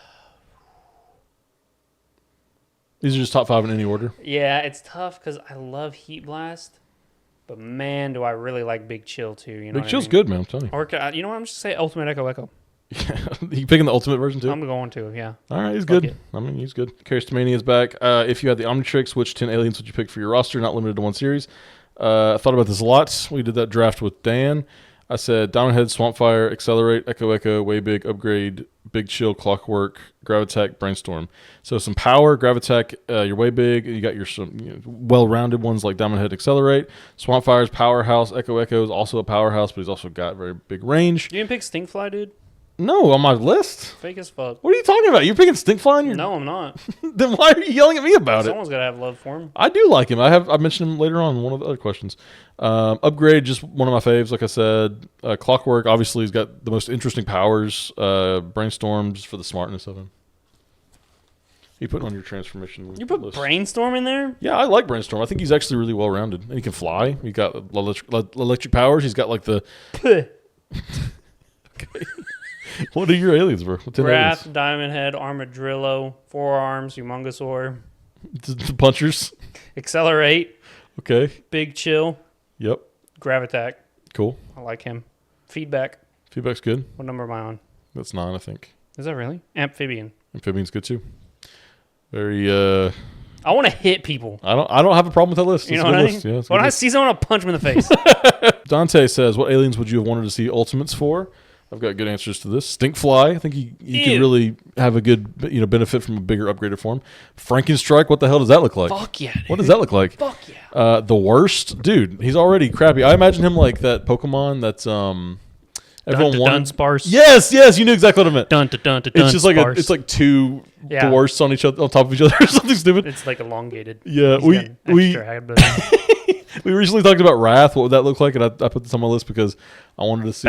These are just top 5 in any order. Yeah, it's tough because I love Heat Blast. But man, do I really like Big Chill too. You know Big Chill's good, man. I'm telling you. Or you know what? I'm just going to say Ultimate Echo. Yeah. You picking the ultimate version too? I'm going to, yeah. All right, he's good. I mean, he's good. Karistamania is back. If you had the Omnitrix, which 10 aliens would you pick for your roster? Not limited to one series. I thought about this a lot. We did that draft with Dan. I said Diamond Head, Swampfire, Accelerate, Echo, Way Big, Upgrade, Big Chill, Clockwork, Gravitack, Brainstorm. So some power, Gravitack, you're Way Big. You got some well-rounded ones like Diamond Head, Accelerate. Swampfire's powerhouse. Echo is also a powerhouse, but he's also got very big range. You didn't pick Stinkfly, dude? No, on my list. Fake as fuck. What are you talking about? You're picking Stinkfly? No, I'm not. Then why are you yelling at me about Someone's got to have love for him. I do like him. I mentioned him later on in one of the other questions. Upgrade, just one of my faves, like I said. Clockwork, obviously, he's got the most interesting powers. Brainstorms for the smartness of him. You put on your transformation. You put list. Brainstorm in there? Yeah, I like Brainstorm. I think he's actually really well rounded, and he can fly. He got electric powers. He's got like the. Okay. What are your aliens, bro? What's Wrath, aliens? Diamond Head, Armadillo, Forearms, Humongosaur, The punchers. Accelerate, Okay. Big Chill, Yep. Gravitack. Cool. I like him. Feedback. Feedback's good. What number am I on? That's 9, I think. Is that really? Amphibian. Amphibian's good too. Very. I want to hit people. I don't have a problem with that list. You It's know a what good I mean? list. Yeah, it's a When good I list. see someone, I'll punch him in the face. Dante says, "What aliens would you have wanted to see Ultimates for?" I've got good answers to this. Stinkfly. I think he could really have a good benefit from a bigger upgraded form. Frankenstrike. What the hell does that look like? Fuck yeah. Dude. What does that look like? Fuck yeah. The worst, dude. He's already crappy. I imagine him like that Pokemon that's everyone wanted. Dunsparce. Yes, you knew exactly what I meant. Dun. It's just like it's like two dwarfs on each other on top of each other or something stupid. It's like elongated. Yeah, He's we recently talked about Wrath. What would that look like? And I put this on my list because I wanted to see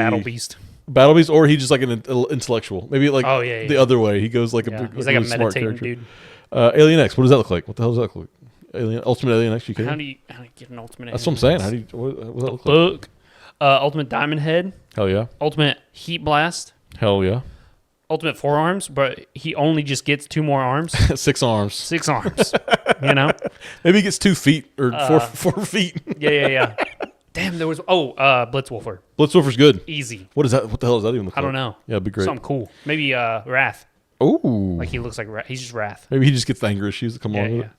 Battle Beast, or he's just like an intellectual. Maybe like the other way. He goes like he's like a smart meditating character. dude. Alien X. What does that look like? What the hell does that look like? Ultimate Alien X. You kidding? How do you get an Ultimate? That's what I'm saying. How do you? What does that look like? Ultimate Diamond Head. Hell yeah. Ultimate Heat Blast. Hell yeah. Ultimate Forearms, but he only just gets 2 more arms. 6 arms. 6 arms. You know? Maybe he gets 2 feet or 4 feet. Yeah. Damn, there was Blitzwolfer. Blitzwolfer's good. Easy. What is that? What the hell does that even look like? I don't know. Yeah, it'd be great. Something cool. Maybe Wrath. Ooh. Like he looks like he's just Wrath. Maybe he just gets the anger issues that come along with it.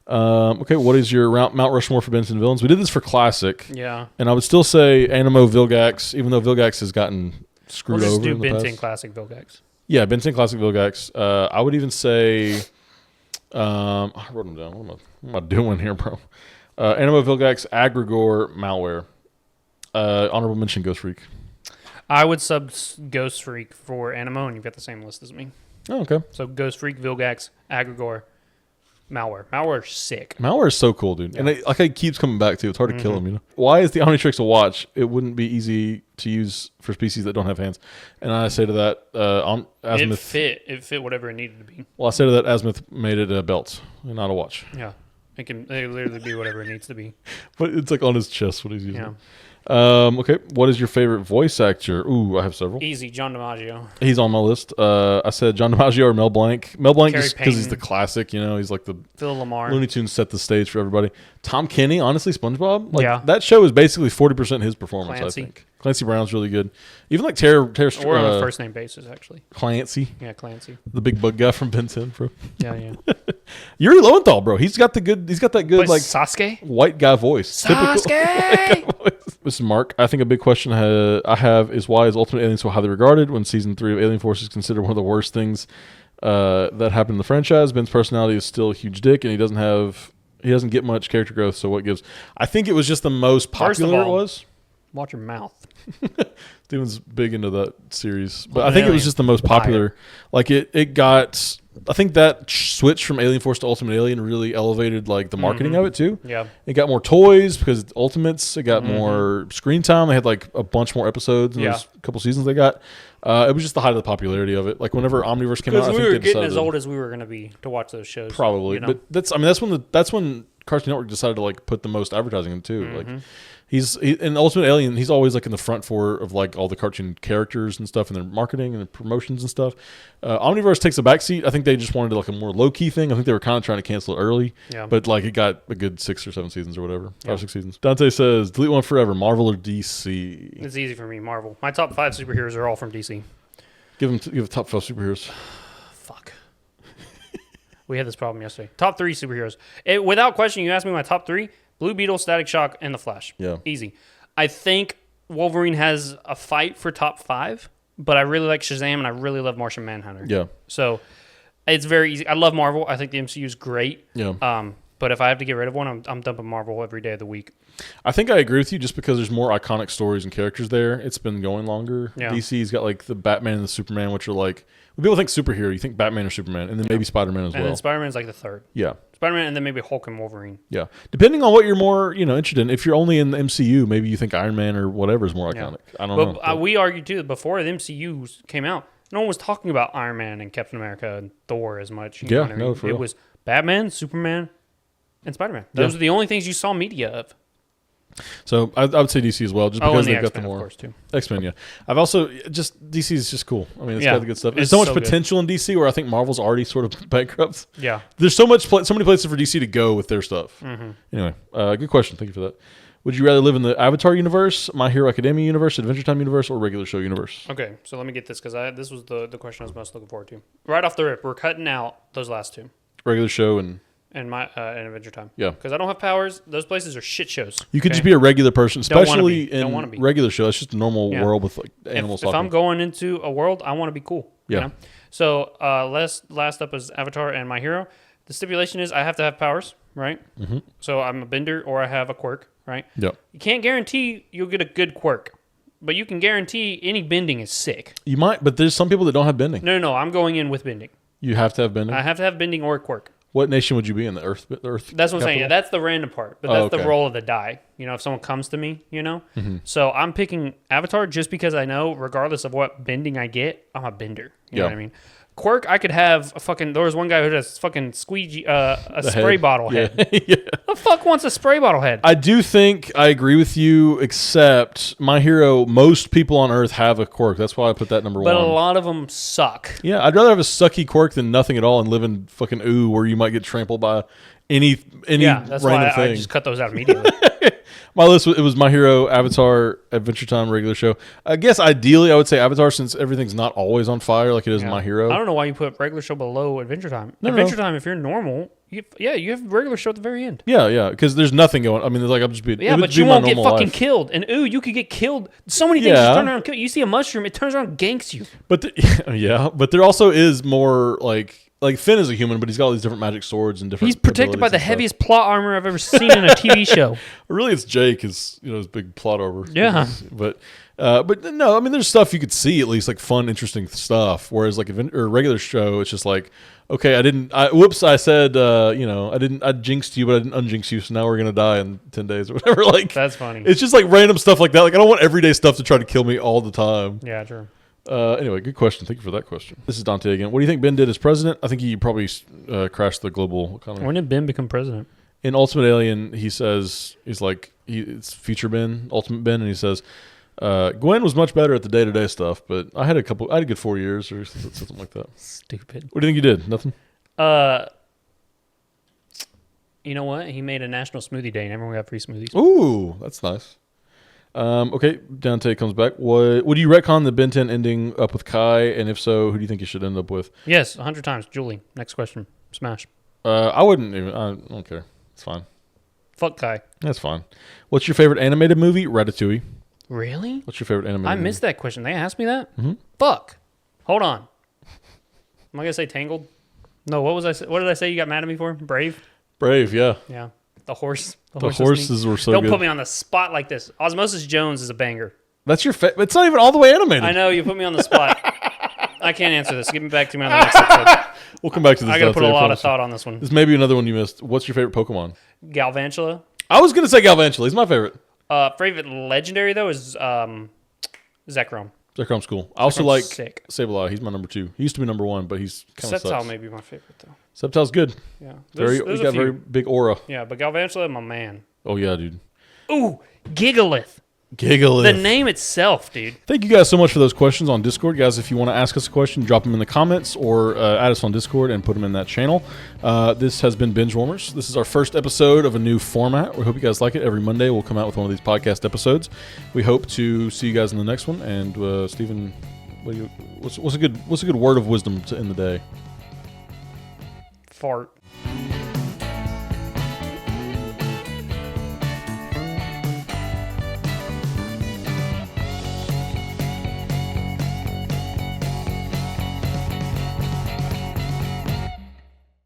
Okay, what is your Mount Rushmore for Benson villains? We did this for Classic. Yeah. And I would still say Animo Vilgax, even though Vilgax has gotten screwed over. We'll just in do the Ben 10 past. Classic Vilgax. Yeah, Ben 10 Classic Vilgax. I would even say, I wrote them down. What am I doing here, bro? Animo Vilgax, Agrigor, Malware. Honorable mention Ghost Freak. I would sub Ghost Freak for Animo, and you've got the same list as me. Oh, okay. So Ghost Freak, Vilgax, Agrigor, Malware. Malware's sick. Malware is so cool, dude. Yeah. And it keeps coming back, too. It's hard to kill him, Why is the Omnitrix a watch? It wouldn't be easy to use for species that don't have hands. And I say to that, Azimuth... It fit whatever it needed to be. Well, I say to that, Azimuth made it a belt and not a watch. Yeah. It can literally be whatever it needs to be. But it's like on his chest what he's using. Yeah. Okay, what is your favorite voice actor? Ooh, I have several. Easy, John DiMaggio. He's on my list. I said John DiMaggio or Mel Blanc. Mel Blanc Carrie just because he's Payton. the classic, he's like the Phil Lamar. Looney Tunes set the stage for everybody. Tom Kenny, honestly, SpongeBob. Yeah. That show is basically 40% his performance, Clancy. I think. Clancy Brown's really good. Even like Tara Or on a first name basis, actually. Clancy. Yeah, Clancy. The big bug guy from Ben 10, bro. Yeah. Yuri Lowenthal, bro. He's got that good But like Sasuke? white guy voice. Sasuke! Typical white guy voice. This is Mark. I think a big question I have is why is Ultimate Alien so highly regarded when season 3 of Alien Force is considered one of the worst things that happened in the franchise? Ben's personality is still a huge dick, and he doesn't get much character growth. So what gives? I think it was just the most popular. It was. Watch your mouth. Steven's big into that series, but I think it was just the most popular. Like it got. I think that switch from Alien Force to Ultimate Alien really elevated like the marketing of it too. Yeah, it got more toys because Ultimates. It got more screen time. They had like a bunch more episodes in those couple seasons they got. It was just the height of the popularity of it. Like whenever Omniverse came out, I think we were they getting decided as old as we were going to be to watch those shows. Probably, but that's when Cartoon Network decided to like put the most advertising in too. Like he's in Ultimate Alien, he's always like in the front of like all the cartoon characters and stuff and their marketing and their promotions and stuff. Omniverse takes a backseat. I think they just wanted like a more low key thing. I think they were kind of trying to cancel it early. Yeah. But like it got a good 6 or 7 seasons or whatever. 5 or 6 seasons. Dante says, delete one forever, Marvel or DC? It's easy for me, Marvel. My top 5 superheroes are all from DC. Give top 5 superheroes. Fuck. We had this problem yesterday. Top 3 superheroes. Without question, you asked me my top 3. Blue Beetle, Static Shock, and The Flash. Yeah. Easy. I think Wolverine has a fight for top 5, but I really like Shazam, and I really love Martian Manhunter. Yeah. So it's very easy. I love Marvel. I think the MCU is great. Yeah. But if I have to get rid of one, I'm dumping Marvel every day of the week. I think I agree with you just because there's more iconic stories and characters there. It's been going longer. Yeah. DC's got like the Batman and the Superman, which are like, when people think superhero, you think Batman or Superman, and then maybe Spider-Man as well. And then Spider-Man's like the third. Yeah. Spider-Man and then maybe Hulk and Wolverine. Yeah. Depending on what you're more, interested in. If you're only in the MCU, maybe you think Iron Man or whatever is more iconic. I don't know. We argued too that before the MCU came out, no one was talking about Iron Man and Captain America and Thor as much. You know what I mean? No, for real. It was Batman, Superman, and Spider-Man. Those are the only things you saw media of. So I would say DC as well, just because they've got the X-Men, more of course, too. X-Men. Yeah, I've also DC is just cool. I mean, it's got the good stuff. There's It's so much so good. potential in DC where I think Marvel's already sort of bankrupt. Yeah. There's so many places for DC to go with their stuff. Mm-hmm. Anyway, good question. Thank you for that. Would you rather live in the Avatar universe, My Hero Academia universe, Adventure Time universe, or regular show universe? Okay, so let me get this because this was the question I was most looking forward to. Right off the rip, we're cutting out those last two. Regular show and And and Adventure Time. Yeah. Because I don't have powers. Those places are shit shows. you could just be a regular person, Don't wanna especially be. Don't wanna in be. regular show. It's just a normal Yeah. world with like animals If talking. I'm going into a world, I want to be cool. Yeah. You know? So last up is Avatar and My Hero. The stipulation is I have to have powers, right? Mm-hmm. So I'm a bender or I have a quirk, right? Yep. You can't guarantee you'll get a good quirk, but you can guarantee any bending is sick. You might, but there's some people that don't have bending. No. I'm going in with bending. You have to have bending. I have to have bending or a quirk. What nation would you be in? The Earth? That's what I'm capital? saying. Yeah, that's the random part, but that's okay. the roll of the die. You know, if someone comes to me, you know. Mm-hmm. So I'm picking Avatar just because I know, regardless of what bending I get, I'm a bender. You know what I mean? Quirk, I could have a fucking. There was one guy who has fucking squeegee, a spray head. bottle head. Yeah. The fuck wants a spray bottle head? I do think I agree with you, except My Hero, most people on Earth have a quirk. That's why I put that number But one. a lot of them suck. Yeah, I'd rather have a sucky quirk than nothing at all and live in fucking ooh where you might get trampled by any Yeah, that's why random I thing. just cut those out immediately. My list, it was My Hero, Avatar, Adventure Time, regular show. I guess ideally I would say Avatar since everything's not always on fire like it is in Yeah. My Hero. I don't know why you put regular show below Adventure Time. No. Adventure Time, if you're normal, you have regular show at the very end. Yeah, because there's nothing going. I mean, there's like I'm just being. Yeah, but you won't get fucking killed. And ooh, you could get killed. So many things just turn around and kill you. You see a mushroom, it turns around and ganks you. But but there also is more like Finn is a human, but he's got all these different magic swords and different. He's protected by the abilities and stuff. heaviest plot armor I've ever seen in a TV show. Really, it's Jake, his big plot armor. Yeah. But no, I mean, there's stuff you could see at least, like fun, interesting stuff. Whereas like a regular show, it's just like, okay, I said, I jinxed you, but I didn't unjinx you, so now we're gonna die in 10 days or whatever. Like That's funny. It's just like random stuff like that. Like I don't want everyday stuff to try to kill me all the time. Yeah, true. Anyway, good question. Thank you for that question. This is Dante again. What do you think Ben did as president? I think he probably crashed the global economy. When did Ben become president? In Ultimate Alien, he says it's future Ben, Ultimate Ben, and he says Gwen was much better at the day-to-day stuff, but I had a good 4 years or something like that. Stupid. What do you think he did? Nothing. You know what? He made a national smoothie day, and everyone got free smoothies. Ooh, that's nice. Okay, Dante comes back. Would you retcon the Ben 10 ending up with Kai, and if so, who do you think you should end up with? Yes, 100 times. Julie. Next question. Smash. I wouldn't even. I don't care. It's fine. Fuck Kai. That's fine. What's your favorite animated movie? Ratatouille. Really? What's your favorite animated I movie? missed that question. They asked me that? Mm-hmm. Fuck. Hold on. Am I going to say Tangled? No, what did I say you got mad at me for? Brave? Brave, yeah. Yeah. The horse. The horses were so Don't good. put me on the spot like this. Osmosis Jones is a banger. That's your it's not even all the way animated. I know, you put me on the spot. I can't answer this. Get me back to me on the next episode. We'll come back to this. I got to put a lot of promise you. thought on this one. This may be another one you missed. What's your favorite Pokemon? Galvantula. I was going to say Galvantula. He's my favorite. Favorite legendary, though, is Zekrom. Zekrom's cool. I also Zekrom's like sick. Sableye. He's my number 2. He used to be number 1, but he's kind of Sceptile sucks. may be my favorite, though. Sceptile's good. Yeah. He's There's got a few. very big aura. Yeah, but Galvantula, my man. Oh, yeah, dude. Ooh, Gigalith. Gigalith. The name itself, dude. Thank you guys so much for those questions on Discord. Guys, if you want to ask us a question, drop them in the comments or add us on Discord and put them in that channel. This has been Binge Warmers. This is our first episode of a new format. We hope you guys like it. Every Monday we'll come out with one of these podcast episodes. We hope to see you guys in the next one. And Stephen, what's a good word of wisdom to end the day? Fart.